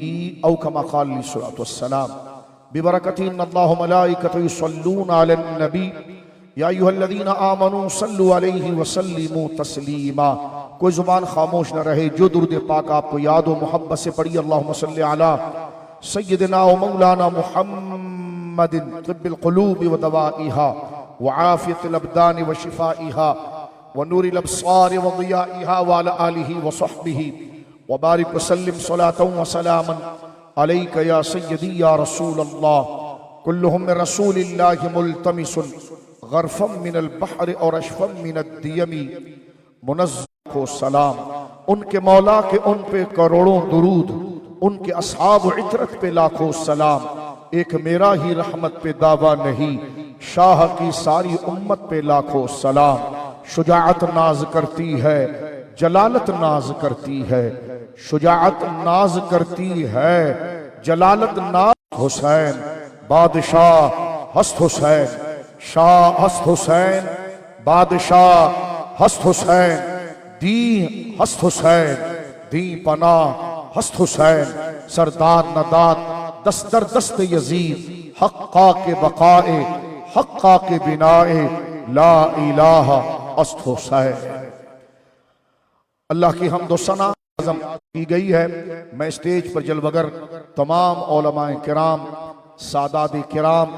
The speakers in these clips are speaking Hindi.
औ कमा क़ाल अलैहिस्सलातु वस्सलाम बिबरकति इन्नल्लाह व मलाइकतहु युसल्लूना अलन नबी या अय्युहल्लज़ीना आमनू सल्लु अलैहि व सल्लिमू तस्लीमा। कोई जुबान खामोश न रहे, जो दुरूद पाक आपको याद हो मोहब्बत से पढ़िए। अल्लाहुम्मा सल्लि अला सय्यिदिना व मौलाना मुहम्मदिन तिब्बिल क़ुलूबि व दवाइहा व आफ़ियतिल अबदानि व शिफ़ाइहा व नूरिल अब्सारि व ज़ियाइहा व अला आलिहि व सहबिही व बारिक व सल्लिम सलातन व सलामन अलैका या सय्यदी या रसूल अल्लाह। कुल्लुहुम मिन रसूलिल्लाहि मुल्तमिसुन गरफम मिनल बहर और अशफम मिनद दियमी मुनज़्ज़ह सलाम। उनके मौला के उन पे करोड़ों दुरूद, उनके अस्हाब व इतरत पे लाखों सलाम। एक मेरा ही रहमत पे दावा नहीं, शाह की सारी उम्मत पे लाखों सलाम। शुजाअत नाज करती है, जलालत नाज करती है, शुजाअत नाज करती है, जलालत नाज। हुसैन बादशाह हस्त हुसैन, शाह हस्त हुसैन, बादशाह हस्त हुसैन, दी हस्त हुसैन, दी पना हस्त हुसैन, सरदार नदात दस्तर दस्त यजीद, हक्का के बकाए हक्का के बिनाए ला इलाहा अस्त हुसैन। अल्लाह की हम्द व सना की गई है। मैं स्टेज पर जलवगर तमाम उलमाए किराम, सादात किराम,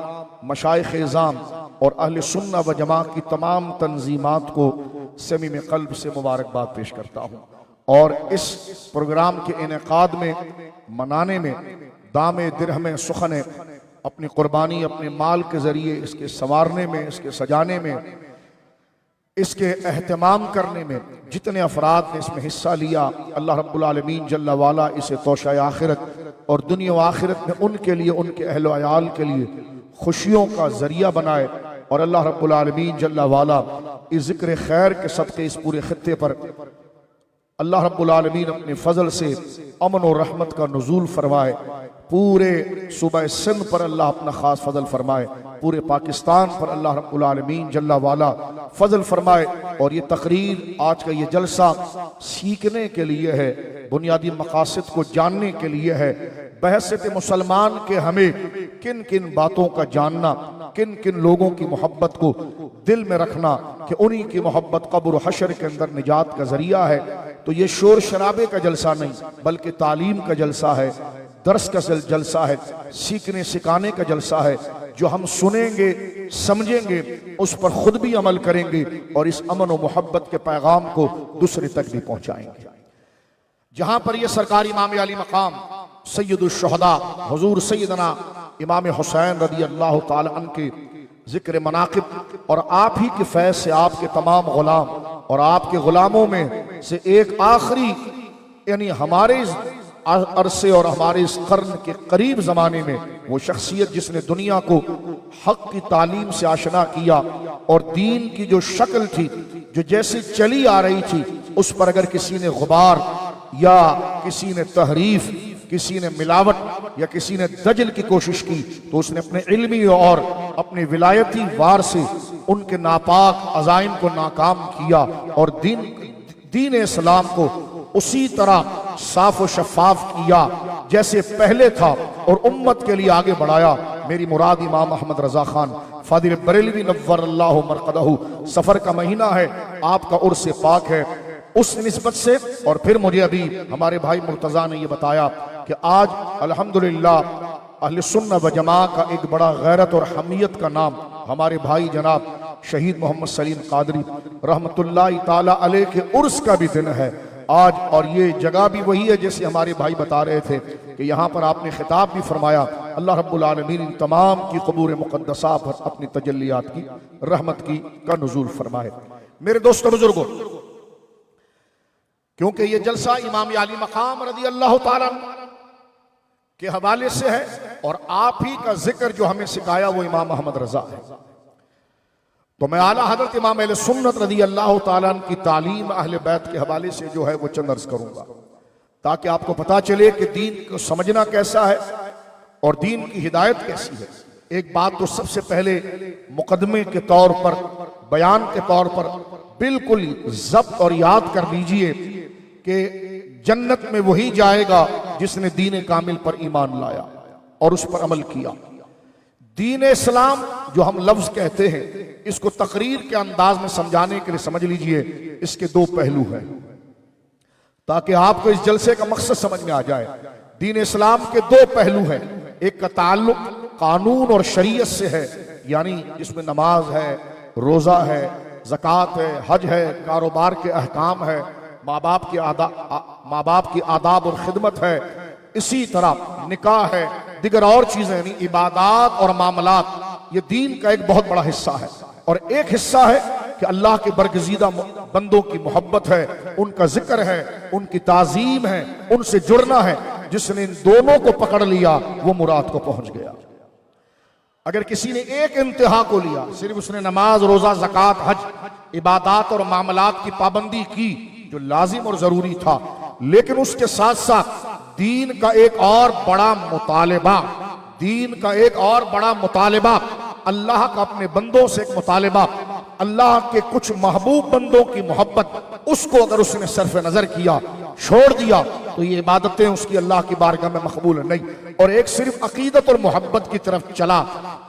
मशाइख इज़ाम और अहले सुन्ना व जमात की तमाम तंजीमात को समी में कल्ब से मुबारकबाद पेश करता हूँ। और इस प्रोग्राम के इनेकाद में, मनाने में, दामे दिरहम सुखने, अपनी कुर्बानी अपने माल के ज़रिए इसके संवारने में, इसके सजाने में, इसके एहतमाम करने में जितने अफराद ने इसमें हिस्सा लिया, अल्लाह रब्बुल आलमीन जल्ला वाला इसे तोशा आखिरत और दुनिया व आखिरत में उनके लिए, उनके अहलो अयाल के लिए खुशियों का जरिया बनाए। और अल्लाह रब्बुल आलमीन जल्ला वाला इस ज़िक्र खैर के सदक़े इस पूरे खित्ते पर अल्लाह रब्बुल आलमीन अपने फजल से अमन और रहमत का नुज़ूल फरमाए। पूरे सूबा सिंध पर अल्लाह अपना खास फजल फरमाए, पूरे पाकिस्तान पर अल्लाह रब्बुल आलमीन जल्ला वाला फजल फरमाए। और ये तकरीर, आज का ये जलसा सीखने के लिए है, बुनियादी मकासद को जानने के लिए है। बहसत मुसलमान के हमें किन किन बातों का जानना, किन किन लोगों की मोहब्बत को दिल में रखना कि उन्हीं की मोहब्बत कब्र और हशर के अंदर निजात का जरिया है। तो ये शोर शराबे का जलसा नहीं, बल्कि तालीम का जलसा है, दर्स का जलसा है, सीखने सिखाने का जलसा है। जो हम सुनेंगे, समझेंगे, उस पर खुद भी अमल करेंगे और इस अमन और मोहब्बत के पैगाम को दूसरे तक भी पहुंचाएंगे। जहां पर यह सरकार इमाम आली मकाम सैयदुश शुहदा हुजूर सैयदना इमाम हुसैन रदी अल्लाह ताला अन्हु के जिक्र मनाकिब और आप ही के फैज़ से आपके तमाम गुलाम और आपके गुलामों में से एक आखिरी, यानी हमारे अरसे और हमारे इस कर्न के करीब ज़माने में वो शख्सियत जिसने दुनिया को हक की तालीम से आशना किया और दीन की जो शक्ल थी, जो जैसे चली आ रही थी, उस पर अगर किसी ने गुबार या किसी ने तहरीफ, किसी ने मिलावट या किसी ने दजल की कोशिश की, तो उसने अपने इल्मी और अपने विलायती वार से उनके नापाक अज़ाइम को नाकाम किया और दीन इस्लाम को उसी तरह साफ व शफाफ किया जैसे पहले था और उम्मत के लिए आगे बढ़ाया। मेरी मुराद इमाम अहमद रजा खान फादिल बरेलवी नव्वरल्लाहु मरकदहू, सफर का महीना है, आपका उर्स पाक है, उस निस्बत से। और फिर मुझे अभी हमारे भाई मुर्तजा ने यह बताया कि आज अल्हम्दुलिल्लाह अहले सुन्ना व जमा का एक बड़ा गैरत और हमियत का नाम हमारे भाई जनाब शहीद मोहम्मद सलीम कादरी रहमतुल्लाह ताला अलैह के उर्स का भी दिन है आज। और ये जगह भी वही है जैसे हमारे भाई बता रहे थे कि यहाँ पर आपने खिताब भी फरमाया। अल्लाह रब्बुल आलमीन इन तमाम की क़ुबूर मुक़द्दसा पर अपनी तजल्लियात की, रहमत की का नुज़ूल फरमाए। मेरे दोस्तों बुजुर्गों, क्योंकि ये जलसा इमाम आली मकाम रज़ी अल्लाह ताला के हवाले से है और आप ही का जिक्र जो हमें सिखाया वो इमाम अहमद रजा है, तो मैं आला हज़रत इमाम अहले सुन्नत रज़ी अल्लाह ताला की तालीम अहले बैत के हवाले से जो है वो चंद अर्ज़ करूंगा, ताकि आपको पता चले कि दीन को समझना कैसा है और दीन की हिदायत कैसी है। एक बात तो सबसे पहले मुकदमे के तौर पर, बयान के तौर पर बिल्कुल जब्त और याद कर लीजिए कि जन्नत में वही जाएगा जिसने दीन कामिल पर ईमान लाया और उस पर अमल किया। दीन इस्लाम जो हम लफ्ज कहते हैं, इसको तकरीर के अंदाज में समझाने के लिए समझ लीजिए इसके दो पहलू हैं, ताकि आपको इस जलसे का मकसद समझ में आ जाए। दीन इस्लाम के दो पहलू हैं, एक का ताल्लुक कानून और शरीयत से है, यानी जिसमें नमाज है, रोजा है, ज़कात है, हज है, कारोबार के अहकाम है, माँ बाप की आदाब और खिदमत है, इसी तरह निकाह है, दिगर और चीजें यानी इबादात और मामलात, ये दीन का एक बहुत बड़ा हिस्सा है। और एक हिस्सा है कि अल्लाह के बरगजीदा बंदों की मोहब्बत है, उनका जिक्र है, उनकी ताजीम है, उनसे जुड़ना है। जिसने इन दोनों को पकड़ लिया वो मुराद को पहुंच गया। अगर किसी ने एक इंतहा को लिया, सिर्फ उसने नमाज, रोजा, ज़कात, हज, इबादात और मामलात की पाबंदी की जो लाजिम और जरूरी था, लेकिन उसके साथ साथ दीन का एक और बड़ा मुतालिबा, अल्लाह का अपने बंदों से एक मुतालिबा, अल्लाह के कुछ महबूब बंदों की मोहब्बत, उसको अगर उसने सरफ नजर किया, छोड़ दिया, तो ये इबादतें उसकी अल्लाह की बारगाह में मकबूल नहीं। और एक सिर्फ अकीदत और मोहब्बत की तरफ चला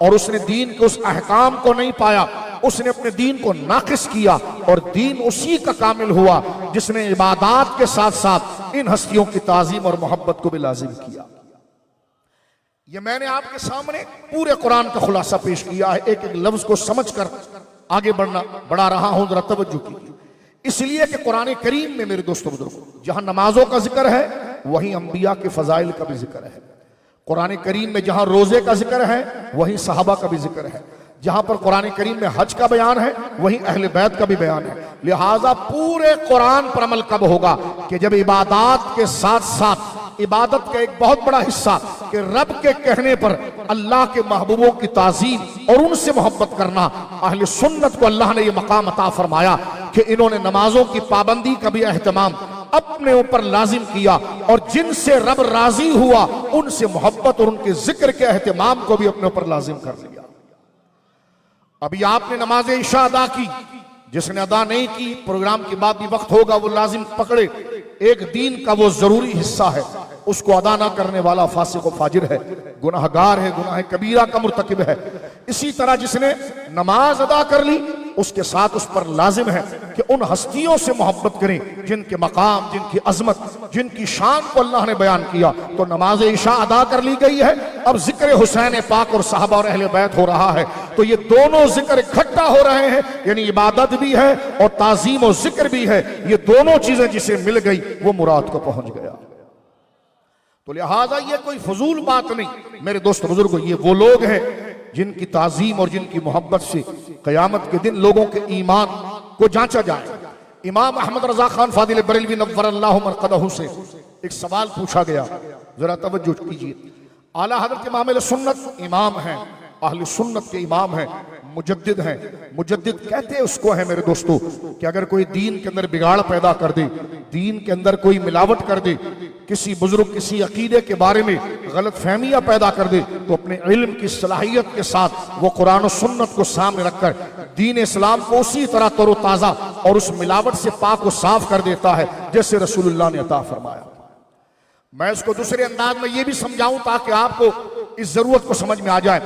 और उसने दीन के उस अहकाम को नहीं पाया, उसने अपने दीन को नाकिस किया, और दीन उसी का कामिल हुआ जिसने इबादात के साथ साथ इन हस्तियों की ताजीम और मोहब्बत को भी लाजिम किया। ये मैंने आपके सामने पूरे कुरान का खुलासा पेश किया है, एक एक लफ्ज को समझकर आगे बढ़ा रहा हूं, जरा तवज्जो कीजिए। इसलिए कि कुरान करीम में मेरे दोस्तों बुजुर्गों, जहां नमाजों का जिक्र है वहीं अंबिया के फजाइल का भी जिक्र है। कुरान करीम में जहां रोजे का जिक्र है वहीं सहाबा का भी जिक्र है। जहां पर कुरान करीम में हज का बयान है वहीं अहले बैत का भी बयान है। लिहाजा पूरे कुरान पर अमल कब होगा कि जब इबादात के साथ साथ इबादत का एक बहुत बड़ा हिस्सा कि रब के कहने पर अल्लाह के महबूबों की ताजीम और उनसे मोहब्बत करना। अहले सुन्नत को अल्लाह ने यह मकाम अता फरमाया कि इन्होंने नमाजों की पाबंदी का भी एहतमाम अपने ऊपर लाजिम किया, और जिनसे रब राजी हुआ उनसे मोहब्बत और उनके जिक्र के एहतमाम को भी अपने ऊपर लाजिम कर लिया। अभी आपने नमाज इशा अदा की, जिसने अदा नहीं की, प्रोग्राम के बाद भी वक्त होगा, वो लाजिम पकड़े। एक दीन का वो जरूरी हिस्सा है, उसको अदा ना करने वाला फासिक व फाजिर है, गुनाहगार है, गुनाह कबीरा का मुर्तकिब है। इसी तरह जिसने नमाज अदा कर ली, उसके साथ उस पर लाजिम है कि उन हस्तियों से मोहब्बत करें जिनके मकाम, जिनकी अजमत, जिनकी शान को अल्लाह ने बयान किया। तो नमाज इशा अदा कर ली गई है, अब जिक्र हुसैन पाक और साहबा और अहले बैत हो रहा है। तो ये दोनों जिक्र इकट्ठा हो रहे हैं, यानी इबादत भी है और ताजीम और जिक्र भी है। ये दोनों चीजें जिसे मिल गई वो मुराद को पहुंच गया। तो लिहाजा ये कोई फजूल बात नहीं मेरे दोस्त बुजुर्गों, ये वो लोग हैं जिनकी ताजीम और जिनकी मोहब्बत से क़यामत के दिन लोगों के ईमान को जांचा जाए। इमाम अहमद रजा खान फादिल बरेलवी नव्वरल्लाहु मरक़दहू से एक सवाल पूछा गया, जरा तवज्जो कीजिए। आला हज़रत इमाम अहले सुन्नत इमाम हैं, अहले सुन्नत के इमाम हैं, मुजद्दिद हैं। मुजद्दिद कहते उसको है मेरे दोस्तों कि अगर कोई दीन के अंदर बिगाड़ पैदा कर दे, दीन के अंदर कोई मिलावट कर दे, किसी बुजुर्ग किसी अकीदे के बारे में गलत फहमियां पैदा कर दे, तो अपने इल्म की सलाहियत के साथ वो कुरान और सुन्नत को सामने रखकर दीन इस्लाम को उसी तरह तरोताज़ा और उस मिलावट से पाक और साफ कर देता है जैसे रसूलुल्लाह ने अता फरमाया। मैं इसको दूसरे अंदाज में ये भी समझाऊं ताकि आपको इस जरूरत को समझ में आ जाए।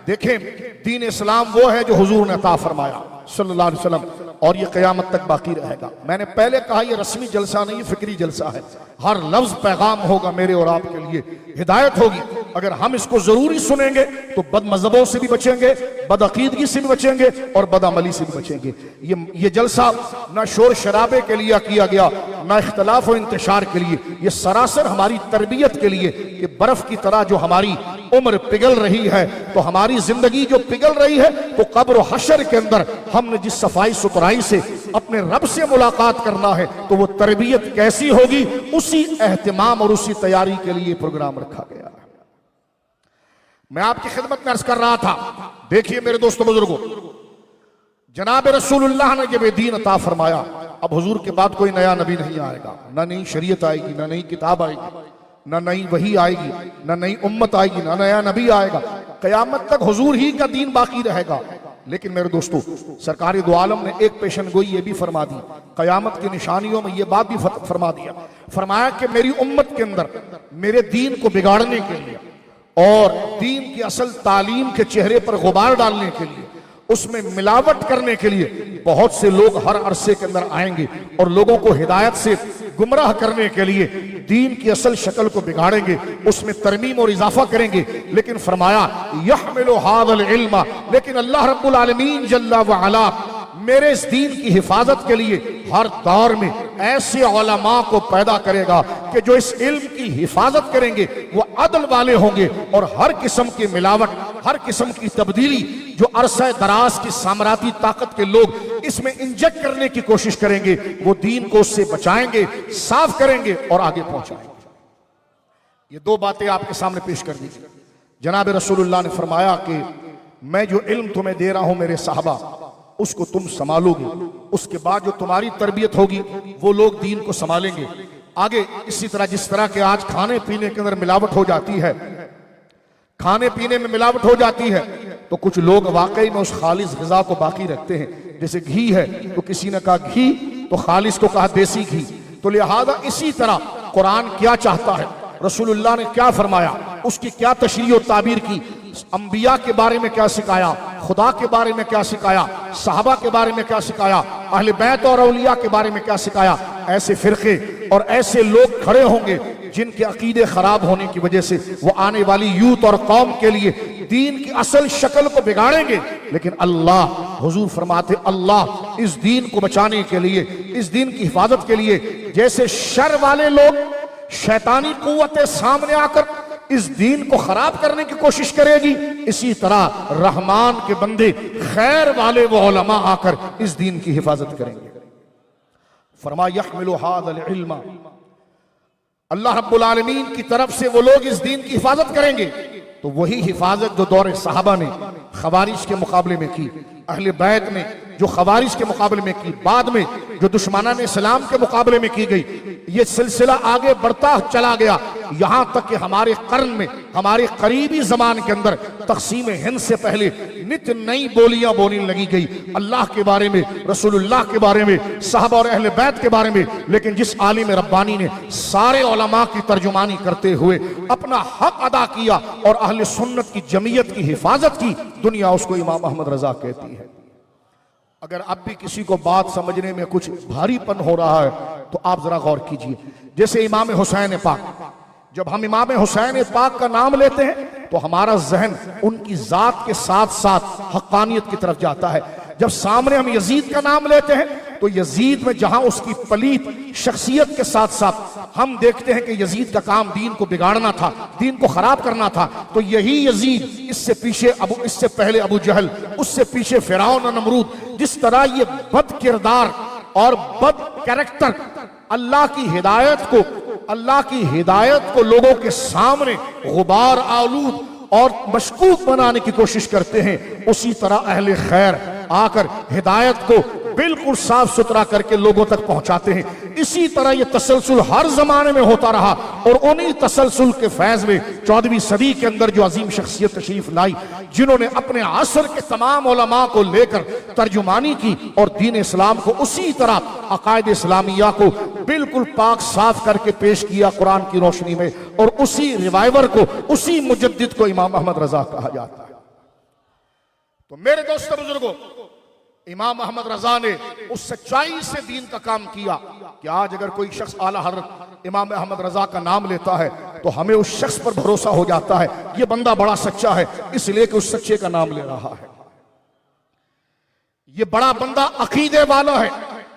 देखें, दीन इस्लाम वो है जो हुजूर ने अता फरमाया सल्लल्लाहु अलैहि वसल्लम, और ये क़यामत तक बाकी रहेगा। मैंने पहले कहा ये रस्मी जलसा नहीं, फिक्री जलसा है। हर लफ्ज पैगाम होगा मेरे और आपके लिए, हिदायत होगी। अगर हम इसको जरूरी सुनेंगे तो बद मजहबों से भी बचेंगे, बदअकीदगी से भी बचेंगे और बदअमली से भी बचेंगे। ये जलसा ना शोर शराबे के लिए किया गया, ना इख्तलाफ और इंतशार के लिए, ये सरासर हमारी तरबियत के लिए कि बर्फ की तरह जो हमारी उम्र पिघल रही है, तो हमारी जिंदगी जो पिघल रही है, तो कब्र हशर के अंदर हमने जिस सफाई सुथराई से अपने रब से मुलाकात करना है, तो वो तरबियत कैसी होगी, उसी एहतिमाम और उसी तैयारी के लिए प्रोग्राम रखा गया। मैं आपकी खिदमत में अर्ज कर रहा था, देखिए मेरे दोस्तों बुजुर्गों, जनाब रसूलुल्लाह ने जब दीन अता फरमाया, अब हुजूर के बाद कोई नया नबी नहीं आएगा, ना नई शरीयत आएगी, ना नई किताब आएगी, ना नई वही आएगी, ना नई उम्मत आएगी, ना नया नबी आएगा। क़यामत तक हुजूर ही का दीन बाकी रहेगा। लेकिन मेरे दोस्तों, सरकारी दो आलम ने एक पेशन गोई ये भी फरमा दी, कयामत की निशानियों में ये बात भी फरमा दिया, फरमाया कि मेरी उम्मत के अंदर मेरे दीन को बिगाड़ने के लिए और दीन की असल तालीम के चेहरे पर गुबार डालने के लिए, उसमें मिलावट करने के लिए बहुत से लोग हर अरसे के अंदर आएंगे और लोगों को हिदायत से गुमराह करने के लिए दीन की असल शक्ल को बिगाड़ेंगे, उसमें तरमीम और इजाफा करेंगे। लेकिन फरमाया यहमिलु हादल इल्मा, लेकिन अल्लाह रब्बुल आलमीन जल्ला व अला मेरे इस दीन की हिफाजत के लिए हर दौर में ऐसे उलमा को पैदा करेगा कि जो इस इल्म की हिफाजत करेंगे, वो अदल वाले होंगे और हर किस्म की मिलावट, हर किस्म की तब्दीली जो अरसा दराज की साम्राज्यी ताकत के लोग इसमें इंजेक्ट करने की कोशिश करेंगे, वो दीन को उससे बचाएंगे, साफ करेंगे और आगे पहुंचाएंगे। ये दो बातें आपके सामने पेश कर दी। जनाब रसूलुल्लाह ने फरमाया कि मैं जो इल्म तुम्हें दे रहा हूं मेरे साहबा, उसको तुम संभालोगे, उसके बाद जो तुम्हारी तरबियत होगी वो लोग दीन को संभालेंगे आगे। इसी तरह जिस तरह के आज खाने पीने के अंदर मिलावट हो जाती है, खाने पीने में मिलावट हो जाती है, तो कुछ लोग वाकई में उस खालिस ग़िज़ा को बाकी रखते हैं। जैसे घी है तो किसी ने कहा घी, तो खालिस को कहा देसी घी। तो लिहाजा इसी तरह कुरान क्या चाहता है, रसूलुल्लाह ने क्या फरमाया, उसकी क्या तशरीह और ताबीर की, अंबिया के बारे में क्या सिखाया, खुदा के बारे में क्या सिखाया, सहाबा के बारे में क्या सिखाया, अहले बैत और औलिया के बारे में क्या सिखाया। ऐसे फिरके और ऐसे लोग खड़े होंगे जिनके अकीदे खराब होने की वजह से वो आने वाली यूथ और कौम के लिए दीन की असल शक्ल को बिगाड़ेंगे। लेकिन अल्लाह, हुजूर फरमाते अल्लाह इस दीन को बचाने के लिए, इस दीन की हिफाजत के लिए, जैसे शर वाले लोग, शैतानी कुव्वतें सामने आकर इस दीन को खराब करने की कोशिश करेगी, इसी तरह रहमान के बंदे खैर वाले वो उलमा आकर इस दीन की हिफाजत करेंगे। फरमा यहमिलु हादल इल्मा, अल्लाह रब्बुल आलमीन की तरफ से वो लोग इस दीन की हिफाजत करेंगे। तो वही हिफाजत जो दौरे सहाबा ने खवारिज के मुकाबले में की, अहले बैत ने जो खवारिज के मुकाबले में की, बाद में जो दुश्मनान इस्लाम के मुकाबले में की गई, ये सिलसिला आगे बढ़ता चला गया, यहां तक कि हमारे कर्न में, हमारे करीबी जमान के अंदर तकसीम हिंद से पहले नित नई बोलियां बोलने लगी गई अल्लाह के बारे में, रसूलुल्लाह के बारे में, साहबा और अहले बैत के बारे में। लेकिन जिस आलिम रब्बानी ने सारे उलमा की तर्जुमानी करते हुए अपना हक अदा किया और अहले सुन्नत की जमीयत की हिफाजत की, दुनिया उसको इमाम अहमद रजा कहती है। अगर अब भी किसी को बात समझने में कुछ भारीपन हो रहा है तो आप जरा गौर कीजिए। जैसे इमाम हुसैन पाक, जब हम इमाम हुसैन पाक का नाम लेते हैं तो हमारा जहन उनकी जात के साथ साथ हक्कानियत की तरफ जाता है। जब सामने हम यजीद का नाम लेते हैं तो यजीद में जहां उसकी पलीत शख्सियत के साथ साथ हम देखते हैं कि यजीद का काम दीन को बिगाड़ना था, दीन को खराब करना था, तो यही यजीद, इससे पहले अबू जहल, उससे पीछे फिरौन और नमरूद, जिस तरह ये बद किरदार और बद कैरेक्टर अल्लाह की हिदायत को लोगों के सामने गुबार आलूद और मशकूक बनाने की कोशिश करते हैं, उसी तरह अहले खैर आकर हिदायत को बिल्कुल साफ सुथरा करके लोगों तक पहुंचाते हैं। इसी तरह ये तसलसल हर जमाने में होता रहा और उन्हीं तसलसल के फैज में 14वीं सदी के अंदर जो अजीम शख्सियत तशरीफ लाई, जिन्होंने अपने असर के तमाम उलमा को लेकर तर्जुमानी की और दीन इस्लाम को उसी तरह अकायद इस्लामिया को बिल्कुल पाक साफ करके पेश किया कुरान की रोशनी में, और उसी रिवाइवर को, उसी मुजद्दिद को इमाम अहमद रजा कहा जाता है। तो मेरे दोस्तों बुजुर्गों, इमाम अहमद रजा ने उस सच्चाई से दीन का काम किया कि आज अगर कोई शख्स आला हज़रत इमाम अहमद रजा का नाम लेता है तो हमें उस शख्स पर भरोसा हो जाता है, ये बंदा बड़ा सच्चा है, इसलिए कि उस सच्चे का नाम ले रहा है। ये बड़ा बंदा अकीदे वाला है,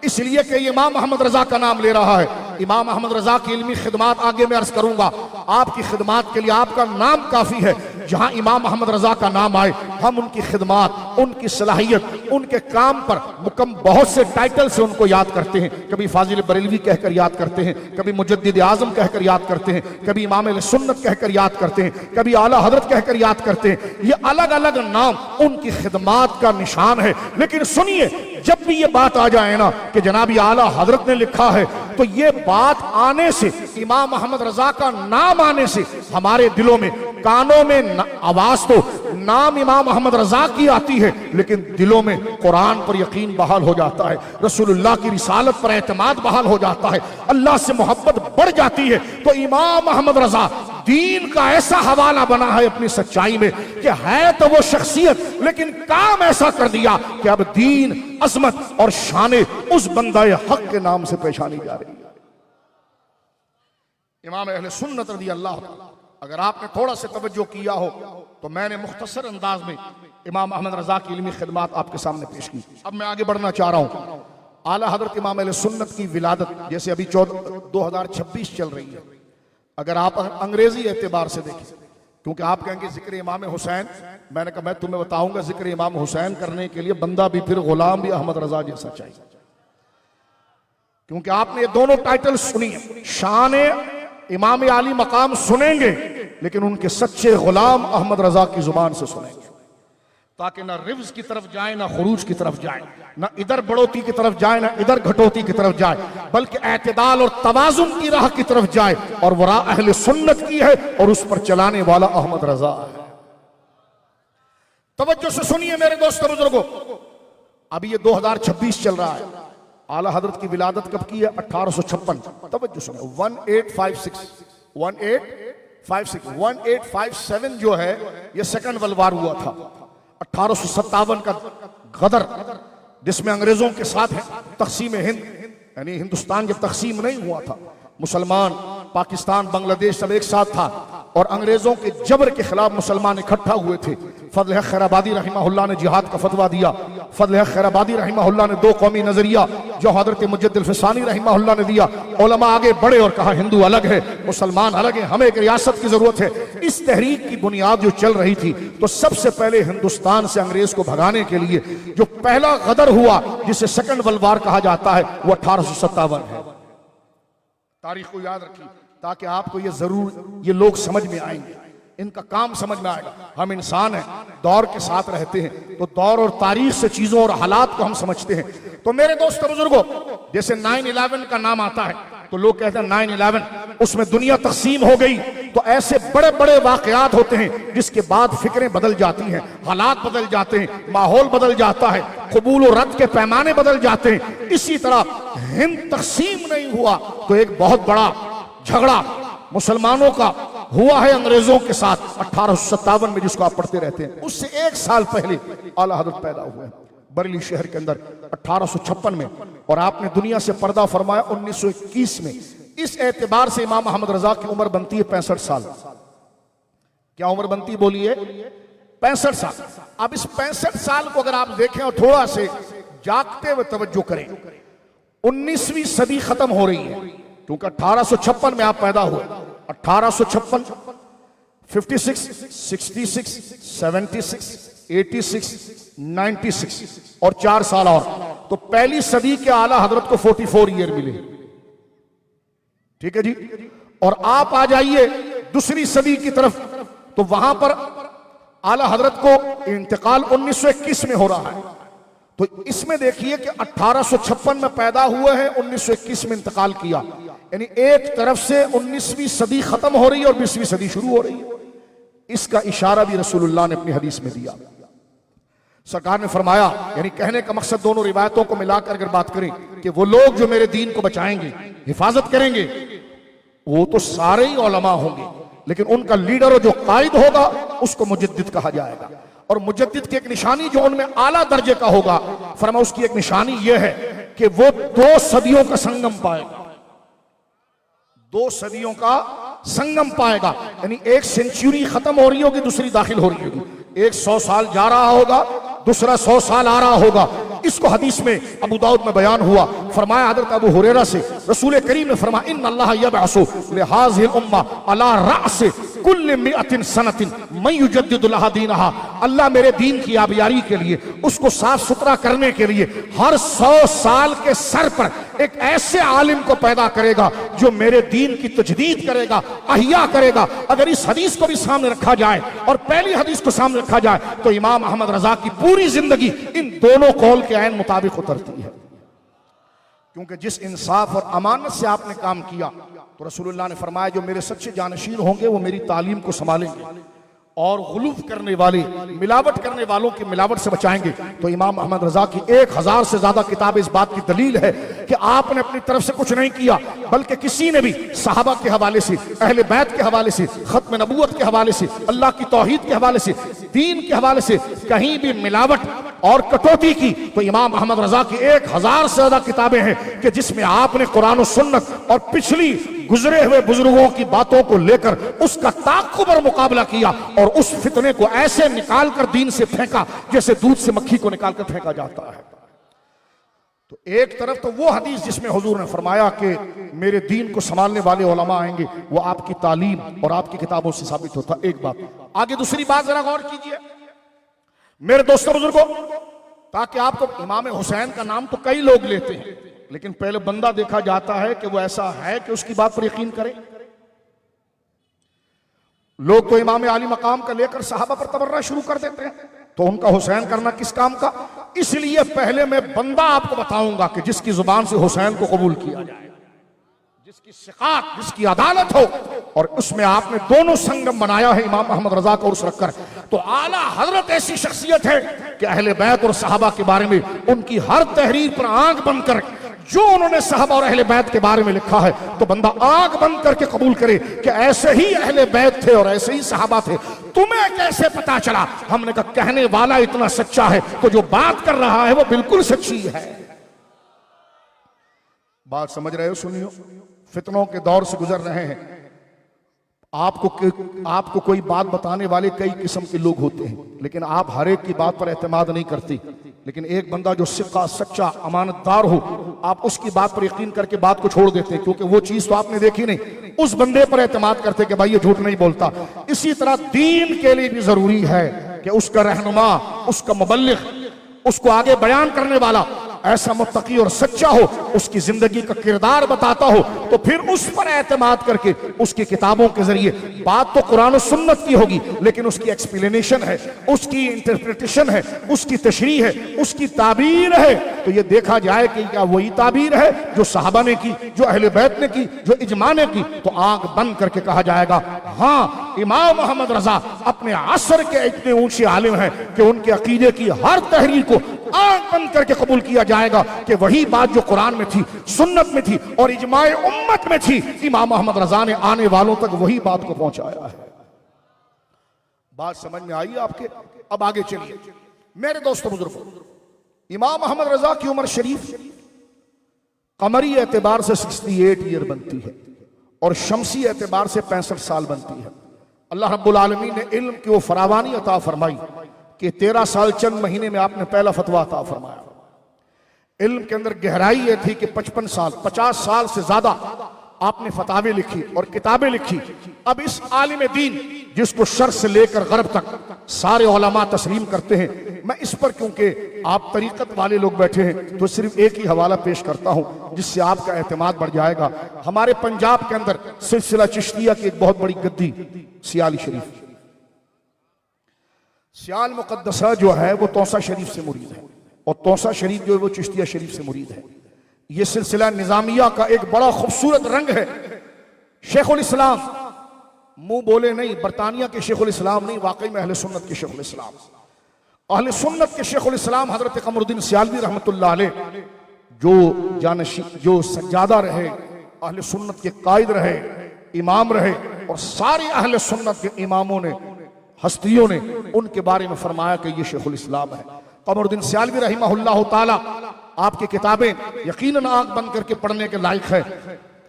इसलिए कि इमाम अहमद रजा का नाम ले रहा है। इमाम अहमद रजा की इल्मी खिदमात आगे मैं अर्ज करूंगा, आपकी खिदमात के लिए आपका नाम काफी है। जहां इमाम अहमद रजा का नाम आए, हम उनकी खिदमात, उनकी सलाहियत, उनके काम पर बहुत से टाइटल से उनको याद करते हैं। कभी फाजिल बरेलवी कहकर याद करते हैं, कभी मुजद्दिद आजम कहकर याद करते हैं, कभी इमाम सुन्नत कहकर याद करते हैं, कभी आला हजरत कहकर याद करते हैं। ये अलग अलग नाम उनकी खिदमात का निशान है। लेकिन सुनिए, जब भी ये बात आ जाए ना कि जनाब आला हजरत ने लिखा है, तो ये बात आने से, इमाम अहमद रजा का नाम आने से हमारे दिलों में, कानों में आवाज तो नाम इमाम अहमद रजा की आती है लेकिन दिलों में कुरान पर यकीन बहाल हो जाता है, रसूलुल्लाह की रिसालत पर एतमाद बहाल हो जाता है, अल्लाह से मोहब्बत बढ़ जाती है। तो इमाम अहमद रजा दीन का ऐसा हवाला बना है अपनी सच्चाई में कि है तो वो शख्सियत लेकिन काम ऐसा कर दिया कि अब दीन, अजमत और शाने उस बंदाए हक के नाम से पहचानी जा रही है। इमाम अहले सुन्नत रज़ी अल्लाह, अगर आपने थोड़ा सा तवज्जो किया हो तो मैंने मुख्तसर अंदाज में इमाम अहमद रजा की इल्मी खिदमात आपके सामने पेश की। अब मैं आगे बढ़ना चाह रहा हूँ। आला हजरत इमाम अहले सुन्नत की विलादत जैसे अभी 2026 चल रही है, अगर आप अंग्रेजी एतबार से देखें, क्योंकि आप कहेंगे जिक्र इमाम हुसैन, मैंने कहा मैं तुम्हें बताऊंगा जिक्र इमाम हुसैन करने के लिए बंदा भी फिर गुलाम भी अहमद रजा जैसा चाहिए, क्योंकि आपने ये दोनों टाइटल सुनी है। शान इमाम आली मकाम सुनेंगे लेकिन उनके सच्चे गुलाम अहमद रजा की जुबान से सुनेंगे, ताकि ना रिव्ज की तरफ जाए ना खुरूज की तरफ जाए, ना इधर बढ़ोती की तरफ जाए ना इधर घटोती की तरफ जाए, बल्कि एतदाल और तवाजुन की राह की तरफ जाए। और वो राह अहले सुन्नत की है और उस पर चलाने वाला अहमद रजा है। तवज्जो से सुनिए मेरे दोस्तों बुजुर्गों, अभी ये 2026 चल रहा है। आला हजरत की विलादत कब की है? 1856। तवज्जो सुनिए, 1857 जो है ये सेकंड वर्ल्ड वार हुआ था। 1857 का गदर जिसमें अंग्रेजों के साथ तकसीम हिंद, यानी हिंदुस्तान जब तकसीम नहीं हुआ था, मुसलमान पाकिस्तान बांग्लादेश सब एक साथ था और अंग्रेजों के जबर के खिलाफ मुसलमान इकट्ठा हुए थे। फजल हक खैराबादी रहमहुल्लाह ने जिहाद का फतवा दिया। फजल हक खैराबादी रहमहुल्लाह ने दो कौमी नजरिया जो हजरत मुजद्दिद फिसानी रहमहुल्लाह ने दिया, उलमा आगे बढ़े और कहा हिंदू अलग है, मुसलमान अलग है, हमें एक रियासत की जरूरत है। इस तहरीक की बुनियाद जो चल रही थी, तो सबसे पहले हिंदुस्तान से अंग्रेज को भगाने के लिए जो पहला गदर हुआ जिसे सेकंड वर्ल्ड वार कहा जाता है, वो 1857 है। तारीख को याद रखिए ताकि आपको ये जरूर ये लोग समझ में आएंगे, इनका काम समझ में आएगा। हम इंसान हैं, दौर के साथ रहते हैं, तो दौर और तारीख से चीजों और हालात को हम समझते हैं। तो मेरे दोस्तों बुजुर्गों, जैसे 9/11 का नाम आता है तो लोग कहते हैं 9/11 उसमें दुनिया तकसीम हो गई। तो ऐसे बड़े बड़े वाकयात होते हैं जिसके बाद फिक्रें बदल जाती हैं, हालात बदल जाते हैं, माहौल बदल जाता है, कबूल और रद्द के पैमाने बदल जाते हैं। इसी तरह हिंद तकसीम नहीं हुआ तो एक बहुत बड़ा झगड़ा मुसलमानों का हुआ है अंग्रेजों के साथ 1857 में, जिसको आप पढ़ते रहते हैं। उससे एक साल पहले आला हजरत पैदा हुए बरेली शहर के अंदर 1856 में, और आपने दुनिया से पर्दा फरमाया 1921 में। इस एतबार से इमाम अहमद रजा की उम्र बनती है 65 साल। क्या उम्र बनती बोलिए? 65 साल। अब इस 65 साल को अगर आप देखें और थोड़ा से जागते हुए तवज्जो करें, 19वीं सदी खत्म हो रही है, क्योंकि 1856 में आप पैदा हुए। 1856, 56, 66, 76, 86, 96 और 4 साल और, तो पहली सदी के आला हजरत को 44 ईयर मिले। ठीक है जी। और आप आ जाइए दूसरी सदी की तरफ, तो वहां पर आला हजरत को इंतकाल 1921 में हो रहा है। तो इसमें देखिए कि 1856 में पैदा हुए हैं, 1921 में इंतकाल किया, यानी एक तरफ से 19वीं सदी खत्म हो रही है और 20वीं सदी शुरू हो रही है। इसका इशारा भी रसूलुल्लाह ने अपनी हदीस में दिया। सरकार ने फरमाया, यानी कहने का मकसद दोनों रिवायतों को मिलाकर अगर बात करें कि वो लोग जो मेरे दीन को बचाएंगे, हिफाजत करेंगे, वो तो सारे ही उलमा होंगे, लेकिन उनका लीडर और जो कायद होगा उसको मुजद्दिद कहा जाएगा। और मुजद्दिद की एक निशानी जो उनमें आला दर्जे का होगा, फरमा उसकी एक निशानी यह है कि वो 2 सदियों का संगम पाएगा। 2 सदियों का संगम पाएगा, यानी एक सेंचुरी खत्म हो रही होगी, दूसरी दाखिल हो रही होगी। एक 100 साल जा रहा होगा, दूसरा 100 साल आ रहा होगा। इसको हदीस में अबू दाऊद में बयान हुआ। फरमाया हजरत अबू हुरैरा से, रसूल करीम ने फरमाया, इन्नल्लाह यबअसु लिहाज़िल उम्मा अला रअस कुल्ल मिअतिन सनतिन मन युजद्दिदु लहा दीनहा। अल्लाह मेरे दीन की आबियारी के लिए, उसको साफ सुथरा करने के लिए हर 100 साल के सर पर एक ऐसे आलिम को पैदा करेगा जो मेरे दीन की तजदीद करेगा, अहिया करेगा। अगर इस हदीस को भी सामने रखा जाए और पहली हदीस को सामने रखा जाए तो इमाम अहमद रजा की पूरी जिंदगी इन दोनों कौल के ऐन मुताबिक उतरती है। क्योंकि जिस इंसाफ और अमानत से आपने काम किया, तो रसूलुल्लाह ने फरमाया जो मेरे सच्चे जानशीन होंगे वो मेरी तालीम को संभालेंगे और गुलूफ करने वाले, मिलावट करने वालों की मिलावट से बचाएंगे। तो इमाम अहमद रजा की 1000 से ज्यादा किताबें इस बात की दलील है कि आपने अपनी तरफ से कुछ नहीं किया, बल्कि किसी ने भी सहाबा के हवाले से, अहले बैत के हवाले से, खत्म नबूवत के हवाले से, अल्लाह की तौहीद के हवाले से, दीन के हवाले से कहीं भी मिलावट और कटौती की तो इमाम अहमद रजा की 1000 से ज्यादा किताबें हैं कि जिसमें आपने कुरान और सुन्नत और पिछली गुजरे हुए बुजुर्गों की बातों को लेकर उसका ताक़ुबर मुकाबला किया और उस फितने को ऐसे निकाल कर दीन से फेंका जैसे दूध से मक्खी को निकाल कर फेंका जाता है। तो एक तरफ तो वो हदीस जिसमें हुजूर ने फरमाया कि मेरे दीन को संभालने वाले उलमा आएंगे, वो आपकी तालीम और आपकी किताबों से साबित होता। एक बात। आगे दूसरी बात जरा गौर कीजिए मेरे दोस्तों बुजुर्गों, ताकि आपको इमाम हुसैन का नाम तो कई लोग लेते हैं, लेकिन पहले बंदा देखा जाता है कि वो ऐसा है कि उसकी बात पर यकीन करें। लोग तो इमाम आली मकाम का लेकर सहाबा पर तबर्रा शुरू कर देते हैं, तो उनका हुसैन करना किस काम का। इसलिए पहले मैं बंदा आपको बताऊंगा कि जिसकी जुबान से हुसैन को कबूल किया जाए, जिसकी सिकात, जिसकी अदालत हो, और उसमें आपने दोनों संगम बनाया है इमाम अहमद रजा को उर्स रखकर। तो आला हजरत ऐसी शख्सियत है कि अहले बैत और सहाबा के बारे में उनकी हर तहरीर पर आंख बंद कर जो उन्होंने सहाबा और अहले बैत के बारे में लिखा है, तो बंदा आंख बंद करके कबूल करे कि ऐसे ही अहले बैत थे और ऐसे ही सहाबा थे। तुम्हें कैसे पता चला? हमने कहा कहने वाला इतना सच्चा है तो जो बात कर रहा है वो बिल्कुल सच्ची है। बात समझ रहे हो? सुनियो, फितनों के दौर से गुजर रहे हैं। आपको कोई बात बताने वाले कई किस्म के लोग होते हैं, लेकिन आप हर एक की बात पर एतमाद नहीं करते। लेकिन एक बंदा जो सिक्का, सच्चा, अमानतदार हो, आप उसकी बात पर यकीन करके बात को छोड़ देते हैं, क्योंकि वो चीज तो आपने देखी नहीं। उस बंदे पर एतमाद करते कि भाई ये झूठ नहीं बोलता। इसी तरह दीन के लिए भी जरूरी है कि उसका रहनुमा, उसका मुबल्लिग, उसको आगे बयान करने वाला ऐसा मुत्तकी और सच्चा हो, उसकी जिंदगी का किरदार बताता हो, तो फिर उस पर एतमाद करके उसकी किताबों के जरिए बात तो कुरान और सुन्नत की होगी, लेकिन उसकी एक्सप्लेनेशन है, उसकी इंटरप्रिटेशन है, उसकी तशरीह है, उसकी ताबीर है। तो ये देखा जाए कि क्या वही ताबीर है जो सहाबा ने की, जो अहले बैत ने की, जो इजमा ने की, तो आंख बंद करके कहा जाएगा हाँ, इमाम अहमद रजा अपने असर के इतने ऊंचे आलिम हैं कि उनके अकीदे की हर तहरीर को आंख बंद करके कबूल किया जाएगा कि वही बात जो कुरान में थी, सुन्नत में थी और इजमाए उम्मत में थी, इमाम अहमद रजा ने आने वालों तक वही बात को पहुंचाया है। बात समझ में आई आपके? अब आगे चलिए मेरे दोस्तों बुजुर्गों, इमाम अहमद रजा की उम्र शरीफ कमरी एतबार से 68 ईयर बनती है और शमसी एतबार से 65 साल बनती है। अल्लाह रब्बुल आलमीन ने इल्म की वो फरावानी अता फरमाई कि 13 साल चंद महीने में आपने पहला फतवा अता फरमाया। इल्म के अंदर गहराई ये थी कि 55 साल 50 साल से ज्यादा आपने फतावे लिखी और किताबें लिखी। अब इस आलिम दीन जिसको शर्क से लेकर गरब तक सारे उलमा तस्लीम करते हैं, मैं इस पर क्योंकि आप तरीकत वाले लोग बैठे हैं तो सिर्फ एक ही हवाला पेश करता हूं जिससे आपका एतमाद बढ़ जाएगा। हमारे पंजाब के अंदर सिलसिला चिश्तिया की एक बहुत बड़ी गद्दी सियाली शरीफ, सियाल मुकद्दसा जो है वो तौसा शरीफ से मुरीद है और तौसा शरीफ जो है वो चिश्तिया शरीफ से मुरीद है। ये सिलसिला निजामिया का एक बड़ा खूबसूरत रंग है। शेखुल इस्लाम, मुंह बोले नहीं, बरतानिया के शेखुल इस्लाम नहीं, वाकई में अहले सुन्नत के शेखुल इस्लाम, अहले सुन्नत के शेखुल इस्लाम हजरत कमरुद्दीन सियालवी रहमतुल्लाह अलैह जो सज्जादा रहे, अहले सुन्नत के कायद रहे, इमाम रहे और सारे अहले सुन्नत के इमामों ने, हस्तियों ने उनके बारे में फरमाया कि ये शेखुल इस्लाम है। कमरुद्दीन सियालवी रहमहुल्लाह ताला, आपकी किताबें यकीनन आंख बंद करके पढ़ने के लायक है।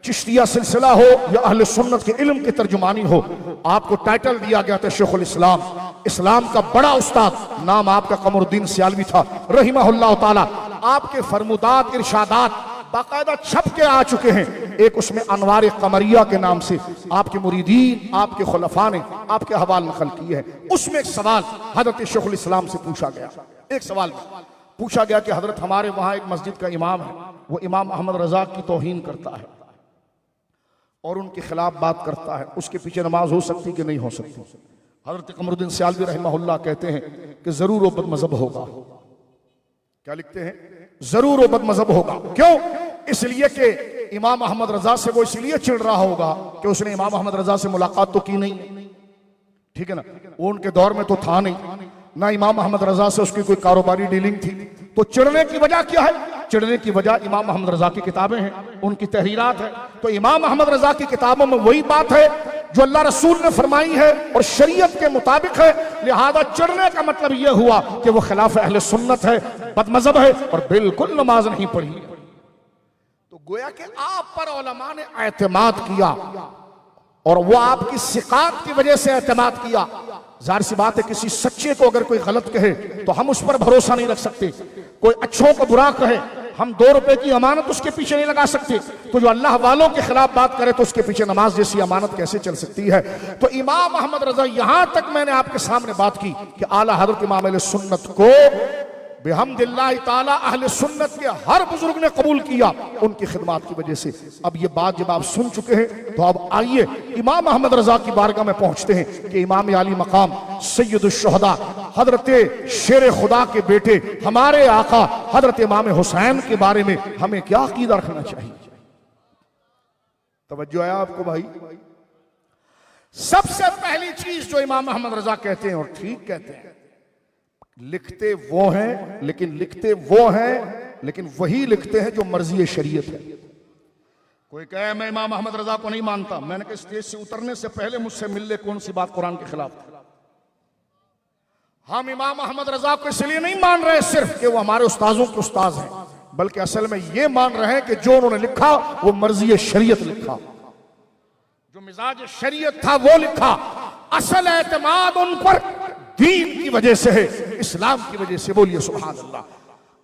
चिश्तिया सिलसिला हो या अहले सुन्नत के इल्म की तर्जुमानी हो, आपको टाइटल दिया गया था शेखुल इस्लाम, इस्लाम का बड़ा उस्ताद, नाम आपका कमरुद्दीन सियालवी था रहमहुल्लाह ताला। आपके फरमुदात, इरशादात बाकायदा छप के आ चुके हैं। एक उसमें अनवार कमरिया के नाम से आपके मुरीदीन, आपके खुलफा ने आपके हवाल नकल किए हैं। उसमें एक सवाल हजरत शेखुल इस्लाम से पूछा गया, एक सवाल पूछा गया कि हजरत हमारे वहां एक मस्जिद का इमाम है, वो इमाम अहमद रजा की तौहीन करता है और उनके खिलाफ बात करता है, उसके पीछे नमाज हो सकती कि नहीं हो सकती? हजरत कमरुद्दीन सियालवी रहमहुल्लाह कहते हैं कि जरूर वो बदमज़हब होगा। क्या लिखते हैं? जरूर वो बदमज़हब होगा। क्यों? इसलिए कि इमाम अहमद रजा से वो इसलिए चिढ़ रहा होगा कि उसने इमाम अहमद रजा से मुलाकात तो की नहीं, ठीक है ना, वो उनके दौर में तो था नहीं, ना इमाम अहमद रजा से उसकी कोई कारोबारी डीलिंग थी। तो चिढ़ने की वजह क्या है? चिढ़ने की वजह इमाम अहमद रजा की किताबें हैं, उनकी तहरीरात है। तो इमाम अहमद रजा की किताबों में वही बात है जो अल्लाह रसूल ने फरमाई है और शरीयत के मुताबिक है। लिहाजा चिढ़ने का मतलब यह हुआ कि वो खिलाफ अहले सुन्नत है, बदमजहब है और बिल्कुल नमाज नहीं पढ़ी। तो गोया कि आप पर उलमा ने एतमाद किया और वो आपकी सिकात की वजह से एतमाद किया। जाहिर सी बात है, किसी सच्चे को अगर कोई गलत कहे तो हम उस पर भरोसा नहीं रख सकते। कोई अच्छों को बुरा कहे, हम 2 रुपए की अमानत उसके पीछे नहीं लगा सकते। तो जो अल्लाह वालों के खिलाफ बात करे तो उसके पीछे नमाज जैसी अमानत कैसे चल सकती है? तो इमाम अहमद रजा, यहां तक मैंने आपके सामने बात की कि आला हज़रत इमाम अहले सुन्नत को बिहम्दिल्लाह ताला अहले सुन्नत के हर बुजुर्ग ने कबूल किया उनकी खिदमत की वजह से। अब ये बात जब आप सुन चुके हैं तो अब आइए इमाम अहमद रजा की बारगाह में पहुंचते हैं कि इमाम आली मकाम सैयदुश शुहदा हजरत शेर खुदा के बेटे हमारे आका हजरत इमाम हुसैन के बारे में हमें क्या अकीदा रखना चाहिए। तवज्जो है आपको भाई? सबसे पहली चीज जो इमाम अहमद रजा कहते हैं, और ठीक कहते हैं, लिखते वो हैं लेकिन वही लिखते हैं जो मर्जी शरीयत है। कोई कहे मैं इमाम अहमद रजा को नहीं मानता, मैंने कहा स्टेज से उतरने से पहले मुझसे मिल ले कौन सी बात कुरान के खिलाफ थी। हम इमाम अहमद रजा को इसलिए नहीं मान रहे सिर्फ कि वो हमारे उस्ताजों के उस्ताज हैं, बल्कि असल में ये मान रहे हैं कि जो उन्होंने लिखा वो मर्जी शरीयत लिखा, जो मिजाज शरीयत था वो लिखा। असल एतमाद उन पर दीन की वजह से है, इस्लाम की वजह से। बोलिए सुभान अल्लाह।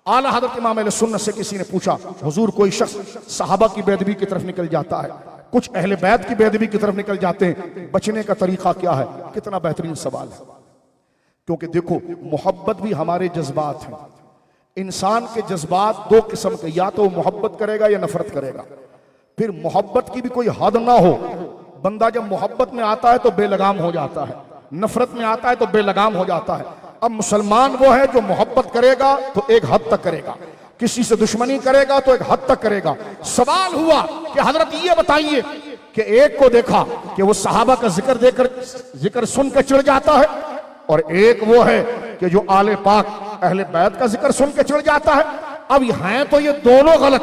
आला हज़रत इमाम अहले सुन्नत से किसी ने पूछा, हुजूर कोई शख्स सहाबा की बेअदबी की तरफ निकल जाता है, कुछ अहले बैत की बेअदबी की तरफ निकल जाते हैं, बचने का तरीका क्या है? कितना बेहतरीन सवाल है। क्योंकि देखो, मोहब्बत भी हमारे जज्बात हैं। इंसान के जज्बात 2 किस्म के, या तो मोहब्बत करेगा या नफरत करेगा। फिर मोहब्बत की भी कोई हद ना हो। बंदा जब मोहब्बत में आता है तो बेलगाम हो जाता है, नफरत में आता है तो बेलगाम हो जाता है। अब मुसलमान वो है जो मोहब्बत करेगा तो एक हद तक करेगा, किसी से दुश्मनी करेगा तो एक हद तक करेगा। सवाल हुआ कि हजरत ये बताइए कि एक को देखा कि वो सहाबा का जिक्र सुन के चिढ़ जाता है, और एक वो है कि जो आले पाक अहले बैत का जिक्र सुन के चिढ़ जाता है। अब हैं तो ये दोनों गलत।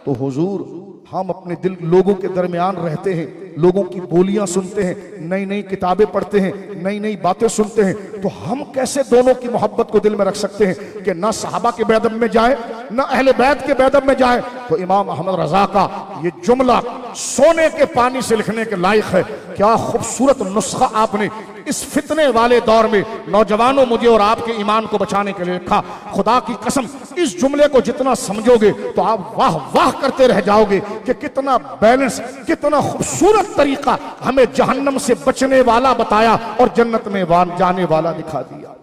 तो हुजूर, हम अपने दिल लोगों के दरमियान रहते हैं, लोगों की बोलियां सुनते हैं, नई नई किताबें पढ़ते हैं, नई नई बातें सुनते हैं, तो हम कैसे दोनों की मोहब्बत को दिल में रख सकते हैं कि ना सहाबा के बेअदब में जाए ना अहले बैत के बेअदब में जाए? तो इमाम अहमद रजा का ये जुमला सोने के पानी से लिखने के लायक है। क्या खूबसूरत नुस्खा आपने इस फितने वाले दौर में नौजवानों, मुझे और आपके ईमान को बचाने के लिए लिखा। खुदा की कसम, इस जुमले को जितना समझोगे तो आप वाह वाह करते रह जाओगे कि कितना बैलेंस, कितना खूबसूरत तरीका हमें जहन्नम से बचने वाला बताया और जन्नत में जाने वाला दिखा दिया।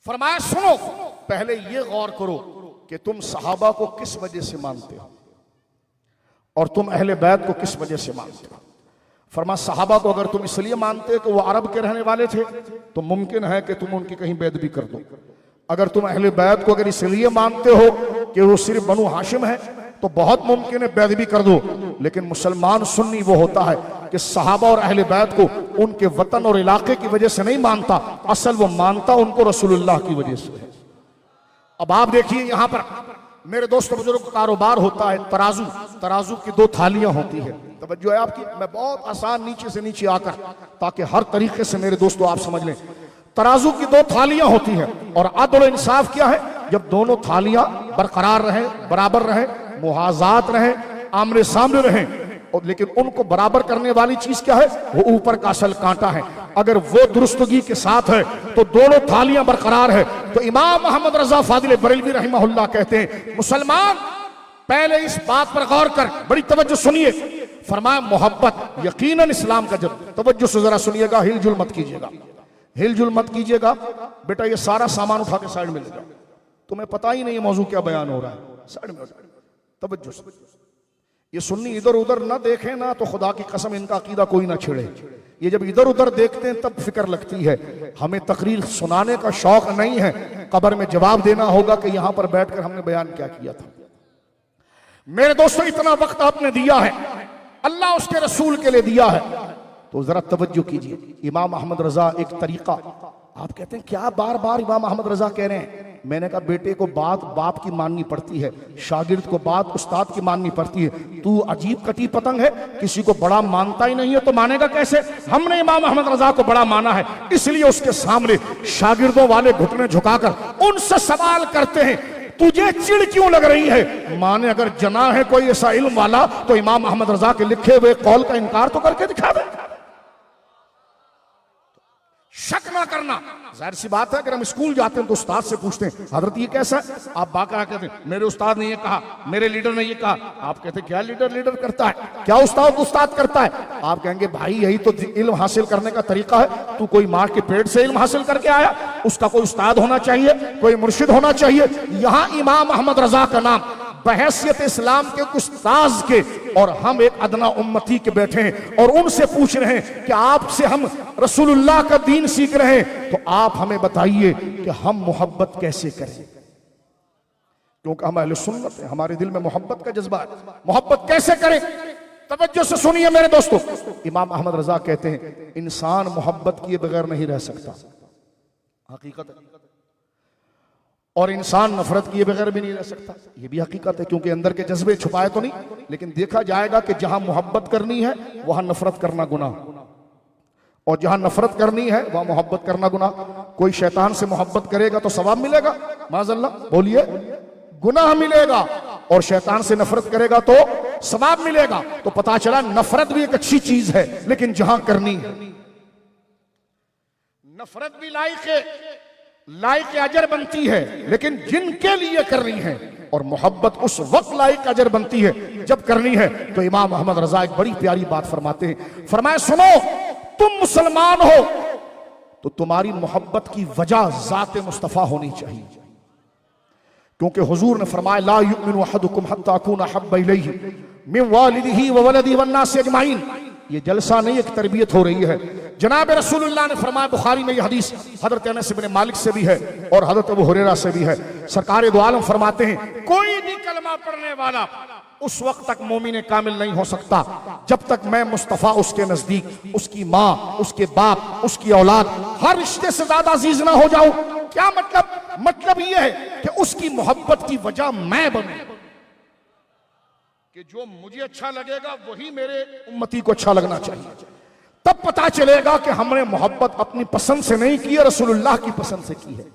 फरमाया, सुनो, पहले ये गौर करो कि तुम सहाबा को किस वजह से मानते हो और तुम अहले बैत को किस वजह से मानते हो। फरमा, सहाबा को अगर तुम इसलिए मानते हो कि वो अरब के रहने वाले थे तो मुमकिन है कि तुम उनकी कहीं बेअदबी कर दो। अगर तुम अहले बैत को अगर इसलिए मानते हो कि वो सिर्फ बनु हाशिम है तो बहुत मुमकिन है बेअदबी कर दो। लेकिन मुसलमान सुन्नी वो होता है कि सहाबा और अहले बैत को उनके वतन और इलाके की वजह से नहीं मानता, असल वो मानता उनको रसूलुल्लाह की वजह से है। अब आप देखिए, यहां पर मेरे दोस्त बुजुर्ग का कारोबार होता है, तराजू की 2 थालियां होती है। तवज्जो है आपकी? मैं बहुत आसान नीचे से नीचे आकर, ताकि हर तरीके से मेरे दोस्तों आप समझ लें। तराजू की 2 थालियां होती हैं, और अदल और इंसाफ क्या है? जब दोनों थालियां बरकरार रहें, बराबर रहें, मुहाजात रहें, आमने सामने रहें, और लेकिन उनको बराबर करने वाली चीज क्या है? वो ऊपर का असल कांटा है। अगर वो दुरुस्तगी के साथ है तो दोनों थालियां बरकरार है। तो इमाम अहमद रजा फादिल बरेलवी रहमहुल्लाह कहते हैं, मुसलमान पहले इस बात पर गौर कर, बड़ी तवज्जो सुनिए। फरमाया, मोहब्बत यकीनन इस्लाम का, जब तवज्जो से जरा सुनिएगा, हिलजुल मत कीजिएगा, हिलजुल मत कीजिएगा बेटा। ये सारा सामान उठा के साइड में ले जाओ, तुम्हें पता ही नहीं है मौजू क्या बयान हो रहा है। साइड में तवज्जो से ये सुन्नी इधर उधर ना देखें ना, तो खुदा की कसम इनका अकीदा कोई ना छेड़े। ये जब इधर उधर देखते हैं तब फिक्र लगती है। हमें तकरीर सुनाने का शौक नहीं है, कब्र में जवाब देना होगा कि यहां पर बैठकर हमने बयान क्या किया था। मेरे दोस्तों, इतना वक्त आपने दिया है, अल्लाह उसके रसूल के लिए दिया है। तो जरा तवज्जो कीजिए, इमाम अहमद रजा एक तरीका। आप कहते हैं क्या बार बार इमाम अहमद रजा कह रहे हैं? मैंने कहा बेटे को बात बाप की माननी पड़ती है, शागिर्द को बात उस्ताद की माननी पड़ती है। तू अजीब कटी पतंग है, किसी को बड़ा मानता ही नहीं है तो मानेगा कैसे? हमने इमाम अहमद रजा को बड़ा माना है, इसलिए उसके सामने शागिर्दों वाले घुटने झुकाकर उनसे सवाल करते हैं, तुझे चिढ़ क्यों लग रही है? माने अगर जना है कोई ऐसा इल्म वाला तो इमाम अहमद रजा के लिखे हुए कौल का इनकार तो करके दिखा दे। शक ना करना, जाहिर सी बात है। अगर हम स्कूल जाते हैं तो उस्ताद से पूछते हैं हजरत ये कैसा है? आप बाकायदा कहते हैं मेरे उस्ताद ने ये कहा, मेरे लीडर ने ये कहा। आप कहते हैं क्या लीडर करता है, क्या उस्ताद करता है? आप कहेंगे भाई यही तो इल्म हासिल करने का तरीका है। तू कोई माँ के पेट से इल्म हासिल करके आया, उसका कोई उस्ताद होना चाहिए, कोई मुर्शिद होना चाहिए। यहां इमाम अहमद रजा का नाम बहैसियत इस्लाम के उस्ताद के, और हम एक अदना उम्मती के बैठे हैं और उनसे पूछ रहे हैं कि आपसे हम रसूलुल्लाह का दीन सीख रहे हैं, तो आप हमें बताइए कि हम मोहब्बत कैसे करें? क्योंकि हम अहले सुन्नत हैं, हमारे दिल में मोहब्बत का जज्बा है। मोहब्बत कैसे करें? तवज्जो से सुनिए मेरे दोस्तों। इमाम अहमद रजा कहते हैं इंसान मोहब्बत किए बगैर नहीं रह सकता, हकीकत है। और इंसान नफरत किए बगैर भी नहीं रह सकता, यह भी हकीकत है। क्योंकि अंदर के जज्बे छुपाए तो नहीं, लेकिन देखा जाएगा कि जहां मोहब्बत करनी है वहां नफरत करना गुनाह, और जहां नफरत करनी है वहां मोहब्बत करना गुनाह। कोई शैतान से मोहब्बत करेगा तो सवाब मिलेगा, माज़अल्लाह बोलिए, गुनाह मिलेगा। और शैतान से नफरत करेगा तो सवाब मिलेगा। तो पता चला नफरत भी एक अच्छी चीज है, लेकिन जहां करनी है। नफरत भी लायक अजर बनती है, लेकिन जिनके लिए करनी है। और मोहब्बत उस वक्त लायक अजर बनती है जब करनी है। तो इमाम अहमद रजा एक बड़ी प्यारी बात फरमाते हैं, फरमाए सुनो, तुम मुसलमान हो तो तुम्हारी मोहब्बत की वजह ज़ात मुस्तफ़ा होनी चाहिए। क्योंकि हुजूर ने फरमाया ला युमिनु अहदुकुम हत्ता अकूना अहब्बा इलैहि मिन वालिदिही व वलदिही वन्नासि अजमाइन। ये जलसा नहीं, एक तरबियत हो रही है। जनाब रसूलुल्लाह ने फरमाया, बुखारी में यह हदीस हजरत अनस इब्न मालिक से भी है और हजरत अबू हुरैरा से भी है। सरकार दो आलम फरमाते हैं कोई भी कलमा पढ़ने वाला उस वक्त तक मोमिन कामिल नहीं हो सकता जब तक मैं मुस्तफ़ा उसके नजदीक, उसकी माँ, उसके बाप, उसकी औलाद, हर रिश्ते से ज्यादा अजीज ना हो जाऊं। क्या मतलब यह है कि उसकी मोहब्बत की वजह मैं बनूं, कि जो मुझे अच्छा लगेगा वही मेरे उम्मती को अच्छा लगना चाहिए। तब पता चलेगा कि हमने मोहब्बत अपनी पसंद से नहीं की है, रसूलुल्लाह की पसंद से की है।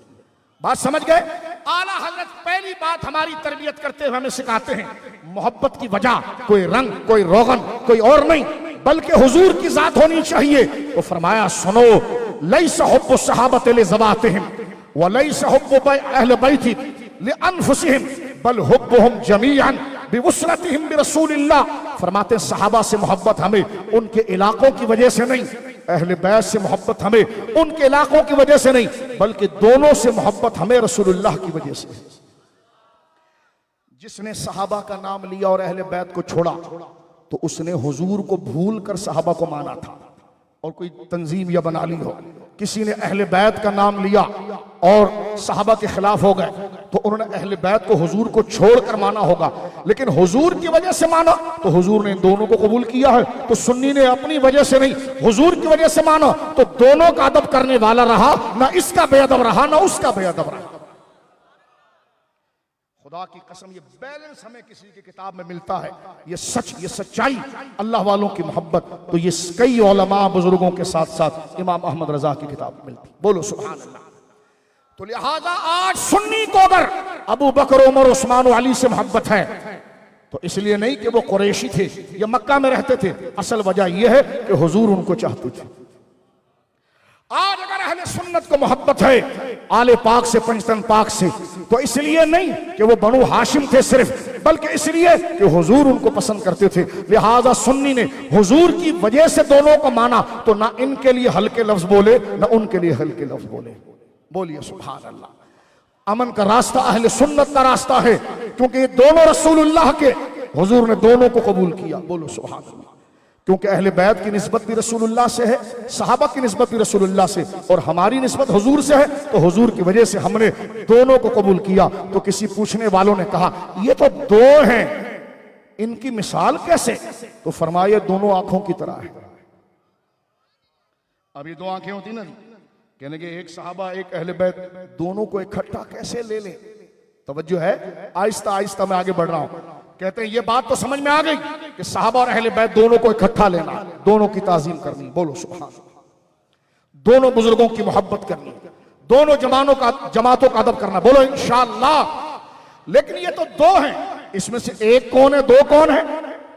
बात समझ गए? आला हजरत पहली बात हमारी तरबियत करते हुए हमें सिखाते हैं, मोहब्बत की वजह कोई रंग, कोई रोगन, कोई और नहीं, बल्कि हुजूर की जात होनी चाहिए। तो फरमाया सुनो, लैसा हुब्बु सहाबत लिज़वातिहिम व लैसा हुब्बु अहले बैति लिअनफुसिहिम बल हुब्बुहुम जमीअन बिवुसरतिहिम बिरसूलिल्लाह। फरमाते सहाबा से मोहब्बत हमें उनके इलाकों की वजह से नहीं, अहले बैत से मोहब्बत हमें उनके इलाकों की वजह से नहीं, बल्कि दोनों से मोहब्बत हमें रसूलुल्लाह की वजह से। जिसने सहाबा का नाम लिया और अहले बैत को छोड़ा तो उसने हुजूर को भूल कर सहाबा को माना था। और कोई तंजीम या बना ली हो, किसी ने अहले बैत का नाम लिया और सहाबा के खिलाफ हो गए तो उन्होंने अहले बैत को हुजूर को छोड़कर माना होगा। लेकिन हुजूर की वजह से माना तो हुजूर ने दोनों को कबूल किया है। तो सुन्नी ने अपनी वजह से नहीं, हुजूर की वजह से माना तो दोनों का अदब करने वाला रहा, ना इसका बेअदब रहा ना उसका बेअदब रहा। खुदा की कसम, ये बैलेंस हमें किसी की किताब में मिलता है, ये सच, ये सच्चाई, अल्लाह वालों की मोहब्बत। तो ये कई उलमा बुजुर्गों के साथ साथ इमाम अहमद रजा की किताब में मिलती। बोलो सुभान अल्लाह। तो लिहाजा आज सुन्नी को अगर अबू बकर, उमर, उस्मान, अली से मोहब्बत है तो इसलिए नहीं कि वो कुरैशी थे या मक्का में रहते थे, असल वजह यह है कि हुजूर उनको चाहते थे। आज अगर अहले सुन्नत को मोहब्बत है आले पाक से, पंजतन पाक से, तो इसलिए नहीं कि वो बनु हाशिम थे सिर्फ, बल्कि इसलिए कि हुजूर उनको पसंद करते थे। लिहाजा सुन्नी ने हुजूर की वजह से दोनों को माना, तो ना इनके लिए हल्के लफ्ज बोले ना उनके लिए हल्के लफ्ज बोले। बोलिए सुभान अल्लाह। अमन का रास्ता अहले सुन्नत का रास्ता है, क्योंकि ये दोनों रसूलुल्लाह के, हुजूर ने दोनों को कबूल किया। बोलो सुभान अल्लाह। क्योंकि अहले बैत की निस्बत भी रसूलुल्लाह से है, सहाबा की निस्बत भी रसूलुल्लाह से, और हमारी निस्बत हुजूर से है, तो हुजूर की वजह से हमने दोनों को कबूल किया। तो किसी पूछने वालों ने कहा ये तो दो हैं, इनकी मिसाल कैसे? तो फरमाया दोनों आंखों की तरह है। अब ये दो आंखें होती ना, कहने के एक सहाबा एक अहले बैत दोनों को इकट्ठा कैसे ले ले। तवज्जो है, आहिस्ता आहिस्ता मैं आगे बढ़ रहा हूं। कहते हैं ये बात तो समझ में आ गई कि सहाबा और अहले बैत दोनों को इकट्ठा लेना, दोनों की ताजीम करनी, बोलो सुभान अल्लाह, दोनों बुजुर्गों की मोहब्बत करनी, दोनों जमातों का अदब करना, बोलो इंशाअल्लाह। लेकिन ये तो दो हैं, इसमें से एक कौन है, दो कौन है?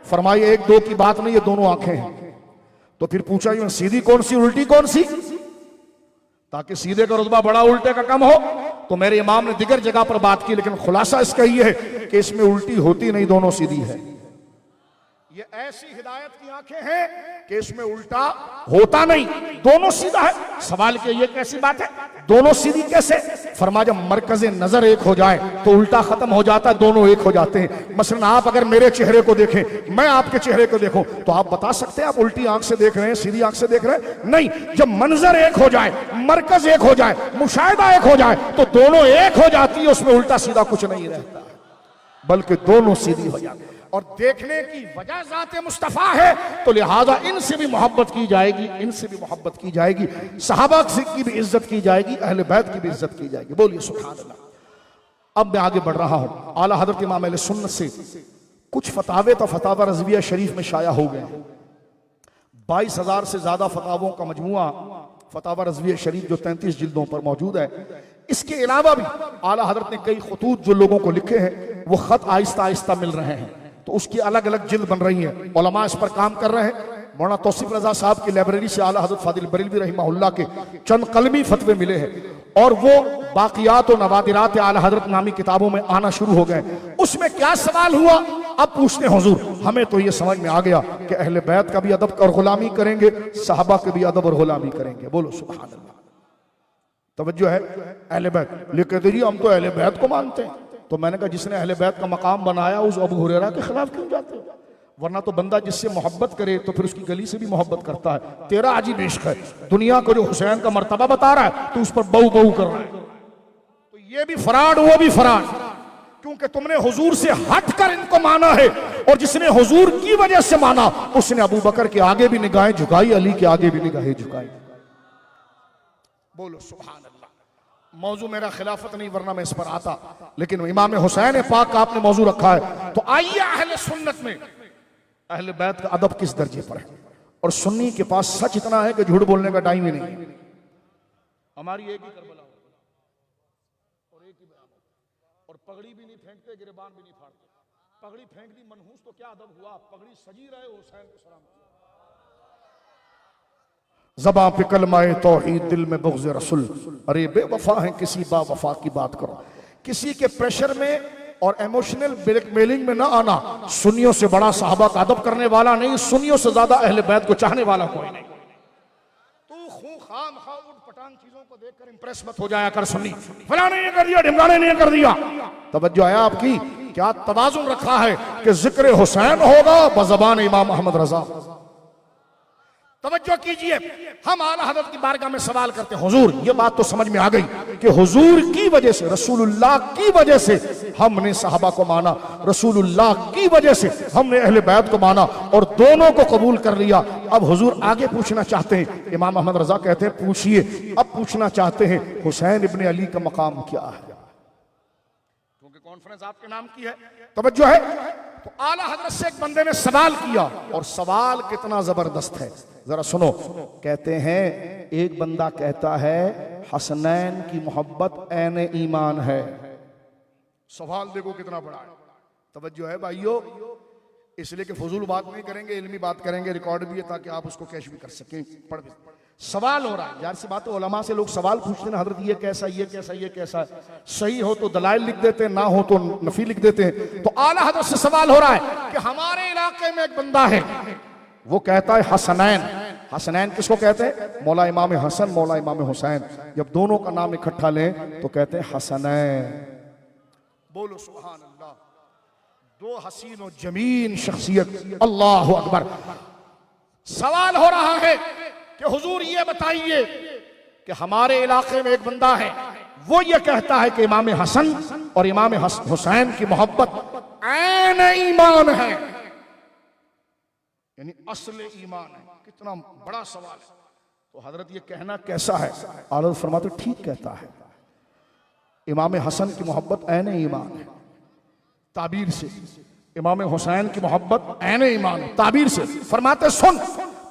फरमाइए एक दो की बात नहीं, ये दोनों आंखें हैं। तो फिर पूछा यूं, सीधी कौन सी उल्टी कौन सी? ताकि सीधे का रुतबा बड़ा उल्टे का कम हो। तो मेरे इमाम ने दिगर जगह पर बात की, लेकिन खुलासा इसका ये है कि इसमें उल्टी होती नहीं, दोनों सीधी है। ये ऐसी हिदायत की आंखें हैं कि इसमें उल्टा होता नहीं, दोनों सीधा है। सवाल के ये कैसी बात है, दोनों सीधी कैसे? फरमा जब मरकज़े नजर एक हो जाए तो उल्टा खत्म हो जाता है, दोनों एक हो जाते हैं। मसलन आप अगर मेरे चेहरे को देखें, मैं आपके चेहरे को देखूं, तो आप बता सकते हैं आप उल्टी आंख से देख रहे हैं, सीधी आंख से देख रहे हैं? नहीं। जब मंजर एक हो जाए, मरकज एक हो जाए, मुशाहिदा एक हो जाए, तो दोनों एक हो जाती है, उसमें उल्टा सीधा कुछ नहीं रहता, बल्कि दोनों सीधी हो जाती है। और देखने की वजह ज़ाते मुस्तफ़ा है, तो लिहाजा इनसे भी मोहब्बत की जाएगी, इनसे भी मोहब्बत की जाएगी, सहाबा की भी इज्जत की जाएगी, अहले बैत की भी इज्जत की जाएगी। बोलिए सुभान अल्लाह। अब मैं आगे बढ़ रहा हूं। आला हज़रत इमाम अहले सुन्नत से कुछ फतावे तो फतावा रज़विया शरीफ में शाया हो गए। 22,000 से ज्यादा फतावों का मजमुआ फतावा रज़विया शरीफ जो 33 जिल्दों पर मौजूद है। इसके अलावा भी आला हज़रत ने कई खतूत जो लोगों को लिखे हैं, वो खत आहिस्ता आहिस्ता मिल रहे हैं, तो उसकी अलग अलग जिल्द बन रही है। उलमा इस पर काम कर रहे हैं। मौलाना तौसीफ रजा साहब की लाइब्रेरी से आला हज़रत फादिल बरेलवी रहमहुल्लाह के चंद कलमी फतवे मिले हैं, और वो बाक़ियात और नवादिरात आला हज़रत नामी किताबों में आना शुरू हो गए। उसमें क्या सवाल हुआ, अब पूछते हैं हुजूर, हमें तो ये समझ में आ गया कि अहले बैत का भी अदब और गुलामी करेंगे, सहाबा के भी अदब और गुलामी करेंगे। बोलो सुभान अल्लाह। तवज्जो है, अहले बैत लेकर दीजिए, हम तो अहले बैत को मानते हैं। तो मैंने कहा जिसने अहले बैत का मकाम बनाया उस अबू हुरैरा के खिलाफ क्यों जाते हो? वरना तो बंदा जिससे मोहब्बत करे तो फिर उसकी गली से भी मोहब्बत करता है। तेरा अजीब इश्क है, दुनिया को जो हुसैन का मर्तबा बता रहा है तो उस पर बहू बहू कर रहा है। तो ये भी फराड, वो भी फराड, क्योंकि तुमने हुजूर से हट कर इनको माना है, और जिसने हुजूर की वजह से माना उसने अबू बकर के आगे भी निगाहें झुकाई, अली के आगे भी निगाहें झुकाई। बोलो सुभान अल्लाह। मौजू मेरा खिलाफत नहीं, वरना मैं इस पर आता, लेकिन इमाम हुसैन पाक का आपने मौजू रखा है। तो आइए अहले सुन्नत में अहले बैत का अदब किस दर्जे पर है। और सुन्नी के पास सच इतना है कि झूठ बोलने का टाइम ही नहीं। हमारी एक ही करबला और एक ही बयान, और पगड़ी भी नहीं फेंकते, गिरबान भी नहीं फाड़ते। पगड़ी फेंक दी मनहूस तो क्या अदब हुआ, पगड़ी सजी रहे हुसैन को सलाम। ज़बां पे कलमाए तौहीद, दिल में बुग़्ज़ रसूल। अरे बेवफा है, किसी बावफा की बात करो। किसी के प्रेशर में और इमोशनल ब्लैकमेलिंग में ना आना। सुन्नियों से बड़ा सहाबा का अदब करने वाला नहीं, सुन्नियों से ज्यादा अहले बैत को चाहने वाला कोई नहीं। तू खाम खा उठ पटांग चीजों को देखकर इंप्रेस मत हो जाया कर। सुन्नी फलाने ने कर दिया, ढिमकाने ने कर दिया। तवज्जो है आपकी, क्या तवाज़ुन रखा है कि जिक्र हुसैन होगा बज़बान इमाम अहमद रजा। तवज्जो कीजिए, हम आला हज़रत की बारगाह में सवाल करते हैं, हुजूर ये बात तो समझ में आ गई कि हुजूर की वजह से, रसूलुल्लाह की वजह से हमने सहाबा को माना, रसूलुल्लाह की वजह से हमने अहले बैत को माना और दोनों को कबूल कर लिया। अब हुजूर आगे पूछना चाहते हैं, इमाम अहमद रजा कहते हैं पूछिए। अब पूछना चाहते हैं हुसैन इब्ने अली का मकाम क्या है, क्योंकि कॉन्फ्रेंस आपके नाम की है। तवज्जो है। तो आला हज़रत से एक बंदे ने सवाल किया, और सवाल कितना जबरदस्त है जरा सुनो। कहते हैं एक बंदा कहता है हसनैन की मोहब्बत ऐन ईमान है। सवाल देखो कितना बड़ा है। तवज्जो है भाइयों, इसलिए कि फजूल बात नहीं करेंगे, इल्मी बात करेंगे, रिकॉर्ड भी है ताकि आप उसको कैश भी कर सकें, पढ़ भी। सवाल हो रहा है, यार सी बात है, उलमा से लोग सवाल पूछते हैं, हजरत ये कैसा, ये कैसा, ये कैसा है। सही हो तो दलाइल लिख देते हैं, ना हो तो नफी लिख देते हैं। तो आला हज़रत से सवाल हो रहा है कि हमारे इलाके में एक बंदा है, वो कहता है हसनैन। हसनैन किसको कहते हैं? मौला इमाम हसन, मौला इमाम हुसैन। जब दोनों का नाम इकट्ठा लें तो कहते हैं हसनैन। बोलो सुभान अल्लाह। दो हसीन और जमीन शख्सियत, अल्लाह अकबर। सवाल हो रहा है कि हुजूर ये बताइए कि हमारे इलाके में एक बंदा है, वो ये कहता है कि इमाम हसन और इमाम हुसैन की मोहब्बत ऐन ईमान है, यानी असल ईमान है। कितना बड़ा सवाल है। तो हजरत ये कहना कैसा है? आला फरमाते ठीक कहता है। इमाम हसन की मोहब्बत ऐन ईमान है, ताबीर से। इमाम हुसैन की मोहब्बत ऐन ईमान है, ताबीर से। फरमाते सुन,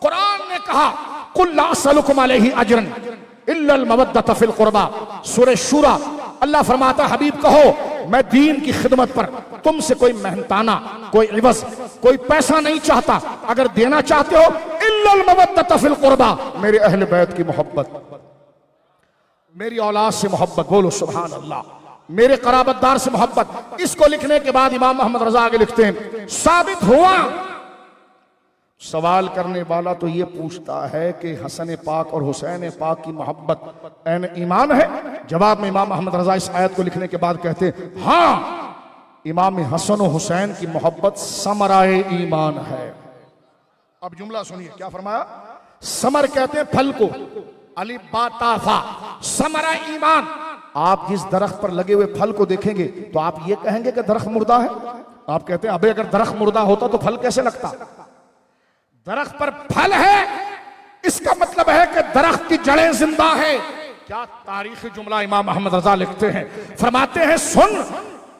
कुरान ने कहा कुल ला असलुकुम अलैहि अजरन इल्लल मवद्दत फिल कुर्बा, सूरह शूरा। अल्लाह फरमाता हबीब कहो मैं दीन की खिदमत पर तुमसे कोई मेहनताना, कोई इवज, कोई पैसा नहीं चाहता। अगर देना चाहते हो इल्लल मवद्दत फिल कुर्बा, मेरे अहले बैत की मोहब्बत, मेरी औलाद से मोहब्बत। बोलो सुभान अल्लाह। मेरे कराबतदार से मोहब्बत। इसको लिखने के बाद इमाम मोहम्मद रजा आगे लिखते हैं साबित हुआ। सवाल करने वाला तो ये पूछता है कि हसन पाक और हुसैन पाक की मोहब्बत ऐन ईमान है। जवाब में इमाम मोहम्मद रजा इस आयत को लिखने के बाद कहते हैं हाँ, इमाम हसन और हुसैन की मोहब्बत समराए ईमान है। अब जुमला सुनिए क्या फरमाया। समर कहते हैं फल को, अली बाताफा, समरा ईमान। आप जिस दरख्त पर लगे हुए फल को देखेंगे तो आप ये कहेंगे कि दरख्त मुर्दा है। आप कहते हैं अबे अगर दरख्त मुर्दा होता तो फल कैसे लगता। दरख्त पर फल है, इसका मतलब है कि दरख्त की जड़ें जिंदा है। क्या तारीखी जुमला इमाम मोहम्मद रजा लिखते हैं। फरमाते हैं सुन,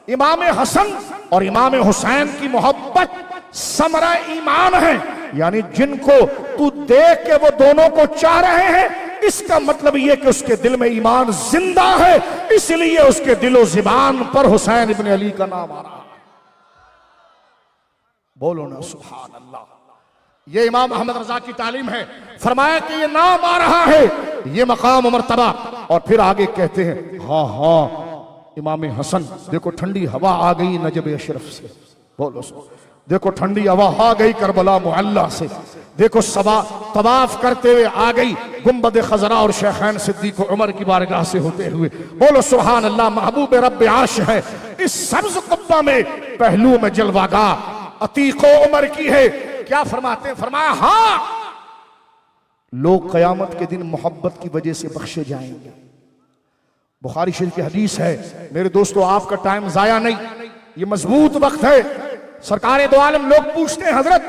इमाम हसन और इमाम हुसैन की मोहब्बत समरा ईमान है, यानी जिनको तू देख के वो दोनों को चाह रहे हैं, इसका मतलब यह कि उसके दिल में ईमान जिंदा है, इसलिए उसके दिलो ज़ुबान पर हुसैन इब्न अली का नाम आ रहा है। बोलो ना सुभान अल्लाह। ये इमाम मोहम्मद रजा की तालीम है। फरमाया कि ये नाम आ रहा है, ये मकाम मर्तबा। और फिर आगे कहते हैं हाँ हाँ, इमाम हसन देखो ठंडी हवा आ गई नजब अशरफ से। बोलो देखो ठंडी हवा आ गई करबला मुअल्ला से। देखो सबा तवाफ करते हुए आ गई गुंबद खजरा और शेखैन सिद्दीक उमर की बारगाह से होते हुए। बोलो सुभान अल्लाह। महबूब रब आर्श है इस सब्ज कुब्बा में, पहलू में जलवागाह अतीको उमर की है। क्या फरमाते हैं? फरमाया हाँ, लोग कयामत के दिन मोहब्बत की वजह से बख्शे जाएंगे। बुखारी शरीफ की हदीस है। मेरे दोस्तों आपका टाइम जाया नहीं, ये मजबूत वक्त है। सरकारे दो आलम लोग पूछते हैं हजरत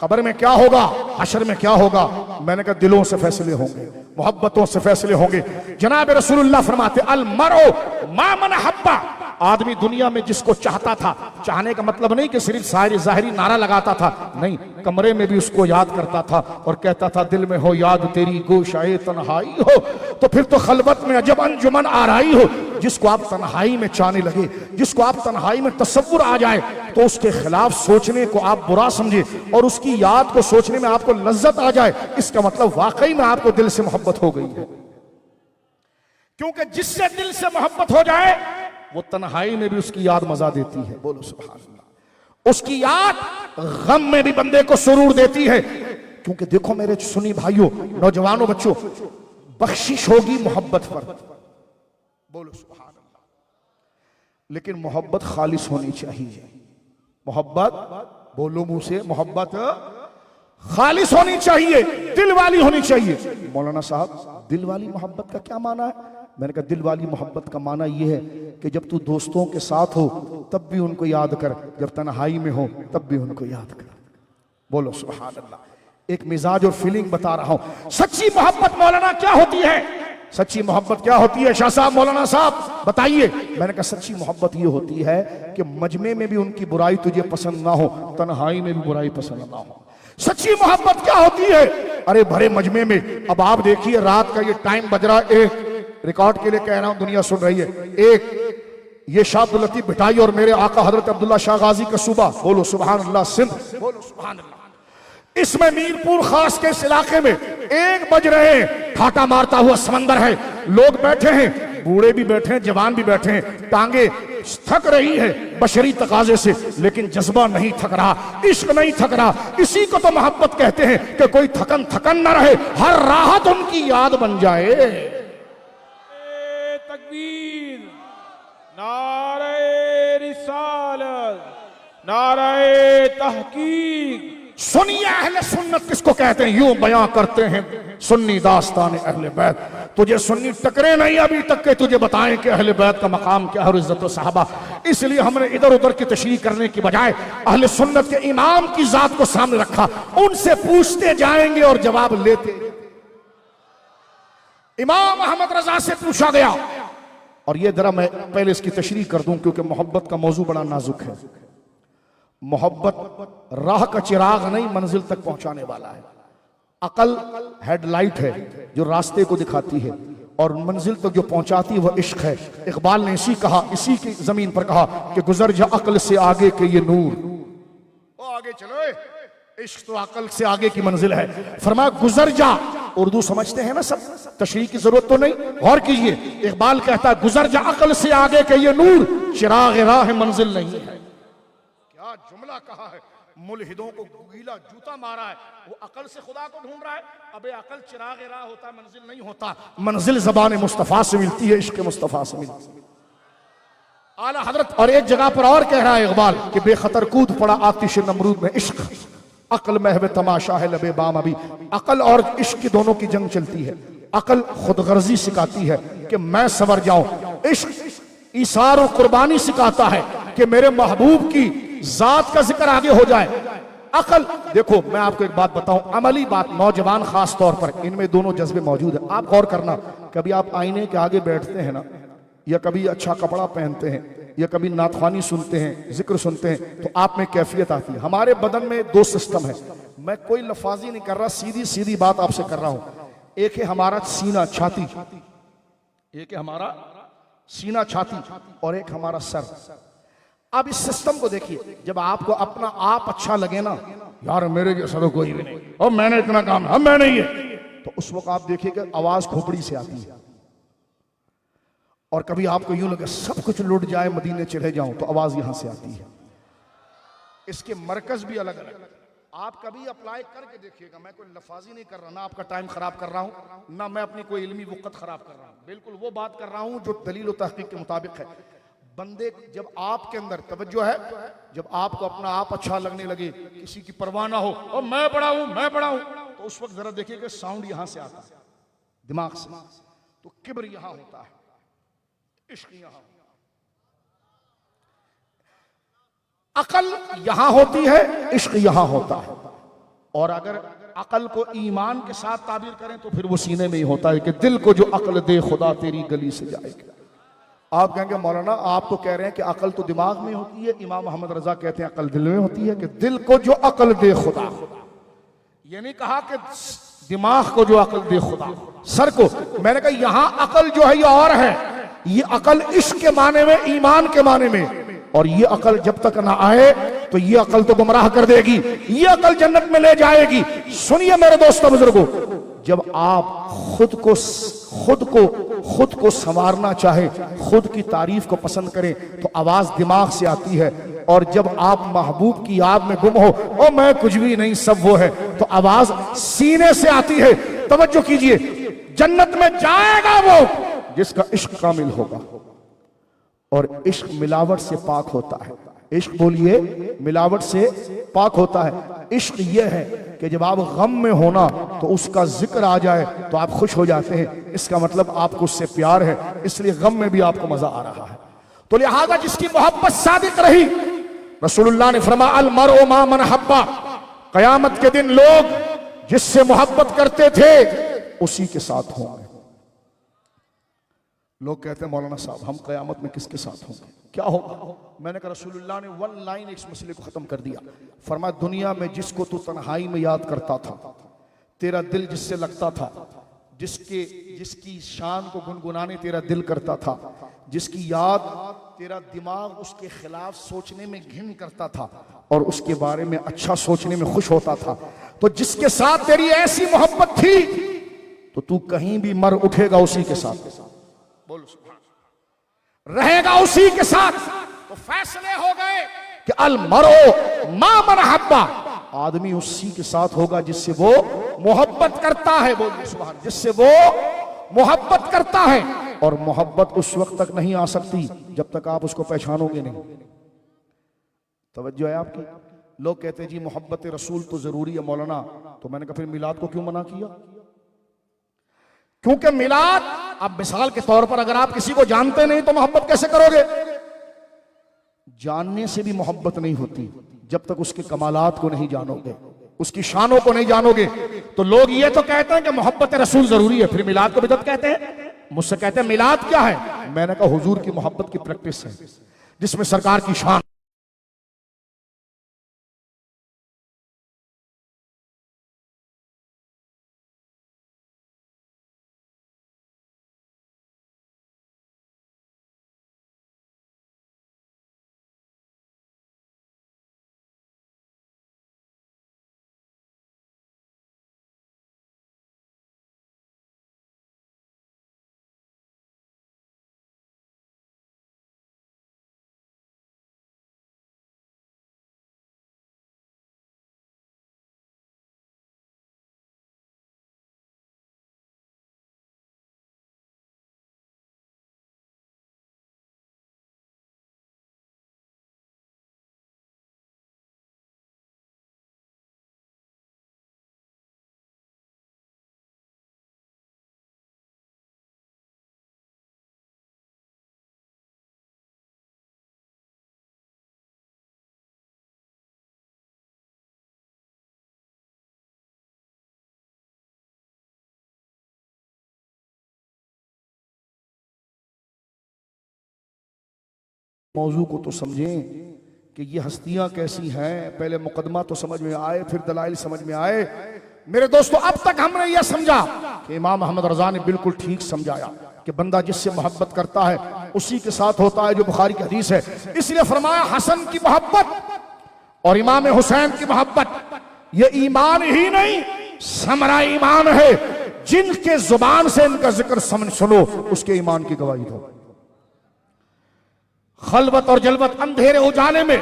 कब्र में क्या होगा, हशर में क्या होगा। मैंने कहा दिलों से फैसले होंगे, मोहब्बतों से फैसले होंगे। जनाब रसूलुल्लाह फरमाते अल मरो मा मन हब्बा, आदमी दुनिया में जिसको चाहता था। चाहने का मतलब नहीं कि सिर्फ सारी जाहिरी नारा लगाता था, नहीं, कमरे में भी उसको याद करता था और कहता था दिल में हो याद तेरी गोशाए तन्हाई हो, तो फिर तो खलवत में अजब अंजुमन आराई हो। जिसको आप तन्हाई में चाहने लगे, जिसको आप तन्हाई में तसव्वुर आ जाए तो उसके खिलाफ सोचने को आप बुरा समझे और उसकी याद को सोचने में आपको लज्जत आ जाए, इसका मतलब वाकई में आपको दिल से मोहब्बत हो गई है। क्योंकि जिससे दिल से मोहब्बत हो जाए वो तन्हाई में भी उसकी याद मजा देती है। बोलो सुभान अल्लाह। उसकी याद गम में भी बंदे को सुरूर देती है। क्योंकि देखो मेरे सुन्नी भाइयों, नौजवानों, बच्चों, बख्शिश होगी मोहब्बत पर। बोलो सुभान अल्लाह। लेकिन मोहब्बत खालिस होनी चाहिए। मोहब्बत, बोलो मुंह से, मोहब्बत खालिस होनी चाहिए, दिल वाली होनी चाहिए। मौलाना साहब दिल वाली मोहब्बत का क्या माना है? मैंने कहा दिल वाली मोहब्बत का माना यह है कि जब तू दोस्तों के साथ हो तब भी उनको याद कर, जब तन्हाई में हो तब भी उनको याद कर। बोलो सुभान अल्लाह। एक मिजाज और फीलिंग बता रहा हूं। सच्ची मोहब्बत मौलाना क्या होती है? सच्ची मोहब्बत क्या होती है? शाह साहब, मौलाना साहब बताइए। मैंने कहा सच्ची मोहब्बत ये होती है कि मजमे में भी उनकी बुराई तुझे पसंद ना हो, तन्हाई में भी बुराई पसंद ना हो। सच्ची मोहब्बत क्या होती है? अरे भरे मजमे में, अब आप देखिए रात का ये टाइम बज रहा है, एक रिकॉर्ड के लिए कह रहा हूं, दुनिया सुन रही है, एक ये शाह अब्दुल लतीफ भिटाई और मेरे आका हजरत अब्दुल्ला शाह गाजी का सूबा, बोलो सुभान अल्लाह, सिंध, बोलो सुभान अल्लाह। इसमें मीरपुर खास के इस इलाके में 1 बज रहे हैं, ठाटा मारता हुआ समंदर है, लोग बैठे हैं, बूढ़े भी बैठे हैं, जवान भी बैठे हैं, टांगे थक रही है बशरी तकाजे से, लेकिन जज्बा नहीं थक रहा, इश्क नहीं थक रहा। इसी को तो मोहब्बत कहते हैं कि कोई थकन थकन न रहे, हर राहत उनकी याद बन जाए। तकबीर, नारे रिसालत, नारे तहकीक। सुनिए अहले सुन्नत किसको कहते हैं, यूं बयां करते हैं सुन्नी दास्तान अहले बैत। तुझे सुन्नी टकरे नहीं अभी तक के तुझे बताएं कि अहले बैत का मकाम क्या है और इज्जत व सहाबा। इसलिए हमने इधर उधर की तशरीह करने की बजाय अहले सुन्नत के इमाम की जात को सामने रखा। उनसे पूछते जाएंगे और जवाब लेते। इमाम अहमद रजा से पूछा गया, और ये जरा मैं पहले इसकी तशरीह कर दूं क्योंकि मोहब्बत का मौजू बड़ा नाजुक है। मोहब्बत राह का चिराग नहीं, मंजिल तक पहुंचाने वाला है। अकल हेडलाइट है जो रास्ते को दिखाती है, और मंजिल तक जो पहुंचाती है वह इश्क है। इकबाल ने इसी की जमीन पर कहा कि गुजर जा अकल से आगे के ये नूर। ओ आगे चलो, इश्क तो अकल से आगे की मंजिल है। फरमाया गुजर जा, उर्दू समझते हैं ना सब, तशरीह की जरूरत तो नहीं। गौर कीजिए, इकबाल कहता है गुजर जा अकल से आगे के ये नूर, चिराग राह मंजिल नहीं है। क्या जुमला कहा है। मुल्हिदों को गीला जूता मारा है, वो अकल से खुदा को ढूंढ रहा है। अबे अकल चिराग राह होता है, मंजिल नहीं होता। मंजिल ज़बान मुस्तफ़ा से मिलती है, इश्क मुस्तफ़ा से मिलती है। आला हजरत और एक जगह पर और कह रहा है इकबाल कि बेखतर कूद पड़ा आतिश नमरूद में इश्क, अकल महव तमाशा है लबे बाम अभी। अकल और इश्क की दोनों की जंग चलती है। अकल खुदगर्जी सिखाती है कि मैं सवर जाऊं, इश्क ईसार और कुर्बानी सिखाता है कि मेरे महबूब की जात का जिक्र आगे हो जाए। अकल देखो, मैं आपको एक बात बताऊं, अमली बात, नौजवान खास तौर पर इनमें दोनों जज्बे मौजूद है। आप गौर करना, कभी आप आईने के आगे बैठते हैं ना, या कभी अच्छा कपड़ा पहनते हैं, या कभी नाथवानी सुनते हैं, जिक्र सुनते हैं, तो आप में कैफियत आती है। हमारे बदन में दो सिस्टम है। मैं कोई लफाजी नहीं कर रहा, सीधी सीधी बात आपसे कर रहा हूं। एक है हमारा सीना छाती, एक है हमारा सीना छाती, और एक हमारा सर। अब इस सिस्टम को देखिए, जब आपको अपना आप अच्छा लगे ना, यार मेरे जैसा तो कोई भी नहीं, और मैंने इतना काम, हम मैं नहीं है, तो उस वक्त आप देखिएगा आवाज खोपड़ी से आती है। और कभी आपको यूं लगे सब कुछ लुट जाए, मदीने चले जाऊं, तो आवाज यहां से आती है। इसके मरकज भी अलग अलग। आप कभी अप्लाई करके देखिएगा। मैं कोई लफाजी नहीं कर रहा, ना आपका टाइम खराब कर रहा हूं, ना मैं अपनी कोई इल्मी वक़्त खराब कर रहा हूं। बिल्कुल वो बात कर रहा हूं जो दलील और तहकीक के मुताबिक है। बंदे जब आपके अंदर तवज्जो है, जब आपको अपना आप अच्छा लगने लगे, किसी की परवाह ना हो, और मैं बड़ा हूं, मैं बड़ा हूं, तो उस वक्त जरा देखिएगा साउंड यहां से आता है, दिमाग से, तो किब्र यहां होता है, इश्क यहां, अकल यहां होती है, इश्क यहां होता है। और अगर अकल को ईमान के साथ ताबीर करें तो फिर वो सीने में ही होता है कि दिल को जो अकल दे खुदा तेरी गली से जाएगी। आप कहेंगे मौलाना आप तो कह रहे हैं कि अकल तो दिमाग में होती है, इमाम अहमद रजा कहते हैं अकल दिल में होती है। कि दिल को जो अकल दे खुदा, ये नहीं कहा कि दिमाग को जो अकल दे खुदा, सर को। मैंने कहा यहां अकल जो है ये और है, ये अकल इश्क के माने में, ईमान के माने में। और ये अकल जब तक ना आए तो ये अकल तो गुमराह कर देगी, ये अकल जन्नत में ले जाएगी। सुनिए मेरे दोस्तों बुजुर्गों, जब आप खुद को संवारना चाहे, खुद की तारीफ को पसंद करें, तो आवाज दिमाग से आती है। और जब आप महबूब की याद में गुम हो, ओ मैं कुछ भी नहीं सब वो है, तो आवाज सीने से आती है। तवज्जो कीजिए, जन्नत में जाएगा वो जिसका इश्क कामिल होगा। और इश्क मिलावट से पाक होता है। इश्क बोलिए मिलावट से पाक होता है। इश्क ये है कि जब आप गम में होना तो उसका जिक्र आ जाए तो आप खुश हो जाते हैं, इसका मतलब आपको उससे प्यार है, इसलिए गम में भी आपको मजा आ रहा है। तो लिहाजा जिसकी मोहब्बत सादिक रही, रसूलुल्लाह ने फरमाया अल मरउ मा मन हब्बा, कयामत के दिन लोग जिससे मोहब्बत करते थे उसी के साथ होंगे। लोग कहते हैं मौलाना साहब हम कयामत में किसके साथ होंगे, क्या होगा? मैंने कहा रसूलुल्लाह ने वन लाइन इस मसले को खत्म कर दिया। फरमाया दुनिया में जिसको तू तन्हाई में याद करता था, तेरा दिल जिससे लगता था, जिसकी शान को गुनगुनाने तेरा दिल करता था, जिसकी याद तेरा दिमाग उसके खिलाफ सोचने में घिन करता था और उसके बारे में अच्छा सोचने में खुश होता था, तो जिसके साथ तेरी ऐसी मोहब्बत थी तो तू कहीं भी मर उठेगा उसी के साथ, बोलो रहेगा उसी के साथ। तो फैसले हो गए कि अल मरो मा मन हब्बा, आदमी उसी के साथ होगा जिससे वो मोहब्बत करता है, बोलिए सुभान, जिससे वो मोहब्बत करता है। और मोहब्बत उस वक्त तक नहीं आ सकती जब तक आप उसको पहचानोगे नहीं। तवज्जो है आपकी? लोग कहते हैं जी मोहब्बत रसूल तो जरूरी है मौलाना, तो मैंने कहा फिर मिलाद को क्यों मना किया? क्योंकि मिलाद, अब मिसाल के तौर पर अगर आप किसी को जानते नहीं तो मोहब्बत कैसे करोगे? जानने से भी मोहब्बत नहीं होती जब तक उसके कमालात को नहीं जानोगे। उसकी शानों को नहीं जानोगे तो लोग ये तो कहते हैं कि मोहब्बत रसूल जरूरी है, फिर मिलाद को बिदअत कहते हैं। मुझसे कहते हैं मिलाद क्या है? मैंने कहा हुजूर की मोहब्बत की प्रैक्टिस है जिसमें सरकार की शान। मौजू को तो समझें कि ये हस्तियां कैसी हैं, पहले मुकदमा तो समझ में आए, फिर दलाइल समझ में आए। मेरे दोस्तों, अब तक हमने यह समझा कि इमाम अहमद रजा ने बिल्कुल ठीक समझाया कि बंदा जिससे मोहब्बत करता है उसी के साथ होता है, जो बुखारी की हदीस है। इसलिए फरमाया हसन की मोहब्बत और इमाम हुसैन की मोहब्बत ये ईमान ही नहीं समरा ईमान है। जिनके जुबान से इनका जिक्र सुनो उसके ईमान की गवाही दो। खलवत और जलवत अंधेरे उजाले में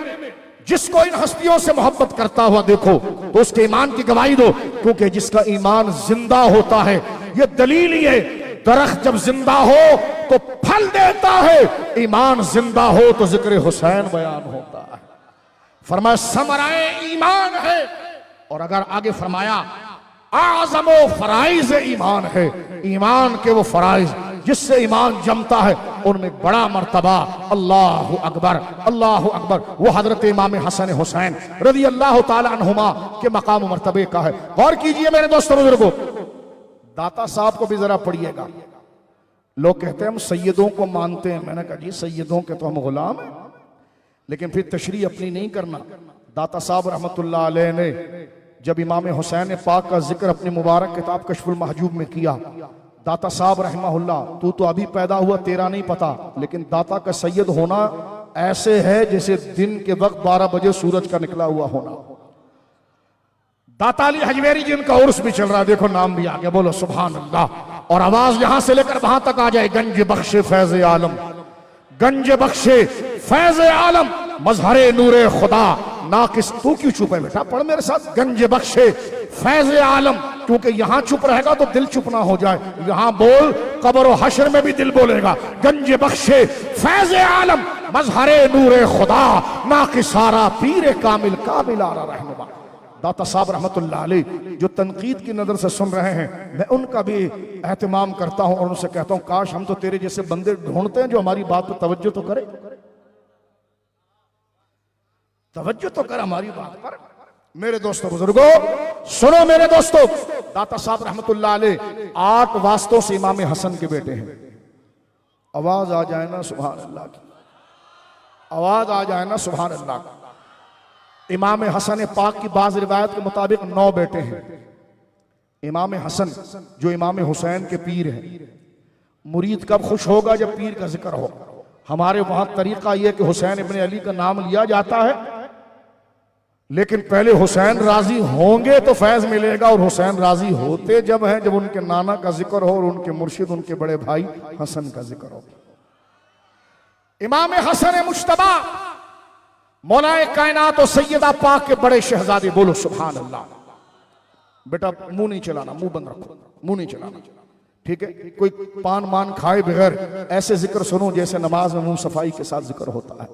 जिसको इन हस्तियों से मोहब्बत करता हुआ देखो तो उसके ईमान की गवाही दो, क्योंकि जिसका ईमान जिंदा होता है, ये दलील ही है, दरख्त जब जिंदा हो तो फल देता है, ईमान जिंदा हो तो जिक्र हुसैन बयान होता है। फरमाया समराए ईमान है। और अगर आगे फरमाया आज़मो फराइज ईमान है, ईमान के वो फराइज जिससे ईमान जमता है उनमें बड़ा मर्तबा अल्लाहु अकबर, अल्लाहु अकबर, वो हजरत इमाम हसन हुसैन रज़ी अल्लाह ताला अन्हुमा के मकाम मर्तबे का है। गौर कीजिए मेरे दोस्तों बुजुर्गों, दाता साहब को भी जरा पढ़िएगा। लोग कहते हैं हम सैयदों को मानते हैं। मैंने कहा जी सैयदों के तो हम गुलाम हैं, लेकिन फिर तशरीह अपनी नहीं करना। दाता साहब रहमतुल्लाह अलैह ने जब इमाम हुसैन पाक का जिक्र अपनी मुबारक किताब कश्फुल महजूब में किया, दाता साहब रहमहुल्लाह, तू तो अभी पैदा हुआ, तेरा नहीं पता, लेकिन दाता का सैयद होना ऐसे है जैसे दिन के वक्त 12 बजे सूरज का निकला हुआ होना। दाता अली हजवेरी जिनका उर्स भी चल रहा है, देखो नाम भी आ गया, बोलो सुभान अल्लाह। और आवाज यहां से लेकर वहां तक आ जाए, गंज बख्शे फैज आलम, गंज बख्शे फैज आलम, मजहरे नूरे खुदा नाकिस। तू क्यों चुप है बेटा, पढ़ मेरे साथ, गंज बख्शे फैज आलम, क्योंकि यहां चुप रहेगा तो दिल चुप ना हो जाए, यहां बोल कब्र और हश्र में भी दिल बोलेगा। गंज बख्शे फैज आलम, मजहरे नूरे खुदा नाकिसारा पीर कामिल कामिल आरा रहनुमा। दाता साहब रहमतुल्लाह अलैह जो तनकीद की नजर से सुन रहे हैं, मैं उनका भी एहतमाम करता हूं और उनसे कहता हूं काश हम तो तेरे जैसे बंदे ढूंढते हैं जो हमारी बात पर तवज्जो तो करे, तवज्जो तो कर हमारी बात पर। मेरे दोस्तों बुजुर्गों सुनो, मेरे दोस्तों, दाता साहब रहमतुल्लाह अलैह 8 वास्तों से इमाम हसन के बेटे हैं। आवाज आ जाए ना सुभान अल्लाह की, आवाज आ जाए ना सुभान अल्लाह। इमाम हसन पाक की बाज रिवायत के मुताबिक 9 बेटे हैं। इमाम हसन जो इमाम हुसैन के पीर हैं, मुरीद कब खुश होगा जब पीर का जिक्र हो। हमारे वहां तरीका यह कि हुसैन इब्ने अली का नाम लिया जाता है, लेकिन पहले हुसैन राजी होंगे तो फैज मिलेगा, और हुसैन राजी होते जब हैं जब उनके नाना का जिक्र हो और उनके मुर्शिद उनके बड़े भाई हसन का जिक्र हो। इमाम हसन मुश्तबा मौलाए कायनात और सैयदा पाक के बड़े शहजादे, बोलो सुभान अल्लाह। बेटा मुंह नहीं चलाना, मुंह बंद रखो, मुंह नहीं चलाना, ठीक है। कोई पान मान खाए बगैर ऐसे जिक्र सुनो जैसे नमाज में मुंह सफाई के साथ जिक्र होता है।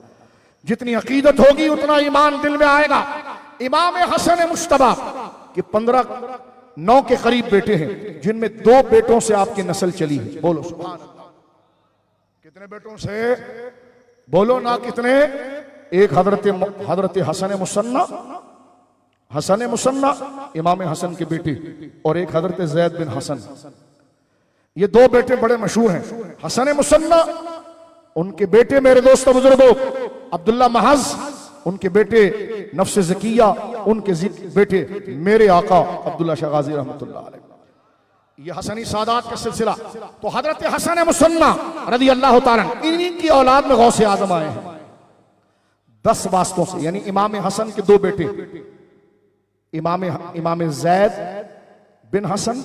जितनी अकीदत होगी उतना ईमान दिल में आएगा। इमाम हसन मुश्तबा के 15-9 के करीब बेटे हैं, जिनमें 2 बेटों से आपकी नस्ल चली है, बोलो सुभान अल्लाह। कितने बेटों से बोलो ना, कितने? एक हजरत हसन मुसन्ना, हसन मुसन्ना इमाम हसन के बेटे, और एक हजरत जैद बिन हसन। ये दो बेटे बड़े मशहूर हैं। हसन मुसन्ना उनके बेटे मेरे दोस्तों बुजुर्गों अब्दुल्ला महज, उनके बेटे नफ्स ज़किया, उनके बेटे मेरे आका अब्दुल्ला शाह गाजी रहमतुल्लाह अलैह। ये हसनी सादात का सिलसिला। तो हजरत हसन मुसन्ना रज़ी अल्लाह ताला इन्हीं की औलाद में गौसे आजम आए हैं 10 वास्तों से। यानी इमाम हसन के दो बेटे, इमाम जैद बिन हसन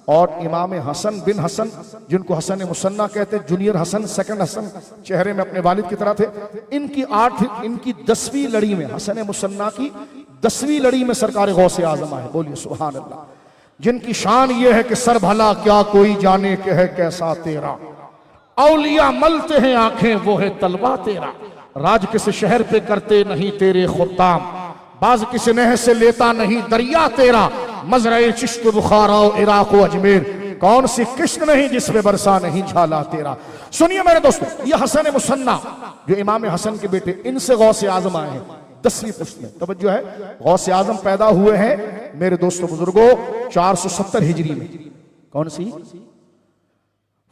और इमाम हसन बिन हसन, जिनको हसन मुसन्ना कहते हैं, जूनियर हसन, सेकंड हसन, चेहरे में अपने वालिद की तरह थे। इनकी 10वीं लड़ी में, हसन मुसन्ना की 10वीं लड़ी में सरकार गौसे आजम है। बोलिए सुभान अल्लाह। जिनकी शान ये है कि सर भला क्या कोई जाने के है कैसा तेरा, औलिया मलते हैं आंखें वो है तलवा तेरा, राज किस शहर पे करते नहीं तेरे खुद्दाम, बाज किस नहर से लेता नहीं दरिया तेरा, मजरे चिश्त बुखारा इराक अजमेर, कौन सी किश्त नहीं जिसमें बरसा नहीं झाला तेरा। सुनिए मेरे दोस्तों, ये हसन मुसन्ना जो इमाम हसन के बेटे, इनसे गौसे आजम आए हैं 10वीं पुश्त में। तवज्जो है, गौसे आजम पैदा हुए हैं मेरे दोस्तों बुजुर्गों 470 हिजरी में। कौन सी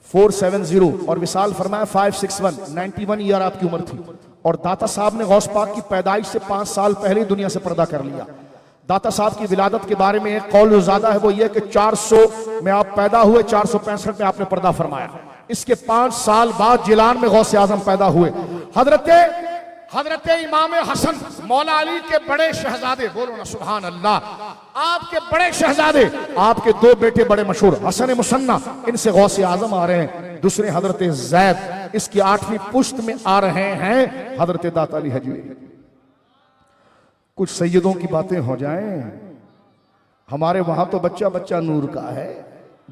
470, और विसाल फरमाया 561, 91 ईयर आपकी उम्र थी। और दाता साहब ने गौस पाक की पैदाइश से 5 साल पहले दुनिया से पर्दा कर लिया। दाता साहब की विलादत के बारे में एक कौल जो ज्यादा है वो ये कि 400 में आप पैदा हुए, 465 में आपने पर्दा फरमाया। इसके 5 साल बाद जिलान में गौसे आजम पैदा हुए। हजरत इमाम हसन मौला अली के बड़े शहजादे, बोलो ना सुभान अल्लाह, आपके बड़े शहजादे, आपके 2 बेटे बड़े मशहूर, हसन मुसन्ना, इनसे गौसे आजम आ रहे हैं। दूसरे हजरत जैद, इसकी 8वीं पुश्त में आ रहे हैं हजरत दाता अली हजवी। कुछ सैयदों की बातें हो जाएं, हमारे वहां तो बच्चा बच्चा नूर का है,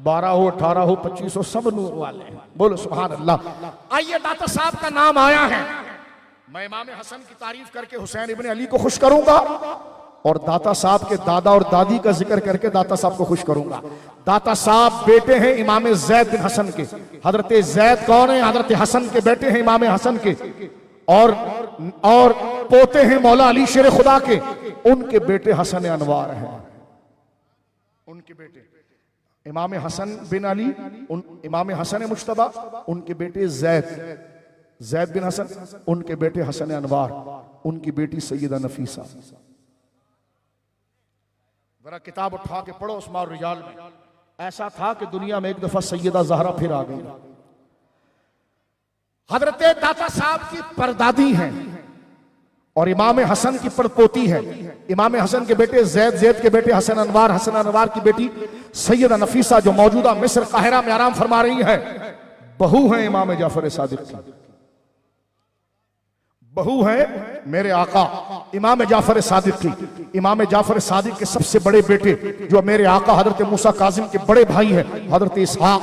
12 हो 18 हो 25 हो सब नूर वाले हैं। बोलो सुभान अल्लाह। आइए, दाता साहब का नाम आया है, मैं इमाम हसन की तारीफ करके हुसैन इब्ने अली को खुश करूंगा और दाता साहब के दादा और दादी का जिक्र करके दाता साहब को खुश करूंगा। दाता साहब बेटे हैं इमाम जैद बिन हसन के। हजरत जैद कौन है? हजरत हसन के बेटे हैं इमाम हसन के, और पोते हैं मौला अली शेर खुदा के। उनके बेटे हसन अनवार हैं। उनके बेटे इमाम हसन बिन अली, इमाम हसन मुश्तबा, उनके बेटे जैद बिन हसन, उनके बेटे हसन अनवार, उनकी बेटी सैयदा नफीसा। जरा किताब उठा के पढ़ो उस्मार रिजाल में। ऐसा था कि दुनिया में एक दफा सैयदा जहरा फिर आ गई। हजरत दाता साहब की परदादी हैं और इमाम हसन की परपोती है। इमाम हसन के बेटे जैद के बेटे हसन अनवार की बेटी सैयदा नफीसा, जो मौजूदा मिस्र काहिरा में आराम फरमा रही है, बहू है इमाम जाफर सादिक की, बहू है मेरे आका इमाम जाफर सादिक की। इमाम जाफर सादिक के सबसे बड़े बेटे जो मेरे आका हजरत मूसा काजिम के बड़े भाई है हजरत इसहाक।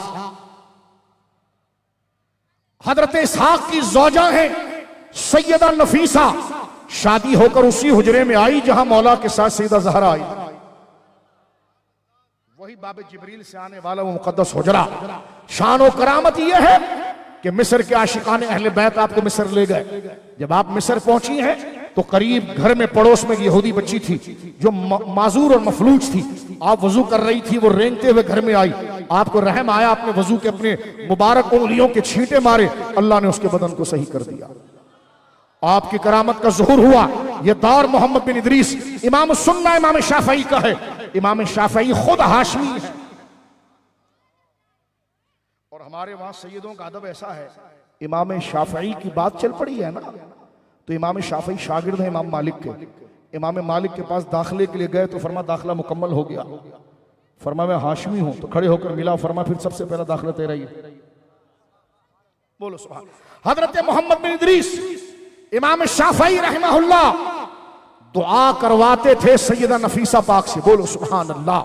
हजरत इसहाक की ज़ौजा है सैयदा नफीसा। शादी होकर उसी हुजरे में आई जहां मौला के साथ सैयदा ज़हरा आई। वही बाबे जिब्रील से आने वाला वो मुकद्दस हुजरा। शान और करामत यह है कि मिस्र के आशिकाने अहले बैत आपको मिस्र ले गए। जब आप मिस्र पहुंची हैं तो करीब घर में पड़ोस में यहूदी बच्ची थी जो माजूर और मफलूज थी। आप वजू कर रही थी, वो रेंगते हुए घर में आई। आपको रहम आया, अपने वजू के अपने मुबारक उंगलियों के छींटे मारे, अल्लाह ने उसके बदन को सही कर दिया। आपकी करामत का ज़ुहूर हुआ। यह दौर मोहम्मद बिन इदरीस इमाम सुन्ना इमाम शाफई का है। इमाम शाफई खुद हाशमी है। और हमारे वहां सैयदों का अदब ऐसा है, इमाम शाफई की बात चल पड़ी है ना, तो इमाम शाफई शागिर्द है इमाम मालिक के। इमाम मालिक के पास दाखिले के लिए गए तो फरमा दाखिला मुकम्मल हो गया। फरमा मैं हाशमी हूं, तो खड़े होकर मिला। फरमा फिर सबसे पहला दाखिला तेरा ही। बोलो सुभान। हजरत मोहम्मद बिन इदरीस इमाम शाफई रहमहुल्लाह दुआ करवाते थे सैयदा नफीसा पाक से। बोलो सुभान अल्लाह।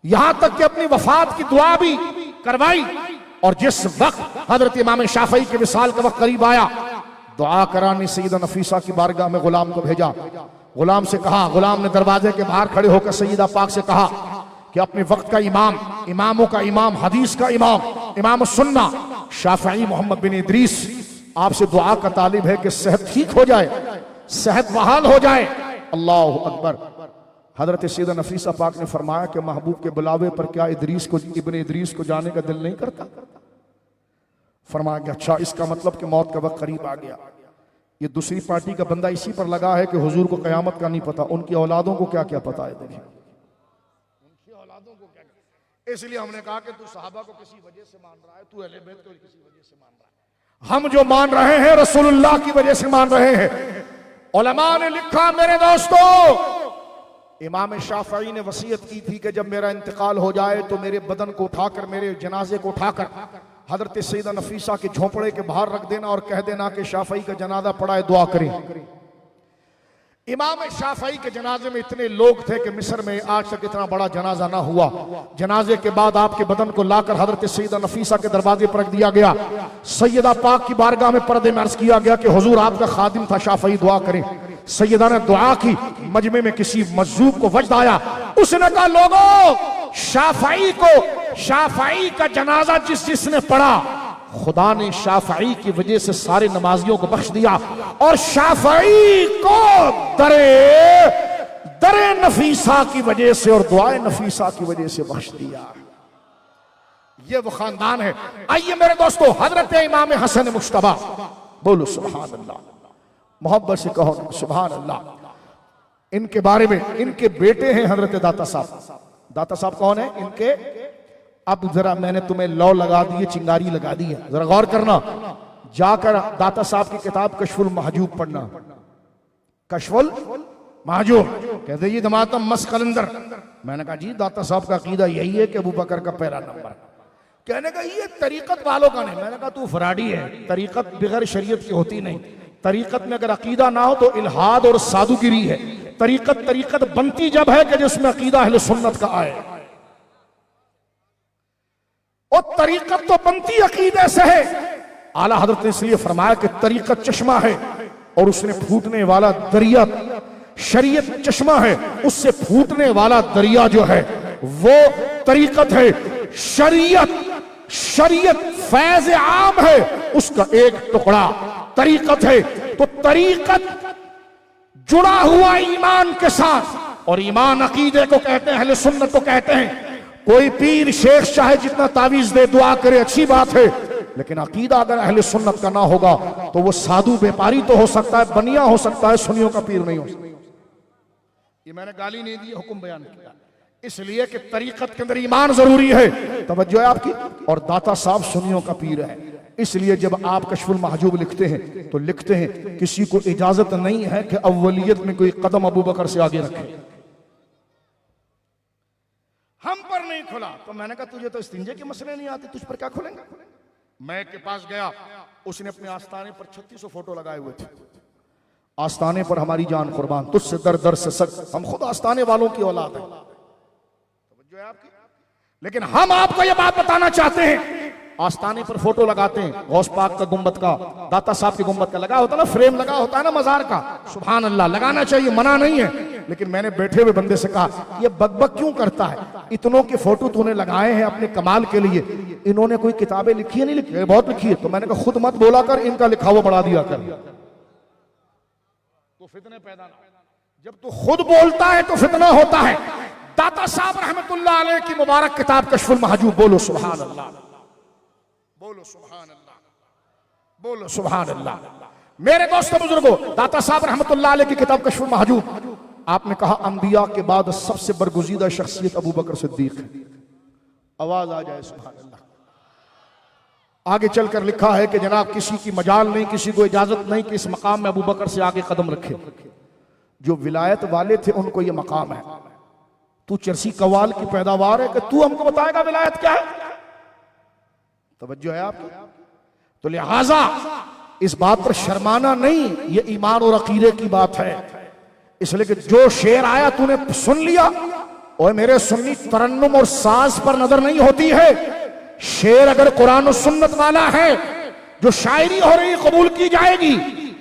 यहां तक कि अपनी वफात की दुआ भी करवाई। और जिस वक्त हजरत इमाम शाफई के विसाल का वक्त करीब आया, दुआ कराने सैयदा नफीसा की बारगाह में गुलाम को भेजा। गुलाम से कहा, गुलाम ने दरवाजे के बाहर खड़े होकर सैयदा पाक से कहा कि अपने वक्त का इमाम, इमामों का इमाम, हदीस का इमाम, इमाम सुन्ना शाफई मोहम्मद बिन इदरीस आपसे दुआ का तालिब है कि सेहत ठीक हो जाए, सेहत बहाल हो जाए। अल्लाह अकबर। हजरत सैयदा नफीसा पाक ने फरमाया कि महबूब के बुलावे पर क्या इब्न इदरीस को जाने का दिल नहीं करता? फरमाया कि अच्छा, इसका मतलब कि मौत का वक्त करीब आ गया। ये दूसरी पार्टी का बंदा इसी पर लगा है कि हुजूर को कयामत का नहीं पता, उनकी औलादों को क्या क्या पता है। देखिए उनकी औलादों को क्या क्या। इसलिए हमने कहा कि तू सहाबा को किसी वजह से मान रहा है, तू अहले बैत को किसी वजह से मान रहा है। हम जो मान रहे हैं रसूलुल्लाह की वजह से मान रहे हैं। उलमा ने लिखा मेरे दोस्तों, इमाम शाफई ने वसीयत की थी कि जब मेरा इंतकाल हो जाए तो मेरे बदन को उठाकर, मेरे जनाजे को उठाकर हजरत सैयदा नफीसा के झोंपड़े के बाहर रख देना और कह देना कि शाफई का जनाजा पड़ा है, दुआ करें। इमाम शाफई के जनाजे में इतने लोग थे कि मिस्र में आज तक इतना बड़ा जनाजा ना हुआ। जनाजे के बाद आपके बदन को लाकर हजरत सैयदा नफीसा के दरवाजे पर रख दिया गया। सैयदा पाक की बारगाह में पर्दे में अर्ज किया गया कि हुजूर आपका खादिम था, शाफई दुआ करें। सैयदा ने दुआ की। मजमे में किसी मजजूब को वजद आया, उसने कहा लोगों, शाफई का जनाजा जिसने पढ़ा, खुदा ने शाफई की वजह से सारे नमाजियों को बख्श दिया और शाफई को दरे नफीसा की वजह से और दुआए नफीसा की वजह से बख्श दिया। ये वो खानदान है। आइए मेरे दोस्तों, हजरत इमाम हसन मुश्तबा, बोलो सुभान अल्लाह, मोहब्बत से कहो सुभान अल्लाह। इनके बारे में, इनके बेटे हैं हजरत दाता साहब। दाता साहब कौन है? इनके, अब जरा मैंने तुम्हें लौ लगा दी है, चिंगारी लगा दी है, जरा गौर करना। जाकर दाता साहब की किताब कशफुल महजूब पढ़ना। कशफुल महजूब कहते ये दमाता मस कलंदर। मैंने कहा जी दाता साहब का अकीदा यही है कि अबू बकर का पहला नंबर। कहने का ये तरीकत वालों का नहीं। मैंने कहा तू फराडी है, तरीकत बगैर शरीयत की होती नहीं। तरीकत में अगर अकीदा ना हो तो इल्हाद और साधुगिरी है। तरीकत बनती जब है कि जिसमें अकीदा अहले सुन्नत का आए, और तरीकत तो बनती अकीदे से है। आला हजरत ने इसलिए फरमाया कि तरीकत चश्मा है और उसने फूटने वाला दरिया, शरीयत चश्मा है, उससे फूटने वाला दरिया जो है वो तरीकत है। शरीयत फैज आम है, उसका एक टुकड़ा तरीकत है। तो तरीकत जुड़ा हुआ ईमान के साथ, और ईमान अकीदे को कहते हैं, अहले सुन्नत को कहते हैं। कोई पीर शेख चाहे जितना तावीज दे, दुआ करे, अच्छी बात है, लेकिन अकीदा अगर अहले सुन्नत का ना होगा तो वो साधु व्यापारी तो हो सकता है, बनिया हो सकता है, सुन्नियों का पीर नहीं हो सकता। ये मैंने गाली नहीं दी, हुक्म बयान किया, इसलिए कि तरीकत के अंदर ईमान जरूरी है। तवज्जो है आपकी। और दाता साहब सुन्नियों का पीर है, इसलिए जब आप कशफुल महजूब लिखते हैं तो लिखते हैं किसी को इजाजत नहीं है कि अव्वलियत में कोई कदम अबू बकर से आगे रखे। हम पर नहीं खुला। तो मैंने कहा तुझे तो इस्तिंजे के मसले नहीं आते, तुझ पर क्या खुलेंगे? मैं के पास गया, उसने अपने आस्ताने पर 3600 फोटो लगाए हुए थे। आस्ताने पर हमारी जान कुर्बान, तुझसे दर दर से सख्त, हम खुद आस्ताने वालों की औलाद है, जो है आपकी। लेकिन हम आपको यह बात बताना चाहते हैं, आस्ताने पर फोटो लगाते हैं, गौस पाक का गुंबद का, दाता साहब के गुंबद का लगा होता ना, फ्रेम लगा होता है ना मजार का, सुभान अल्लाह, लगाना चाहिए, मना नहीं है। लेकिन मैंने बैठे हुए बंदे से कहा ये बकबक क्यों करता है? इतनों के फोटो तूने लगाए हैं अपने कमाल के लिए, इन्होंने कोई किताबें लिखी है? नहीं लिखी है, बहुत लिखी है। तो मैंने कहा खुद मत बोला कर, इनका लिखा हुआ बढ़ा दिया कर, तो फितने पैदा ना। जब तू खुद बोलता है तो फितना होता है। दाता साहब रहमतुल्लाह अलैह की मुबारक किताब कशफुल महजूब, बोलो सुभान अल्लाह, बोलो सुभान अल्लाह, बोलो सुभान अल्लाह। मेरे दोस्तों बुजुर्गों, दाता साहब रहमतुल्लाह अलैह की किताब कशफुल महजूब, आपने कहा अंबिया के बाद सबसे बरगुजीदा शख्सियत अबू बकर सिद्दीक है। आवाज आ जाए सुभान अल्लाह। आगे चलकर लिखा है कि जनाब किसी की मजाल नहीं, किसी को इजाजत नहीं कि इस मकाम में अबू बकर से आगे कदम रखे। जो विलायत वाले थे उनको यह मकाम है। तू चरसी कवाल की पैदावार है कि तू हमको बताएगा विलायत क्या है? तवज्जो है आपकी। तो लिहाजा इस बात पर शर्माना नहीं, ये ईमान और अकीदे की बात है। इसलिए कि जो शेर आया तूने सुन लिया, और मेरे सुन्नी तरन्नुम और साज पर नजर नहीं होती है। शेर अगर कुरान और सुन्नत वाला है, जो शायरी हो रही कबूल की जाएगी,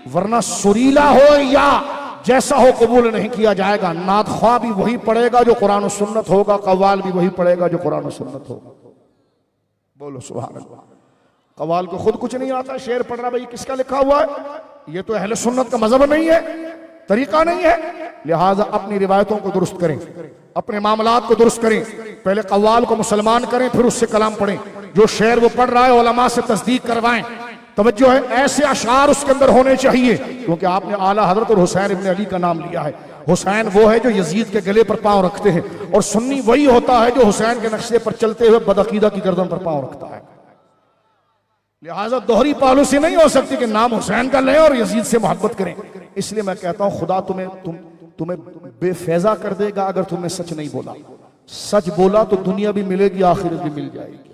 वरना सुरीला हो या जैसा हो कबूल नहीं किया जाएगा। नादख्वा भी वही पड़ेगा जो कुरान और सुन्नत होगा, कव्वाल भी वही पड़ेगा जो कुरान और सुन्नत होगा। बोलो सुभान अल्लाह। कव्वाल को खुद कुछ नहीं आता, शेर पढ़ रहा, भाई किसका लिखा हुआ है? ये तो अहले सुन्नत का मजहब नहीं है, तरीका नहीं है। लिहाजा अपनी रिवायतों को दुरुस्त करें, अपने मामलात को दुरुस्त करें। पहले कव्वाल को मुसलमान करें, फिर उससे कलाम पढ़ें। जो शेर वो पढ़ रहा है उलमा से तस्दीक करवाएं। तवज्जो है, ऐसे अशार उसके अंदर होने चाहिए, क्योंकि आपने आला हजरत और हुसैन इब्न अली का नाम लिया है। हुसैन वो है जो यजीद के गले पर पांव रखते हैं, और सुन्नी वही होता है जो हुसैन के नक्शे पर चलते हुए बदअकीदा की गर्दन पर पांव रखता है। लिहाजा दोहरी पॉलिसी नहीं हो सकती कि नाम हुसैन का लें और यजीद से मोहब्बत करें। इसलिए मैं कहता हूं खुदा तुम्हें बेफैजा कर देगा अगर तुमने सच नहीं बोला। सच बोला तो दुनिया भी मिलेगी, आखिरत भी मिल जाएगी।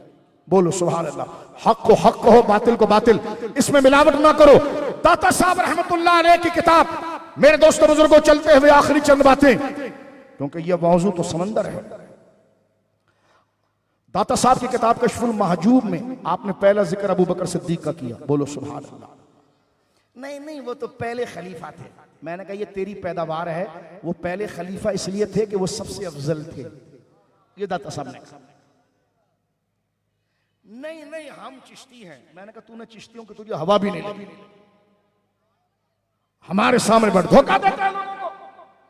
बोलो सुभान अल्लाह। हक को हक कहो, बातिल को बातिल, इसमें मिलावट ना करो। दाता साहब रहमतुल्लाह अलैह की किताब, मेरे दोस्तों बुजुर्गों, चलते हुए आखिरी चंद बातें, क्योंकि यह मौजू तो समंदर है। दाता साहब की किताब कश्फुल महजूब में आपने पहला जिक्र अबू बकर सिद्दीक का किया। बोलो सुभान अल्लाह। नहीं, वो तो पहले खलीफा थे। मैंने कहा ये तेरी पैदावार है, वो पहले खलीफा इसलिए थे कि वो सबसे अफजल थे। ये दाता साहब ने कहा। नहीं, हम चिश्ती हैं। मैंने कहा तूने चिश्तियों की तुझे हवा भी नहीं लगी। हमारे सामने बड़ धोखा देता है लोगों को,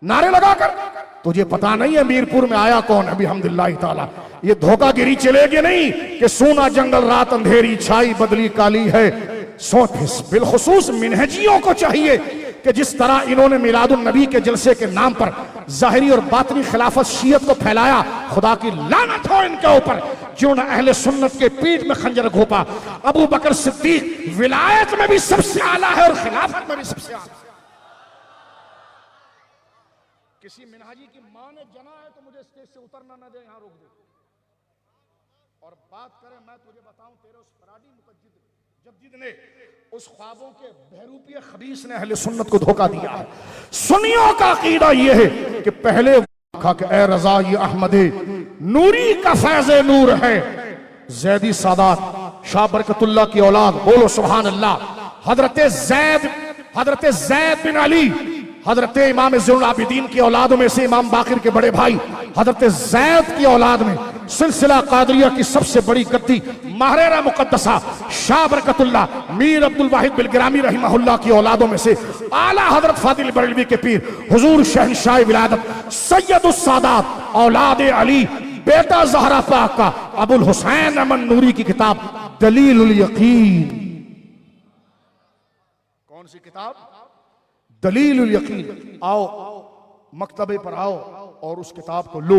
नारे लगाकर। तुझे पता नहीं है मीरपुर में आया कौन? अभी अल्हम्दुलिल्लाह ताला ये धोखागिरी चलेगी नहीं कि सोना जंगल रात अंधेरी छाई बदली काली है। बिलखुसूस मिनहजियों को चाहिए कि जिस तरह इन्होंने मिलादुन नबी के जलसे के नाम पर ज़ाहिरी और बातनी खिलाफत शीयत को फैलाया, खुदा की लानत हो इनके ऊपर, जिन्होंने अहले सुन्नत के पीठ में खंजर घोपा। अबू बकर सिद्दीक विलायत में भी सबसे आला है और खिलाफत में भी सबसे आला। किसी मिनहाजी की मां ने जना है तो मुझे स्टेज से उतरना ना दे, यहां रोक दे और बात करें। मैं तुझे बताऊं, तेरे उस फराडी मुतज्जिद ने, उस ख्वाबों के बहरूपिया खबीस ने अहले सुन्नत को धोखा दिया है। सुन्नियों का अकीदा यह है कि पहले कहा कि ए रजा ये अहमदे नूरी का फैज़े नूर है। जैदी सादात शाह बरकतुल्लाह की औलाद, बोलो सुभान अल्लाह। हजरत जैद बिन अली, हजरत इमाम ज़ुल आबिदीन की औलादों में से इमाम बाकिर के बड़े भाई हजरत जैद की औलाद में सिलसिला कादरिया की सबसे बड़ी गद्दी महरेरा मुकद्दसा शाह बरकतुल्लाह मीर अब्दुल वाहिद बिलगिरामी रहमहुल्लाह की औलादों में से आला हजरत फादिल बरेलवी के पीर हुजूर शहंशाह विलादत सैयदुस सादात औलाद अली बेटा ज़हरा पाक का अबुल हुसैन अमन नूरी की किताब दलीलुल यकीन। कौन सी किताब? दलीलुल यकीन। आओ मकतबे पर आओ और उस किताब को लो।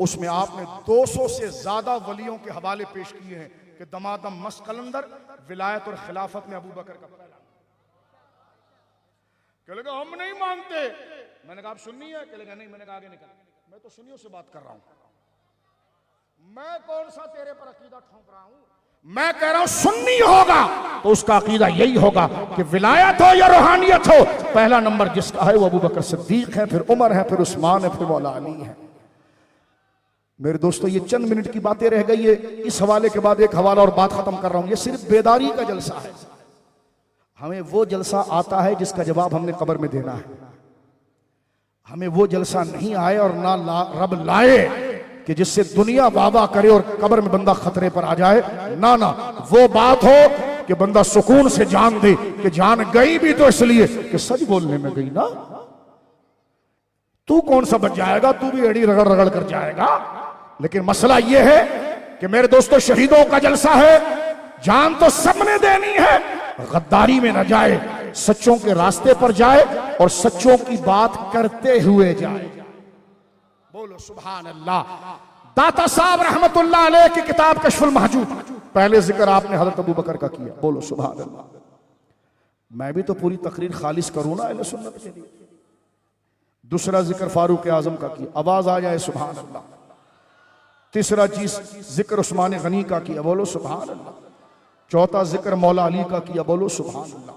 उसमें आपने 200 से ज्यादा वलियों के हवाले पेश किए हैं कि दमादम मस्कलंदर विलायत और खिलाफत में अबू बकर का पहला। क्या लगा हम नहीं मानते? मैंने कहा आप सुन्नी है? क्या लगा नहीं। मैंने कहा आगे निकल, मैं तो सुन्नियों से बात कर रहा हूं। मैं कौन सा तेरे पर अकीदा ठोंक रहा हूं? मैं कह रहा हूं सुन्नी होगा तो उसका अकीदा यही होगा कि विलायत हो या रूहानियत हो, पहला नंबर जिसका है वो अबू बकर सिद्दीक है, फिर उमर है, फिर उस्मान है, फिर मौला अली है। मेरे दोस्तों ये चंद मिनट की बातें रह गई है। इस हवाले के बाद एक हवाला और बात खत्म कर रहा हूं। ये सिर्फ बेदारी का जलसा है। हमें वो जलसा आता है जिसका जवाब हमने कब्र में देना है। हमें वो जलसा नहीं आए और ना रब लाए कि जिससे दुनिया वादा करे और कब्र में बंदा खतरे पर आ जाए। ना वो बात हो कि बंदा सुकून से जान दे कि जान गई भी तो इसलिए कि सच बोलने में गई ना। तू कौन सा बच जाएगा? तू भी एड़ी रगड़ रगड़ कर जाएगा। लेकिन मसला यह है कि मेरे दोस्तों शहीदों का जलसा है, जान तो सबने देनी है, गद्दारी में न जाए, सच्चों के रास्ते पर जाए और सच्चों की बात करते हुए जाए। बोलो सुभान अल्लाह। दाता साहब रहमतुल्लाह अलैह की किताब कश्फुल महजूब, पहले जिक्र आपने हजरत अबू बकर का किया। बोलो सुभान अल्लाह। मैं भी तो पूरी तकरीर खालिस करूं ना अहले सुन्नत के लिए। दूसरा जिक्र फारूक आजम का किया, आवाज आ जाए सुभान अल्लाह। तीसरा चीज जिक्र उस्मान गनी का किया, बोलो सुभान अल्लाह। चौथा जिक्र मौला अली का किया, बोलो सुभान अल्लाह।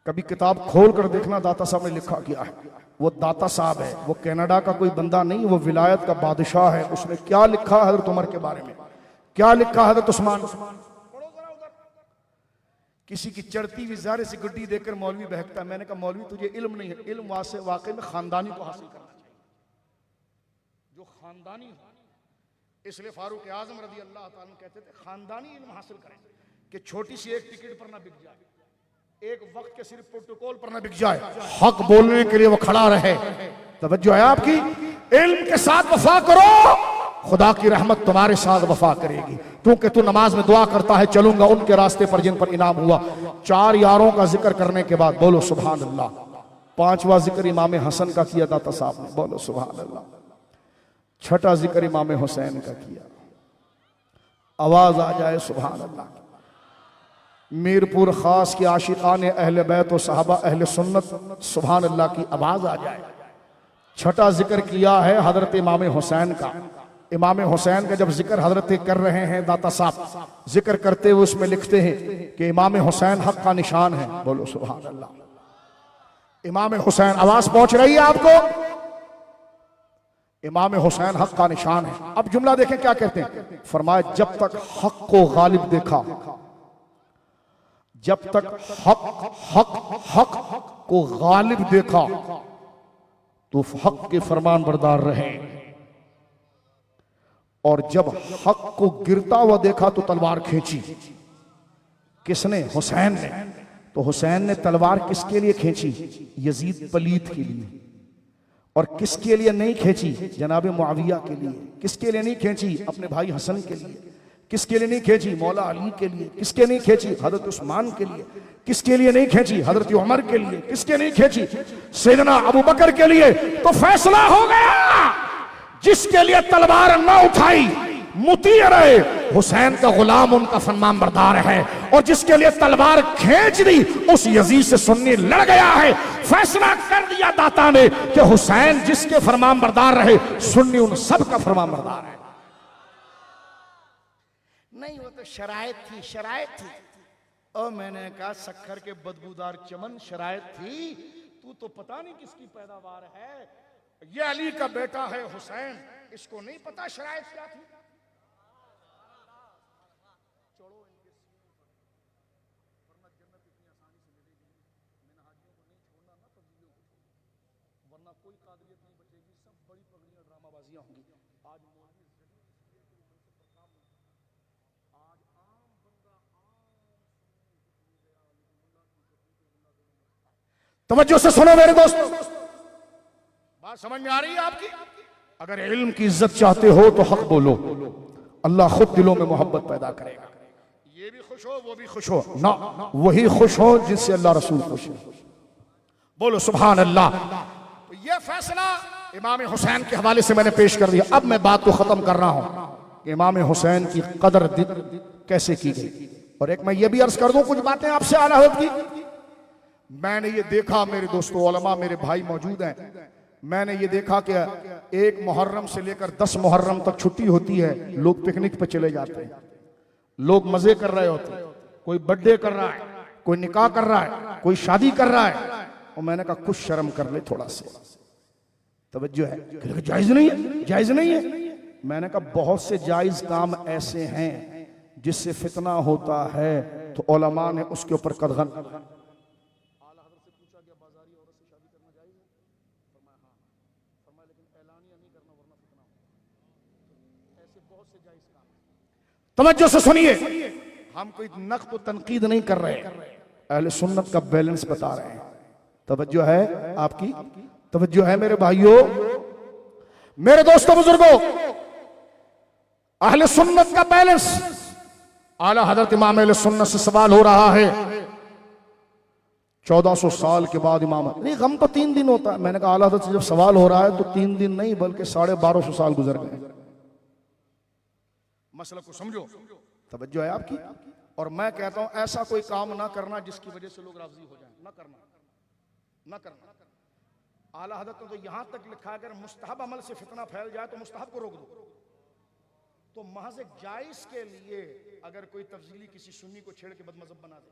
कभी किताब खोल कर देखना दाता साहब ने लिखा किया है। वो दाता साहब है, वो कनाडा का कोई बंदा नहीं, वो विलायत का बादशाह है। उसने क्या लिखा हजरत उमर के बारे में, क्या लिखा हजरत उस्मान। किसी की चढ़ती हुई ज़ारे से गुड्डी देखकर मौलवी बहकता। मैंने कहा मौलवी तुझे इल्म नहीं है, इल्म वाकई में खानदानी को हासिल करना चाहिए, जो खानदानी हो। इसलिए फारूक आजम रज़ी अल्लाह ताला कहते थे खानदानी इल्म हासिल करें कि छोटी सी एक टिकट पर ना बिक जाए। एक वक्त के सिर्फ प्रोटोकॉल पर न बिक जाए, हक बोलने के लिए वो खड़ा रहे। तवज्जो है आपकी। इल्म के साथ वफा करो, खुदा की रहमत तुम्हारे साथ वफा करेगी। क्योंकि तू नमाज में दुआ करता है, चलूंगा उनके रास्ते पर जिन पर इनाम हुआ। 4 यारों का जिक्र करने के बाद बोलो सुभान अल्लाह। 5वां जिक्र इमाम हसन का किया दाता साहब ने, बोलो सुभान अल्लाह। 6ठा जिक्र इमाम हुसैन का किया। आवाज आ जाए सुभान अल्लाह। मीरपुर खास के आशिकान अहले बैत और सहाबा अहले सुन्नत सुभान अल्लाह की आवाज आ जाए। 6ठा जिक्र किया है हजरत इमाम हुसैन का। इमाम हुसैन का जब जिक्र हजरत कर रहे हैं दाता साहब, जिक्र करते हुए उसमें लिखते हैं कि इमाम हुसैन हक का निशान है। बोलो सुभान अल्लाह। इमाम हुसैन, आवाज पहुंच रही है आपको? इमाम हुसैन हक का निशान है। अब जुमला देखें क्या कहते हैं। फरमाया जब तक हक को गालिब देखा, जब तक हक को गालिब देखा तो हक के फरमान बरदार रहे, और जब हक को गिरता हुआ देखा तो तलवार खींची। किसने? हुसैन ने। तो हुसैन ने तलवार किसके लिए खींची? यजीद पलीत के लिए। और किसके लिए नहीं खींची? जनाब मुआविया के लिए। किसके लिए नहीं खींची? अपने भाई हसन के लिए। किसके लिए नहीं खींची? मौला अली के लिए। किसके नहीं खींची? हजरत उस्मान के लिए। किसके लिए नहीं खींची? हजरत उमर के लिए। किसके नहीं खींची? सैयदना अबू बकर के लिए। तो फैसला हो गया, जिसके लिए तलवार न उठाई मुती रहे, हुसैन का गुलाम उनका फरमान बरदार है। और जिसके लिए तलवार खींच दी, उस यजीद से सुन्नी लड़ गया है। फैसला कर दिया दाता ने कि हुसैन जिसके फरमान बरदार रहे, सुन्नी उन सब का फरमान बरदार है। नहीं, वो तो शरायत थी, शरायत थी। और मैंने कहा शक्कर के बदबूदार चमन, शरायत थी। तू तो पता नहीं किसकी पैदावार है। ये अली का बेटा है हुसैन, इसको नहीं पता शरायत क्या थी। वरना कोई कादरियत नहीं बचेगी, सब बड़ी पगड़ियां ड्रामाबाजियां होंगी। आज मौलवी आज आम बंदा तवज्जो से सुनो मेरे दोस्तों, बात समझ में आ रही है आपकी? अगर इल्म की इज्जत चाहते हो तो हक बोलो, अल्लाह खुद दिलों में मोहब्बत पैदा करेगा। ये भी खुश हो, वो भी खुश हो ना, वही खुश हो जिससे अल्लाह रसूल खुश है। बोलो सुभान अल्लाह। तो ये फैसला इमाम हुसैन के हवाले से मैंने पेश कर दिया। अब मैं बात को खत्म कर रहा हूं कि इमाम हुसैन की कदर कैसे की गई। और एक मैं ये भी अर्ज कर दूं कुछ बातें आपसे आला हज़रत की। मैंने ये देखा मेरे दोस्तों, उलमा मेरे भाई मौजूद हैं, मैंने ये देखा कि 1 मुहर्रम से लेकर 10 मुहर्रम तक छुट्टी होती है, लोग पिकनिक पे चले जाते हैं, लोग मजे कर रहे होते हैं, कोई बर्थडे कर रहा है, कोई निकाह कर रहा है, कोई शादी कर रहा है। और मैंने कहा कुछ शर्म कर ले थोड़ा सा, तवज्जो है। जायज नहीं है, जायज नहीं है। मैंने कहा बहुत से जायज काम ऐसे हैं जिससे फितना होता है, तो उलमा ने उसके ऊपर कदगन। तवज्जो से सुनिए, हम कोई नक़्द तनकीद नहीं कर रहे, अहले सुन्नत का बैलेंस बता रहे हैं। तवज्जो है आपकी? तवज्जो है मेरे भाइयों, मेरे दोस्तों, बुजुर्गों, अहले सुन्नत का बैलेंस। आला हजरत इमाम अहले सुन्नत से सवाल हो रहा है 1400 साल के बाद इमाम, नहीं गम तो 3 दिन होता है। मैंने कहा आला हजरत से जब सवाल हो रहा है तो 3 दिन नहीं बल्कि 1250 साल गुजर गए। मसला को समझो, तवज्जो है आपकी? और मैं कहता हूं ऐसा कोई काम ना करना जिसकी वजह से लोग राजी हो जाएं, ना करना, ना करना। आला हज़रत ने तो यहां तक लिखा, अगर मुस्तहब अमल से फितना फैल जाए तो मुस्तहब को रोक दो। तो महज एक जायज के लिए अगर कोई तफजीली किसी सुन्नी को छेड़ के बदमज़हब बना दे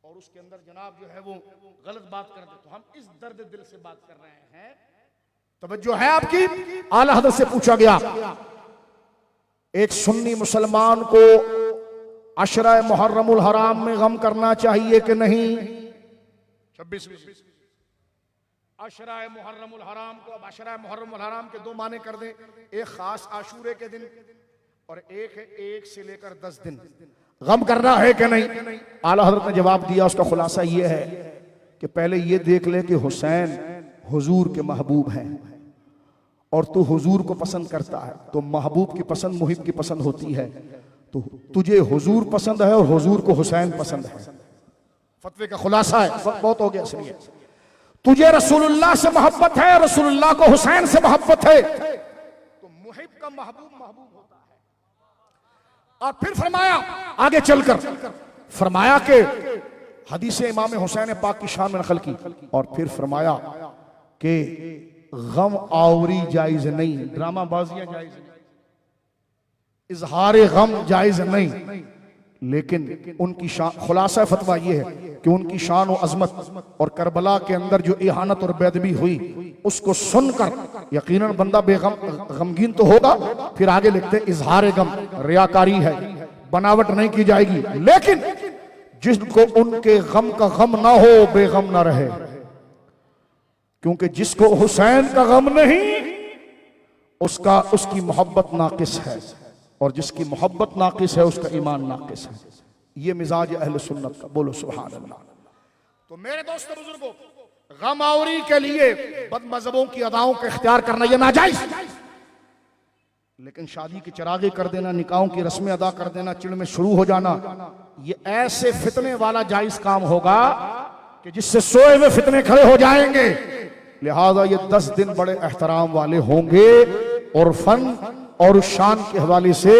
और उसके अंदर जनाब जो है वो गलत बात कर दे, तो हम इस दर्द दिल से बात कर रहे हैं। तवज्जो है आपकी? आला हज़रत से पूछा गया एक सुन्नी मुसलमान को अशरा मुहर्रमुल हराम में गम करना चाहिए कि नहीं? 26 अशरा मुहर्रमुल हराम को, अब अशरा मुहर्रमुल हराम के 2 माने कर दें, एक खास आशूरे के दिन और एक है 1 से लेकर 10 दिन। गम करना है कि नहीं? आला हजरत ने जवाब दिया, उसका खुलासा यह है कि पहले ये देख ले कि हुसैन हुजूर के महबूब हैं और तू हुजूर को पसंद करता है, तो महबूब की पसंद मुहिब की पसंद होती है, तो तुझे हुजूर पसंद है और हुजूर को हुसैन पसंद है। फतवे का खुलासा है, वक्त बहुत हो गया इसलिए। तुझे रसूलुल्लाह से मोहब्बत है, रसूलुल्लाह को हुसैन से मोहब्बत है, तो मुहिब का महबूब महबूब होता है। और फिर फरमाया आगे चलकर, फरमाया कि हदीस इमाम हुसैन पाक की शान में नकल की, और फिर फरमाया कि गम आवरी जायज नहीं, ड्रामाबाजियां जायज नहीं, इजहार गम जायज नहीं, लेकिन उनकी शान, खुलासा फतवा यह है कि उनकी शान और अजमत और करबला के अंदर जो इहानत और बेदबी हुई उसको सुनकर यकीनन बंदा गमगीन तो होगा। फिर आगे लिखते इजहार गम रियाकारी है, बनावट नहीं की जाएगी, लेकिन जिसको उनके गम का गम ना हो बेगम ना रहे, क्योंकि जिसको हुसैन का गम नहीं उसकी मोहब्बत नाकिस है, और जिसकी मोहब्बत नाकिस है उसका ईमान नाकिस है। ये मिजाज अहले सुन्नत का। बोलो सुभान अल्लाह। तो मेरे दोस्तों बुजुर्गों, गम आवरी के लिए बदमज़हबों की अदाओं का इख्तियार करना यह नाजायज, लेकिन शादी की चरागे कर देना, निकाहों की रस्में अदा कर देना, चिड़ में शुरू हो जाना, ये ऐसे फितने वाला जायज काम होगा कि जिससे सोए हुए फितने खड़े हो जाएंगे। लिहाजा ये 10 दिन बड़े एहतराम वाले होंगे और फन और शान के हवाले से,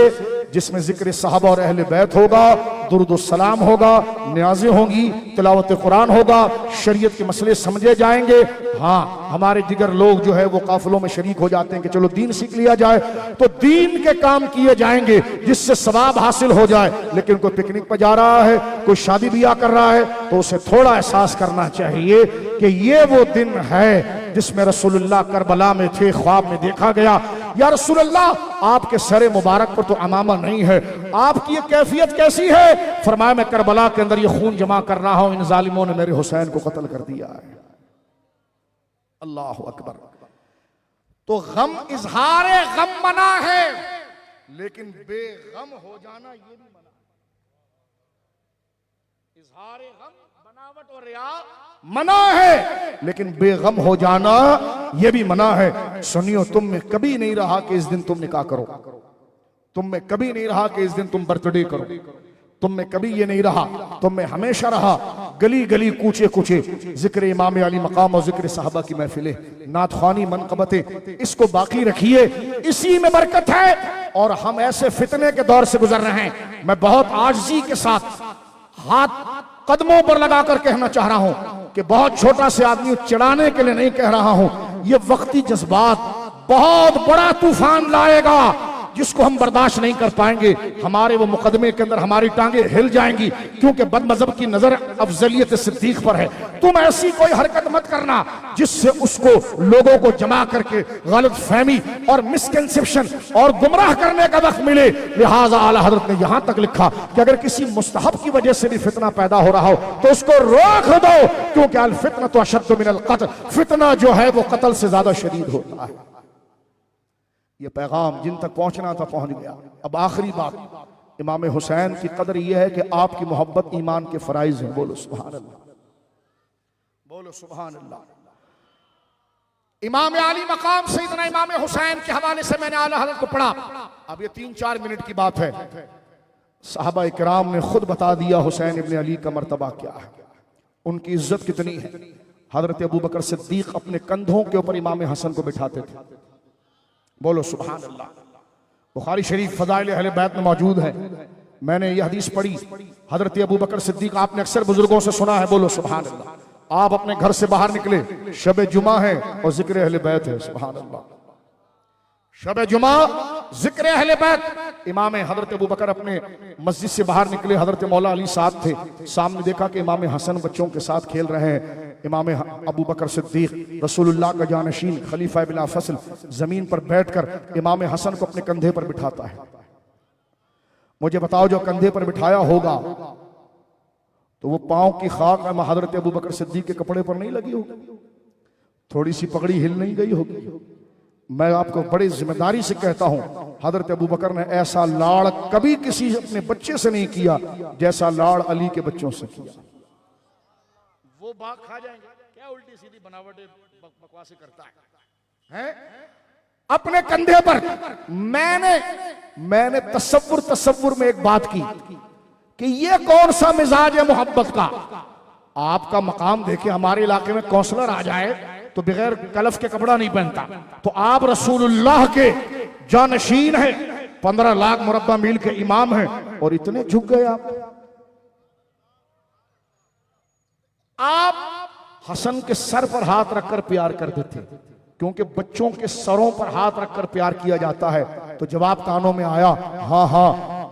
जिसमें जिक्र सहाबा और अहले बैत होगा, दुरूद सलाम होगा, न्याज़ें होंगी, तिलावत कुरान होगा, शरीयत के मसले समझे जाएंगे। हाँ, हमारे दिगर लोग जो है वो काफिलों में शरीक हो जाते हैं कि चलो दीन सीख लिया जाए, तो दीन के काम किए जाएंगे जिससे सवाब हासिल हो जाए। लेकिन कोई पिकनिक पर जा रहा है, कोई शादी ब्याह कर रहा है, तो उसे थोड़ा एहसास करना चाहिए कि ये वो दिन है जिसमें रसूलुल्लाह करबला में थे, ख्वाब में देखा गया, या रसूलुल्लाह आपके सरे मुबारक पर तो अमामा नहीं है, आपकी ये कैफियत कैसी है? फरमाया मैं करबला के अंदर ये खून जमा कर रहा हूं, इन जालिमों ने मेरे हुसैन को कत्ल कर दिया है। अल्लाह अकबर। तो गम, इजहार गम मना है, लेकिन बेगम हो जाना ये भी मना। इजहार गम, बनावट और रिया मना है, लेकिन बेगम हो जाना यह भी मना है। सुनियो, तुम में कभी नहीं रहा कि इस दिन तुम निकाह करो, तुम में कभी नहीं रहा कि इस दिन तुम बर्थडे करो, तुम में कभी ये नहीं रहा, तुम में हमेशा रहा गली गली कूचे कूचे जिक्र इमाम अली मकाम और जिक्र साहबा की महफिलें, नातखानी मनकबतें, इसको बाकी रखिए, इसी में बरकत है। और हम ऐसे फितने के दौर से गुजर रहे हैं। मैं बहुत आजिज़ी के साथ हाथ कदमों पर लगाकर कहना चाह रहा हूं कि बहुत छोटा से आदमी चिढ़ाने के लिए नहीं कह रहा हूं, ये वक्ती जज्बात बहुत बड़ा तूफान लाएगा जिसको हम बर्दाश्त नहीं कर पाएंगे। हमारे वो मुकदमे के अंदर हमारी टांगे हिल जाएंगी, क्योंकि बदमज़हब की नजर अफजलियत सिद्दीक पर है। तुम ऐसी कोई हरकत मत करना जिससे उसको लोगों को जमा करके गलत फहमी और मिसकंसेप्शन और गुमराह करने का वक्त मिले। लिहाजा आला हजरत ने यहां तक लिखा कि अगर किसी मुस्तहब की वजह से भी फितना पैदा हो रहा हो तो उसको रोक दो, क्योंकि अल फितना तो अशद्दु मिनल क़त्ल, फितना जो है वो कत्ल से ज्यादा शदीद होता है। ये पैगाम जिन तक पहुंचना था पहुंच गया। अब आखिरी बात, इमाम हुसैन की कदर यह है कि आपकी मोहब्बत ईमान के फराइज है। बोलो सुभान अल्लाह, बोलो सुभान अल्लाह। इमाम अली मकाम सैयदना इमाम हुसैन के हवाले से मैंने आला हज़रत को पढ़ा। अब ये 3-4 मिनट की बात है। साहबा इकराम ने खुद बता दिया हुसैन इब्न अली का मर्तबा क्या है, उनकी इज्जत कितनी है। हजरत अबू बकर सिद्दीक अपने कंधों के ऊपर इमाम हसन को बिठाते थे। बोलो सुभान अल्लाह। बुखारी शरीफ फज़ाइल अहले बैत में मौजूद है। मैंने यह हदीस पढ़ी, हजरत अबू बकर सिद्दीक, आपने अक्सर बुजुर्गों से सुना है, बोलो सुभान अल्लाह। आप अपने घर से बाहर निकले, शब जुमा है और जिक्र अहले बैत है। सुभान अल्लाह, शब जुमा जिक्र अहले बैत। इमाम हजरत अबू बकर अपने मस्जिद से बाहर निकले, हजरत मौला अली साथ थे, सामने देखा कि इमाम हसन बच्चों के साथ खेल रहे हैं। इमाम अबू बकर सिद्दीक रसूलुल्लाह का जानशीन खलीफा बिला फसल जमीन पर बैठकर इमाम हसन को अपने कंधे पर बिठाता है। मुझे बताओ, जो कंधे पर बिठाया होगा तो वो पांव की खाक हजरत अबू बकर सिद्दीक के कपड़े पर नहीं लगी होगी, थोड़ी सी पगड़ी हिल नहीं गई होगी, मैं आपको बड़ी जिम्मेदारी से कहता हूं, हजरत अबू बकर ने ऐसा लाड़ कभी किसी अपने बच्चे से नहीं किया जैसा लाड़ अली के बच्चों से किया। वो बाग खा जाएंगे, क्या उल्टी सीधी बनावटें बकवासें करता है? अपने कंधे पर मैंने तसव्वुर में एक बात की कि ये कौन सा मिजाज है मोहब्बत का। आपका मकाम देखे, हमारे इलाके में काउंसलर आ जाए तो बगैर कलफ के कपड़ा नहीं पहनता, तो आप रसूलुल्लाह के जानशीन हैं, 15 लाख मुरब्बा मील के इमाम हैं और इतने झुक गए आप हसन के सर पर हाथ रखकर प्यार करते थे, क्योंकि बच्चों के सरों पर हाथ रखकर प्यार किया जाता है। तो जवाब कानों में आया, हाँ हाँ,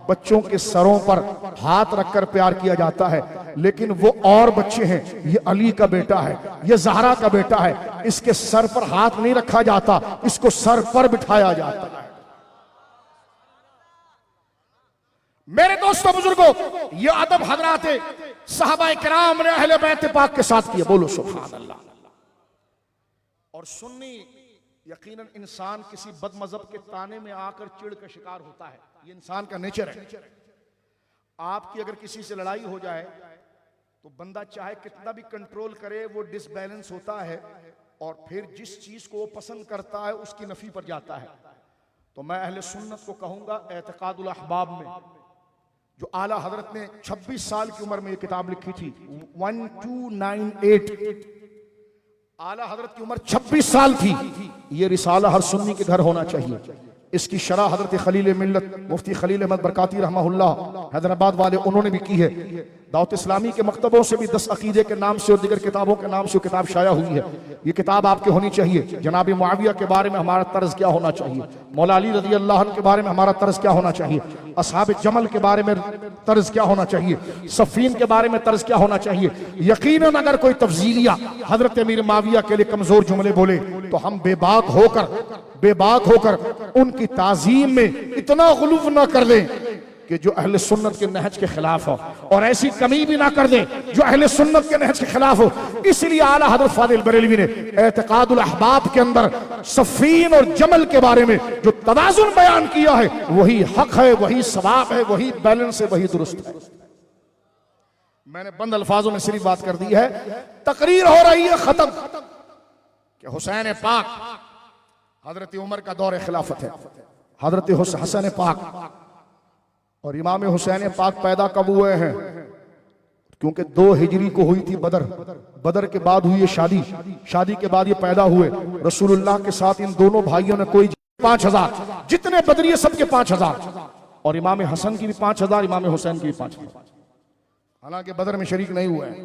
बच्चों के सरों पर हाथ रखकर प्यार किया जाता है, लेकिन वो और बच्चे हैं, ये अली का बेटा है, ये ज़हरा का बेटा है, इसके सर पर हाथ नहीं रखा जाता, इसको सर पर बिठाया जाता है। मेरे दोस्तों बुजुर्गों, ये अदब हजरात सहाबा किराम ने अहले बैत पाक के साथ किया। बोलो सुभान अल्लाह। और सुन्नी यकीनन इंसान किसी बदमज़हब के ताने में आकर चिढ़ का शिकार होता है, ये इंसान का नेचर है। आपकी अगर किसी से लड़ाई हो जाए तो बंदा चाहे कितना भी कंट्रोल करे, वो डिसबैलेंस होता है और फिर जिस चीज को वो पसंद करता है उसकी नफी पर जाता है। तो मैं अहले सुन्नत को कहूंगा, एतकादुल अहबाब में जो आला हजरत ने 26 साल की उम्र में ये किताब लिखी थी, 1298, आला हजरत की उम्र 26 साल थी। ये रिसाला हर सुन्नी के घर होना चाहिए। इसकी शरह हजरत खलील मिल्लत मुफ्ती खलील अहमद बरकाती रहमहुल्लाह हैदराबाद वाले उन्होंने भी की है। दावत इस्लामी के मकतबों से भी 10 अकीदे के नाम से और दीगर किताबों के नाम से किताब शाया हुई है। ये किताब आपके होनी चाहिए। जनाब मुआविया के बारे में हमारा तर्ज क्या होना चाहिए, मौला अली रज़ी अल्लाह अन्हु के बारे में हमारा तर्ज क्या होना चाहिए, असहाब जमल के बारे में तर्ज क्या होना चाहिए, सफ़ीन के बारे में तर्ज क्या होना चाहिए। यकीनन अगर कोई तफजीलिया हजरत अमीर मुआविया के लिए कमजोर जुमले बोले तो हम बेबाक होकर उनकी ताजीम में इतना गुलूफ ना कर दें कि जो अहले सुन्नत के नहज के खिलाफ हो, और ऐसी कमी भी ना कर दें जो अहले सुन्नत के नहज के खिलाफ हो। इसलिए आला हज़रत फादिल बरेलवी ने एतकादुल अहबाब के अंदर सफ़ीन और जमल के बारे में जो तवाज़ुन बयान किया है, वही हक है, वही सवाब है, वही बैलेंस है, वही दुरुस्त है। मैंने बंद अल्फाजों में सिर्फ बात कर दी है। तकरीर हो रही है खत्म कि हुसैन पाक, हजरत उमर का दौर खिलाफत है, हजरत हसन पाक और इमाम हुसैन पाक पैदा कब हुए हैं? क्योंकि 2 हिजरी को हुई थी बदर के बाद हुई है शादी के बाद ये पैदा हुए। रसूलुल्लाह के साथ इन दोनों भाइयों ने कोई 5000, जितने बदरिए सबके 5000, और इमाम हसन की भी 5000, इमाम हुसैन की भी 5000। हालांकि बदर में शरीक नहीं हुए हैं।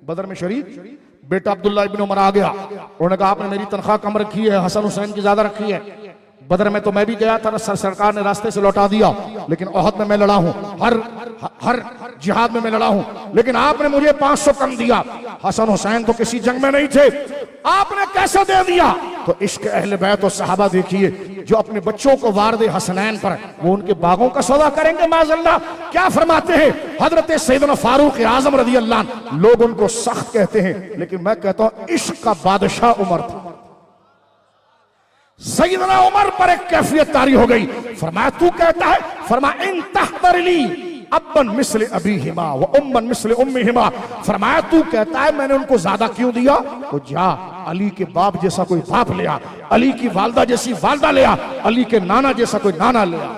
बदर में शरीक बेटा अब्दुल्ला इब्न उमर आ गया, उन्होंने कहा आपने मेरी तनख्वाह कम रखी है, हसन हुसैन की ज्यादा रखी है। बदर में तो मैं भी गया था, सरकार ने रास्ते से लौटा दिया, लेकिन ओहद में मैं लड़ा हूं, हर जिहाद में मैं लड़ा हूं, लेकिन आपने मुझे 500 कम दिया। हसन हुसैन तो किसी जंग में नहीं थे, आपने कैसे दे दिया? तो इश्क अहले बैत और सहाबा देखिए, जो अपने बच्चों को वारदे हसनैन पर वो उनके बागों का सौदा करेंगे। माज़अल्लाह क्या फरमाते हैं हजरत सैयदना फारूक आजम रज़ी अल्लाह अन्हु। लोग उनको सख्त कहते हैं, लेकिन मैं कहता हूं इश्क का बादशाह उमर था। सैयदना उमर पर एक कैफियत तारी हो गई। फरमाया तू कहता है, फरमाया इन तहदरली अब्बन मिस्ल अबीहिमा व उम्मन मिस्ल उम्मिहिमा। फरमाया तू कहता है मैंने उनको ज्यादा क्यों दिया? तो जा अली के बाप जैसा कोई बाप ले आ, अली की वालदा जैसी वालदा ले आ, अली के नाना जैसा कोई नाना ले आ।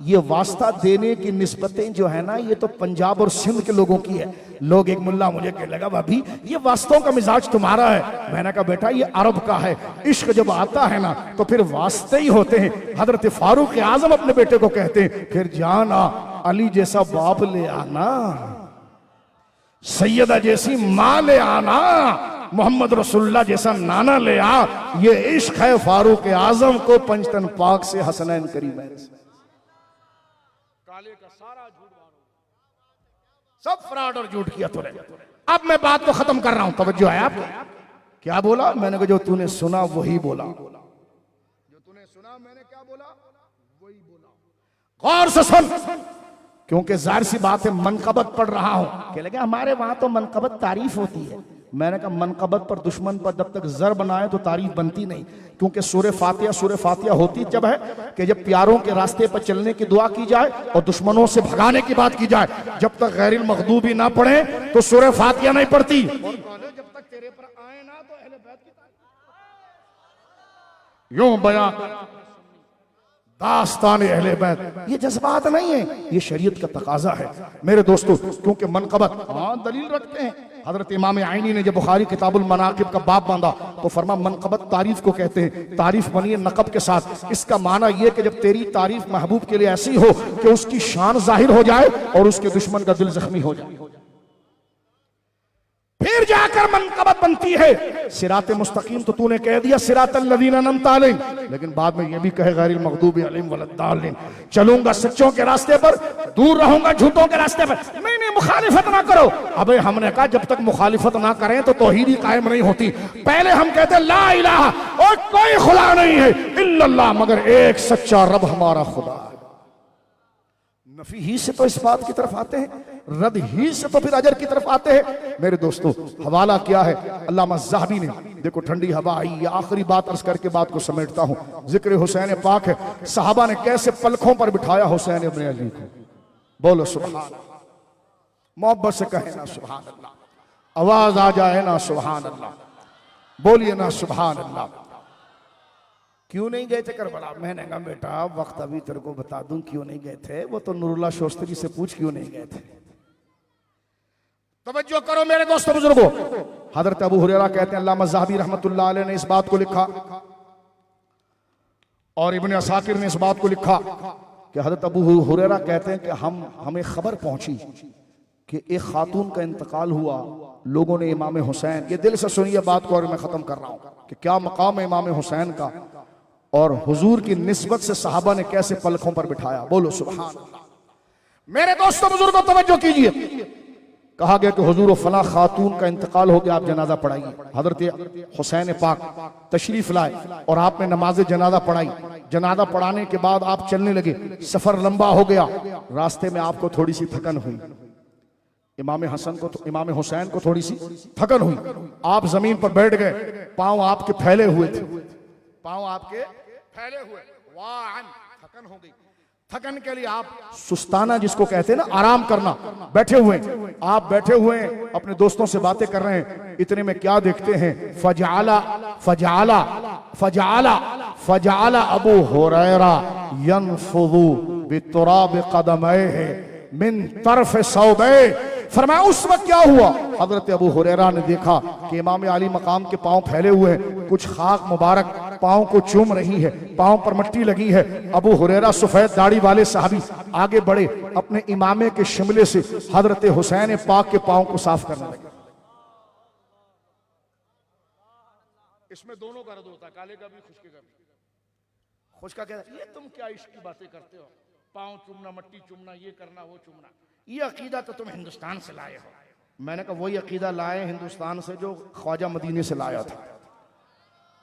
ये वास्ता देने की निस्बतें जो है ना, ये तो पंजाब और सिंध के लोगों की है। लोग, एक मुल्ला मुझे कहने लगा भाभी ये वास्तों का मिजाज तुम्हारा है। मैंने कहा बेटा ये अरब का है। इश्क जब आता है ना तो फिर वास्ते ही होते हैं। हजरत फारूक आजम अपने बेटे को कहते हैं, फिर जाना अली जैसा बाप ले आना, सैयदा जैसी माँ ले आना, मोहम्मद रसूलुल्लाह जैसा नाना ले आ। ये इश्क है फारूक आजम को पंचतन पाक से हसनैन करीमैन से। काले का सारा झूठ सब फ्रॉड और झूठ किया तूने। अब मैं बात को खत्म कर रहा हूं, तवज्जो है आपको? क्या बोला मैंने? कहा जो तूने सुना वही बोला, जो तूने सुना मैंने क्या बोला वही बोला। गौर से सुन, क्योंकि जाहिर सी बात है मनकबत पढ़ रहा हूं। क्या लगे हमारे वहां तो मनकबत तारीफ होती है, मैंने कहा मनकबत पर दुश्मन पर जब तक जर बनाए तो तारीफ बनती नहीं, क्योंकि सूरह फातिहा होती जब है कि जब प्यारों के रास्ते पर चलने की दुआ की जाए और दुश्मनों से भगाने की बात की जाए। जब तक गैरिल मखदूबी ना पढ़े तो सूरह फातिहा नहीं पढ़ती। जब तक तेरे पर आए ना तो अहले बैत की यूं बयां दास्तान अहले बैत, ये जज्बात नहीं है, ये शरीयत का तकाजा है मेरे दोस्तों। क्योंकि मनकबत दलील रखते हैं। हजरत इमाम आइनी ने जब बुखारी किताबुल मनाकिब का बाब बांधा तो फरमा मनकबत तारीफ को कहते हैं, तारीफ बनी है नकब के साथ। इसका माना यह कि जब तेरी तारीफ महबूब के लिए ऐसी हो कि उसकी शान जाहिर हो जाए और उसके दुश्मन का दिल जख्मी हो जाए, फिर जाकर मनकबत बनती है। सिरात मुस्तकीम तो तूने कह दिया सिरातल लज़ीना अनअमता अलैहिम, लेकिन बाद में यह भी कहे गैरिल मग़दूबि अलैहिम वलद्दालिन। चलूंगा सच्चों के रास्ते पर, दूर रहूंगा झूठों के रास्ते पर। नहीं, मुखालिफत ना करो। अबे हमने कहा जब तक मुखालिफत ना करें तो तौहीद कायम नहीं होती। पहले हम कहते ला इलाहा, और कोई खुदा नहीं है इल्लल्लाह, मगर एक सच्चा रब हमारा खुदा है। नफी ही से तो इस बात की तरफ आते हैं, रद ही से तो फिर अजर की तरफ आते हैं मेरे दोस्तों। हवाला क्या है? अल्लामा ज़हाबी ने, देखो ठंडी हवा आई, ये आखिरी बात अर्ज करके बात को समेटता हूं। जिक्र हुसैन पाक है, सहाबा ने कैसे पलकों पर बिठाया हुसैन इब्न अली को। बोलो सुभान अल्लाह, मोहब्बत से कहे ना सुभान अल्लाह, आवाज आ जाए ना सुभान अल्लाह, बोलिए ना सुभान अल्लाह। क्यों नहीं गए थे करबला? मैंने कहा बेटा वक्त अभी तेरे को बता दूं क्यों नहीं गए थे, वो तो नूरुल्लाह शोस्तरी से पूछ क्यों नहीं गए थे। तवज्जो करो मेरे दोस्तों बुजुर्गों। हजरत अबू हुरैरा कहते हैं, अल्लामा ज़हाबी रहमतुल्लाह अलैह ने इस बात को लिखा और इब्न असाकिर ने इस बात को लिखा कि हजरत अबू हुरैरा कहते हैं कि हमें खबर पहुंची कि एक खातून का इंतकाल हुआ। लोगों ने इमाम हुसैन, ये दिल से सुनिए बात को और मैं खत्म कर रहा हूं कि क्या मकाम है इमाम हुसैन का और हुजूर की निस्बत से सहाबा ने कैसे पलकों पर बिठाया। बोलो सुभान अल्लाह। मेरे दोस्तों बुजुर्गों तवज्जो कीजिए। कहा गया कि हुजूर फला खातून का इंतकाल हो गया, आप जनाजा पढ़ाइए। हजरत हुसैन पाक तशरीफ लाए और आपने नमाज जनाजा पढ़ाई। जनाजा पढ़ाने के बाद आप चलने लगे, सफर लंबा हो गया, रास्ते में आपको थोड़ी सी थकन हुई। इमाम हुसैन को थोड़ी सी थकन हुई। आप जमीन पर बैठ गए, पांव आपके फैले हुए थे, पांव आपके फैले हुए, वाह थकन हो गई। थकन के लिए आप सुस्ताना जिसको कहते हैं ना, आराम करना, बैठे हुए। आप बैठे हुए अपने दोस्तों से बातें कर रहे हैं। इतने में क्या देखते हैं, फजाला अबू हुरैरा यनफुदु बितुराब क़दमैहि मिन तरफ सौबे। फरमाया उस वक्त क्या हुआ, हजरत अबू हुरैरा ने देखा कि इमाम अली मकाम के पांव फैले हुए हैं, कुछ खाक मुबारक पांव को चूम रही है, पांव पर मट्टी लगी है। अबू हुरैरा सफेद दाढ़ी वाले साहबी आगे बढ़े, अपने इमामे के शिमले से हजरत हुसैन पाक के पांव को साफ करने लगे। इसमें दोनों का रद होता है, काले का भी खुशके का भी। खुशका कहता है ये तुम क्या इश्क की बातें करते हो, पांव चूमना, मट्टी चूमना, ये करना वो चूमना, ये अकीदा तो तुम हिंदुस्तान से लाए हो। मैंने कहा वही अकीदा लाए हिंदुस्तान से जो ख्वाजा मदीने से लाया था।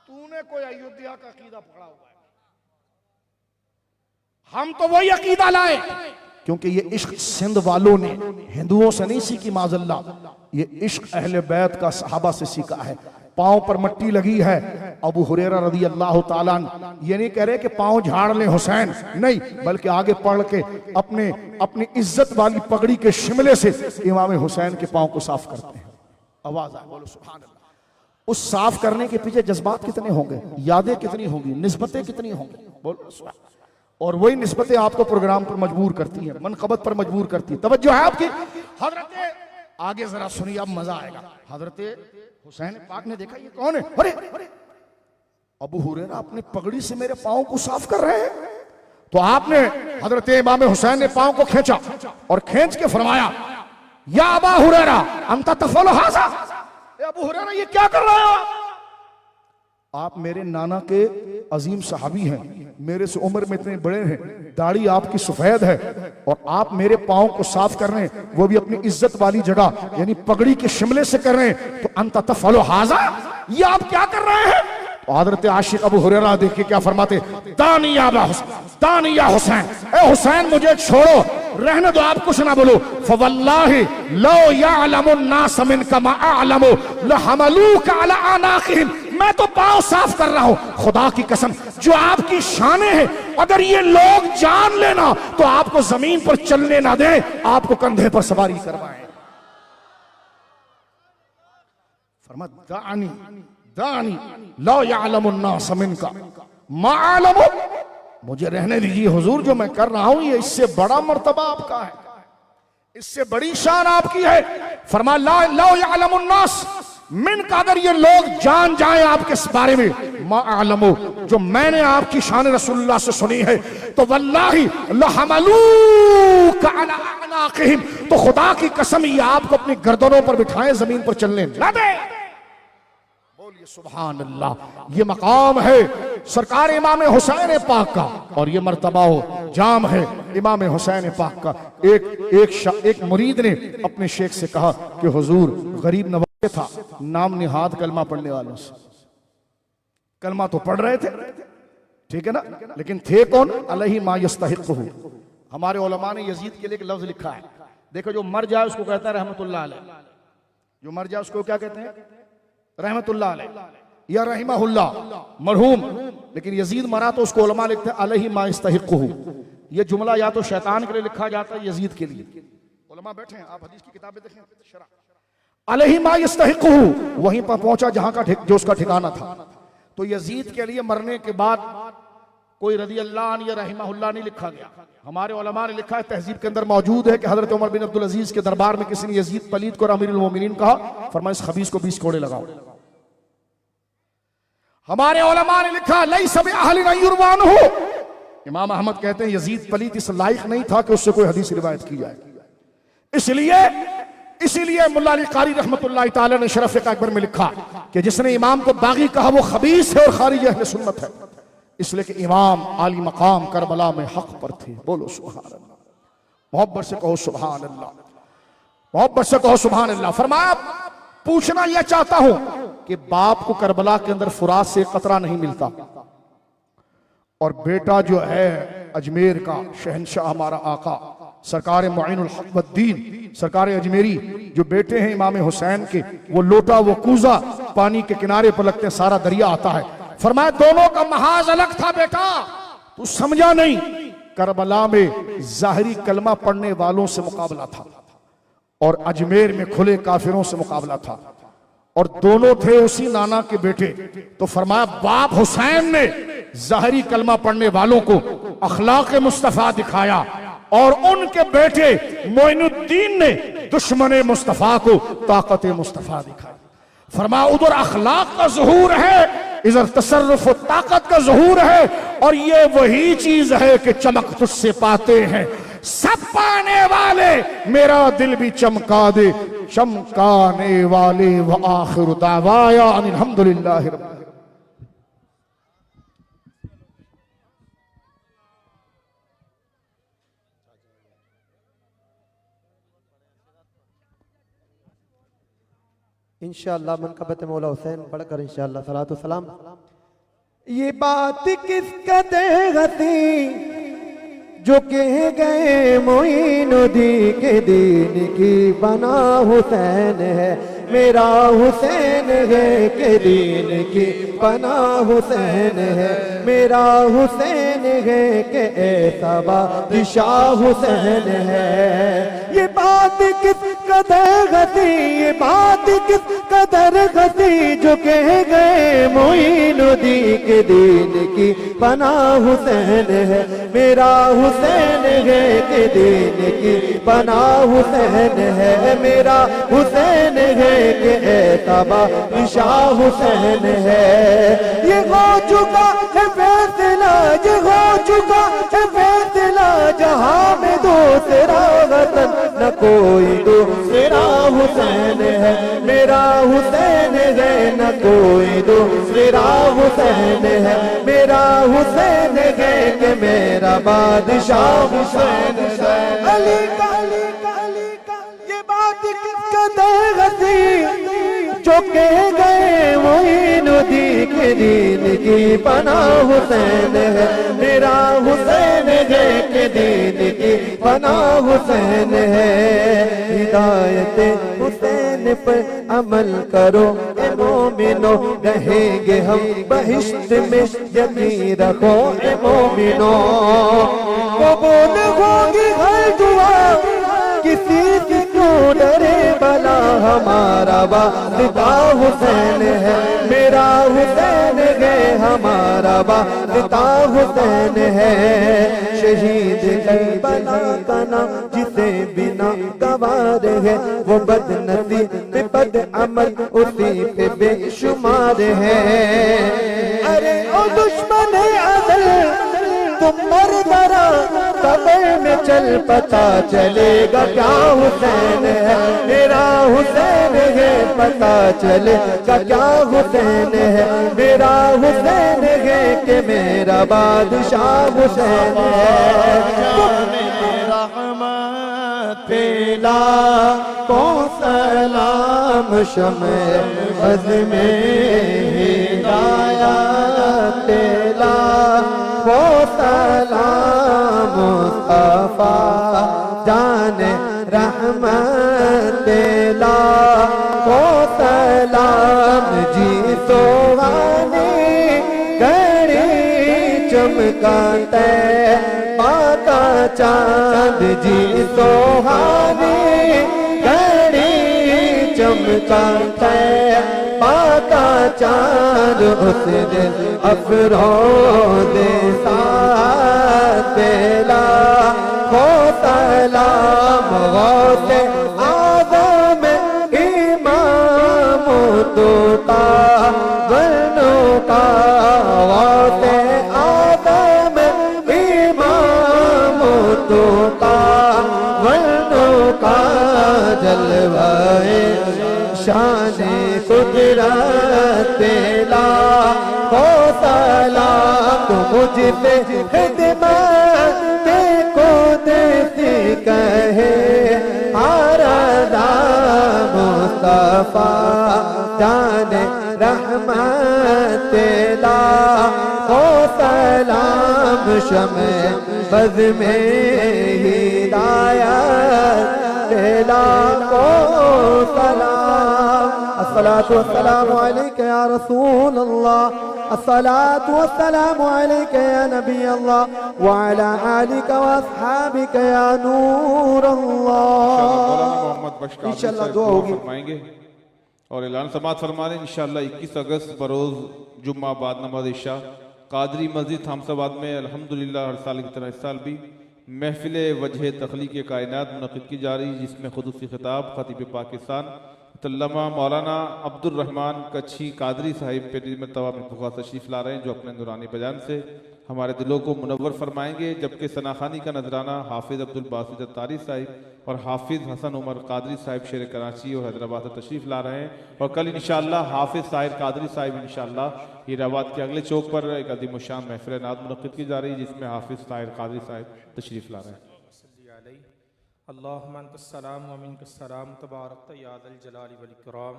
तूने कोई अयोध्या का अकीदा पकड़ा हुआ है, हम तो वही अकीदा लाए। क्योंकि ये इश्क सिंध वालों ने हिंदुओं से नहीं सीखी माजल्ला, ये इश्क अहले बैत का सहाबा से सीखा है। पांव पर मट्टी लगी है। अबू हुरैरा रज़ी अल्लाह ताला ये नहीं कह रहे कि पांव झाड़ ले हुसैन, नहीं, बल्कि आगे पढ़ के अपनी इज्जत वाली पगड़ी के शिमले से इमाम हुसैन के पांव को साफ करते हैं। आवाज आए, बोलो सुभान अल्लाह। उस साफ करने के पीछे जज्बात कितने होंगे, यादें कितनी होंगी, निस्बतें कितनी होंगी, बोलो सुभान। और वही निस्बतें आपको प्रोग्राम पर मजबूर करती हैं, मनकबत पर मजबूर करती है। तवज्जो है आपकी। हजरत आगे जरा सुनिए, अब मजा आएगा। हजरत हुसैन पाक ने देखा ये कौन है, अरे अबू हुरैरा अपनी पगड़ी से मेरे पांव को साफ कर रहे हैं। तो आपने हजरत इमाम हुसैन ने पांव को खींचा और खींच के फरमाया या अबा हुरैरा अंता तफअलु हाज़ा, अबू हुरैरा ये क्या कर रहे हो आप मेरे नाना के अजीम सहाबी हैं, मेरे से उम्र में इतने बड़े हैं, दाढ़ी आपकी सफेद है और आप मेरे पांव को साफ कर रहे हैं, वो भी अपनी इज्जत वाली जगह यानी पगड़ी के शिमले से कर रहे हैं। तो अंता तफअलु हाज़ा, ये आप क्या कर रहे हैं। तो हजरत आशिक अबू हुरैरा देखिए क्या फरमाते, दानिया दानिया हुसैन, ए हुसैन मुझे छोड़ो, रहने दो, आप कुछ ना बोलो। फवल्लाहि लो यअलमुन नास मिनका मा अअलमु लहमलूका अला अनाक़िहिम, मैं तो पांव साफ कर रहा हूं, खुदा की कसम जो आपकी शाने हैं, अगर ये लोग जान लेना तो आपको जमीन पर चलने ना दें, आपको कंधे पर सवारी करवाएं। फरमा दानी दानी ला यअलमुन नास मिनका मा अअलमु, मुझे रहने दीजिए हुजूर, जो मैं कर रहा हूं ये इससे बड़ा मर्तबा आपका है, इससे बड़ी शान आपकी है। फरमा ला यअलमुन नास मिनका, अगर ये लोग जान जाएं आपके इस बारे में, मा अअलमु, जो मैंने आपकी शान रसूलुल्लाह से सुनी है, तो वल्लाहि लहमलूका अला अनाक़िहिम, तो खुदा की कसम ये आपको अपनी गर्दनों पर बिठाएं, जमीन पर चलने ना दे। बोलिए सुभान अल्लाह। ये मकाम है सरकार इमाम हुसैन पाक का, और ये मर्तबा हो जाम है इमाम हुसैन पाक का। एक मुरीद ने अपने शेख से कहा कि हुजूर गरीब नवाज था, नाम निहाद कलमा पढ़ने वालों से, कलमा तो पढ़ रहे थे, ठीक है ना, लेकिन थे कौन, अलैहि मा यस्तहिक़्क़ुहु। हमारे उलमा ने यजीद के लिए एक लफ्ज लिखा है, देखो जो मर जाए उसको कहता है रहमतुल्लाह अलैह, जो मर जाए उसको क्या कहते हैं, रहमतुल्लाह अलैह या रहिमहुल्लाह, मरहूम। लेकिन यजीद मरा तो उसको उलमा लिखते हैं अलैहि मा यस्तहिक़्क़ुहु। ये जुमला या तो शैतान के लिए लिखा जाता है, यजीद के लिए। उलमा बैठे हैं, आप हदीस की किताबें देखें, शरा अलैहि मा यस्तहिक़्क़ुहु, वहीं पर पहुंचा जहां का जो उसका ठिकाना था। तो यजीद के लिए मरने के बाद कोई रज़ी अल्लाह अन्हु या रहिमहुल्लाह नहीं लिखा गया। हमारे उलमा ने लिखा है, तहजीब के अंदर मौजूद है कि हजरत उमर बिन अब्दुल अजीज के दरबार में किसी ने यजीद पलीद को अमीरुल मोमिनीन कहा, फरमाया इस खबीस को 20 कोड़े लगाओ। हमारे उलमा ने लिखा लैसा बिअहलिन युरवान हो, इमाम अहमद कहते हैं यजीद पलीद इस लायक नहीं था कि उससे कोई हदीस रिवायत की जाए, इसीलिए मुल्ला अली कारी रहमतुल्लाह तआला ने शरफ अकबर में लिखा कि जिसने इमाम को बागी कहा वो खबीस है और खारिज अहले सुन्नत है, इसलिए कि इमाम आली मकाम करबला में हक पर थे। बोलो सुभान अल्लाह, मोहब्बत से कहो सुभान अल्लाह, मोहब्बत से कहो सुभान अल्लाह। फरमाया पूछना यह चाहता हूं कि बाप को करबला के अंदर फुरात से कतरा नहीं मिलता, और बेटा जो है अजमेर का शहंशाह हमारा आका सरकार मुईनुल हक वद्दीन सरकार अजमेरी, जो बेटे हैं इमाम हुसैन के, वो लोटा वो कूजा पानी के किनारे पर लगते सारा दरिया आता है। फरमाया दोनों का महाज अलग था बेटा, तू समझा नहीं। करबला में जाहिरी कलमा पढ़ने वालों से मुकाबला था और अजमेर में खुले काफिरों से मुकाबला था, और दोनों थे उसी नाना के बेटे। तो फरमाया बाप हुसैन ने जाहिरी कलमा पढ़ने वालों को अखलाक मुस्तफा दिखाया, और उनके बेटे मोइनुद्दीन ने दुश्मन मुस्तफा को ताकत मुस्तफा दिखाई। फरमाया उधर अखलाक का ज़हूर है, इधर तसर्रुफ ताकत का ज़हूर है, और ये वही चीज है कि चमक तुझसे पाते हैं सब पाने वाले, मेरा दिल भी चमका दे चमकाने वाले। व आखिर दावाया अनिल हम्दुलिल्लाहि रब्बिल आलमीन। इंशाअल्लाह मनकबत मौला हुसैन पढ़कर इंशाअल्लाह सलातो सलाम। ये बात किस कदर हसी जो कह गए मोइनुद्दीन के दीन की बना हुसैन है, मेरा हुसैन है के दीन की बना हुसैन है, मेरा हुसैन है के ऐसा बादशाह हुसैन है। ये बात किस कदर हसी, ये बात किस कदर हसी जो कह गए मोइनुद्दीन के दीन की बना हुसैन है, मेरा हुसैन है के दीन की बना हुसैन है, मेरा हुसैन है के ऐसा बादशाह हुसैन है। ये हो चुका है फैसला, ये हो चुका है फैसला, जहां में दूसरा वतन न कोई दूसरा हुसैन है, मेरा हुसैन है न कोई दूसरा हुसैन है, मेरा हुसैन है कि मेरा बादशाह हुसैन है। अली का ये बात किस कदर हसी जो कह गए मोइनुद्दीन के दीन की पनाह हुसैन है, मेरा हुसैन है के दीन की पनाह हुसैन है। हिदायत हुसैन पर अमल करो ए मोमिनो, रहेंगे हम बहिश्त में, यकीन रखो ए मोमिनो। कबूल होगी हर दुआ, किसी से क्यों डरे भला, हमारा वास्ता हुसैन है, मेरा हुसैन है, हमारा वास्ता हुसैन है। शहीद करबला का नाम जिसे बिना गवार है, वो बदनसीब बद अमल उसी पे बेशुमार है। अरे ओ दुश्मन अदल तुम मर दरा, कब्र में चल पता चलेगा क्या हुसैन है, मेरा हुसैन है, पता चलेगा क्या हुसैन है, मेरा हुसैन है कि मेरा बादशाह हुसैन है। पेला को सलाम शमे बज़ में हिदायत, पेला को सलाम मुस्तफा जाने रहमत, पेला को सलाम जी सोहानी घड़ी चमकाते पाका चांद, जी सोहानी घड़ी चमकाते पाका चांद, उस दिन अफरोज़े साथ पेला को सलाम गौसे आज़म इमाम तोता वरनो का, गौसे आज़म इमाम तोता वरनो का, जलवाए शाने कुदरत पेला को सलाम, तो मुझसे खिदमत को देती कहे आरज़ा मुस्तफा जाने रहमत, पेला को सलाम शमे बज़ में हिदायत, पेला को सलाम। अस्सलातु वस्सलामु अलैका या रसूल अल्लाह, अस्सलातु वस्सलामु अलैका या नबी अल्लाह, व अला आलिका व अस्हाबिका या नूर अल्लाह। इंशाअल्लाह दुआ होगी फरमाएंगे और ऐलान समात फरमा रहे हैं। इंशाअल्लाह 21 अगस्त बरोज़ जुम्मा बाद नमाज इशा कादरी मस्जिद हमसाबाद में अल्हम्दुलिल्लाह हर साल की तरह इस साल भी महफिल वजह तख्लीक़ कायनात मुनक़िद की जा रही, जिसमें खुसूसी खिताब खतीब पाकिस्तान तल्लमा मौलाना अब्दुल रहमान कच्छी कादरी साहिब पे मरतबा में तशरीफ़ ला रहे हैं, जो अपने नूरानी बयान से हमारे दिलों को मुनव्वर फरमाएंगे। जबकि सनाखानी का नजराना हाफिज़ अब्दुल बासित अत्तारी साहिब और हाफिज़ हसन उमर कादरी साहिब शेर कराची और हैदराबाद से तशरीफ़ ला रहे हैं, और कल इंशाअल्लाह हाफिज़ साहिर कादरी साहिब इंशाअल्लाह हीराबाद के अगले चौक पर एक अदीम शान महफिल नात मुनक़िद की जा रही है, जिसमें हाफिज़ साहिर कादरी साहिब तशरीफ़ ला रहे हैं। अल्लाहुम्मा अंतस्सलाम व मिनकस्सलाम तबारकत या ज़ल जलाली वल इकराम।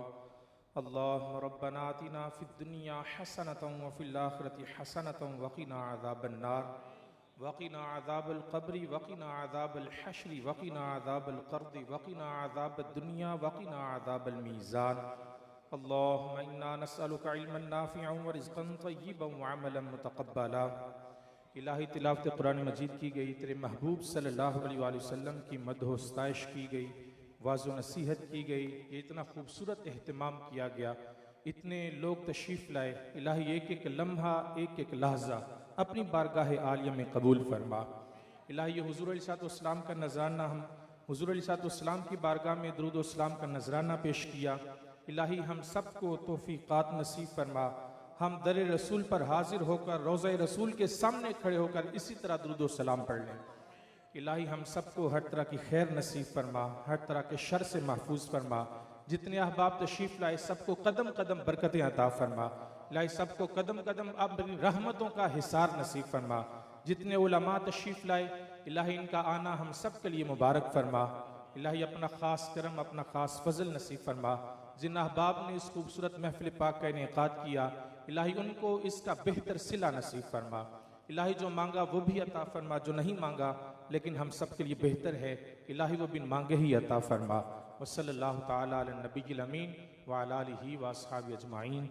अल्लाहुम्मा रब्बना आतिना फिद दुनिया हसनतन व फिल आखिरति हसनतन व क़िना अज़ाबन नार व क़िना अज़ाबल क़ब्रि व क़िना अज़ाबल हश्रि व क़िना अज़ाबल क़र्दि व क़िना अज़ाबद दुनिया व क़िना अज़ाबल मीज़ान। अल्लाहुम्मा इन्ना नस्अलुका इल्मन नाफ़िअन व रिज़्क़न तय्यिबन व अमलन मुतक़ब्बला। इलाही तिलावत कुरान मजीद की गई, तेरे महबूब सल्लल्लाहु अलैहि वसल्लम की मदह इस्ताइश की गई, वाज़ो नसीहत की गई, इतना खूबसूरत एहतमाम किया गया, इतने लोग तशरीफ़ लाए। इलाही एक एक लम्हा एक एक लहजा अपनी बारगाह आलिया में कबूल फरमा। इलाही ये हुज़ूर अलैहिस्सलाम का नजराना, हम हुज़ूर अलैहिस्सलाम की बारगाह में दुरूद व सलाम का नजराना पेश किया। इलाही हम सबको तौफ़ीक़ात नसीब फरमा, हम दर रसूल पर हाजिर होकर रोज़ा रसूल के सामने खड़े होकर इसी तरह दुरूद व सलाम पढ़ लें। इलाही हम सबको हर तरह की खैर नसीब फरमा, हर तरह के शर से महफूज फरमा। जितने अहबाब तशरीफ़ लाए सबको कदम कदम बरकतें अता फरमा। इलाही सबको कदम कदम अपनी रहमतों का हिसार नसीब फरमा। जितने उलमा तशरीफ़ लाए इलाही इनका आना हम सब के लिए मुबारक फरमा। इलाही अपना ख़ास करम, अपना ख़ास फजल नसीब फरमा। जिन अहबाब ने इस खूबसूरत महफिल पाक का इनेकाद किया, इलाही उनको इसका बेहतर सिला नसीब फरमा। इलाही जो मांगा वो भी अता फरमा, जो नहीं मांगा लेकिन हम सब के लिए बेहतर है, इलाही वो बिन मांगे ही अता फरमा। वसल्लल्लाहु ताला अला नबील अमीन व अला आलिहि व अस्हाबी अजमाइन।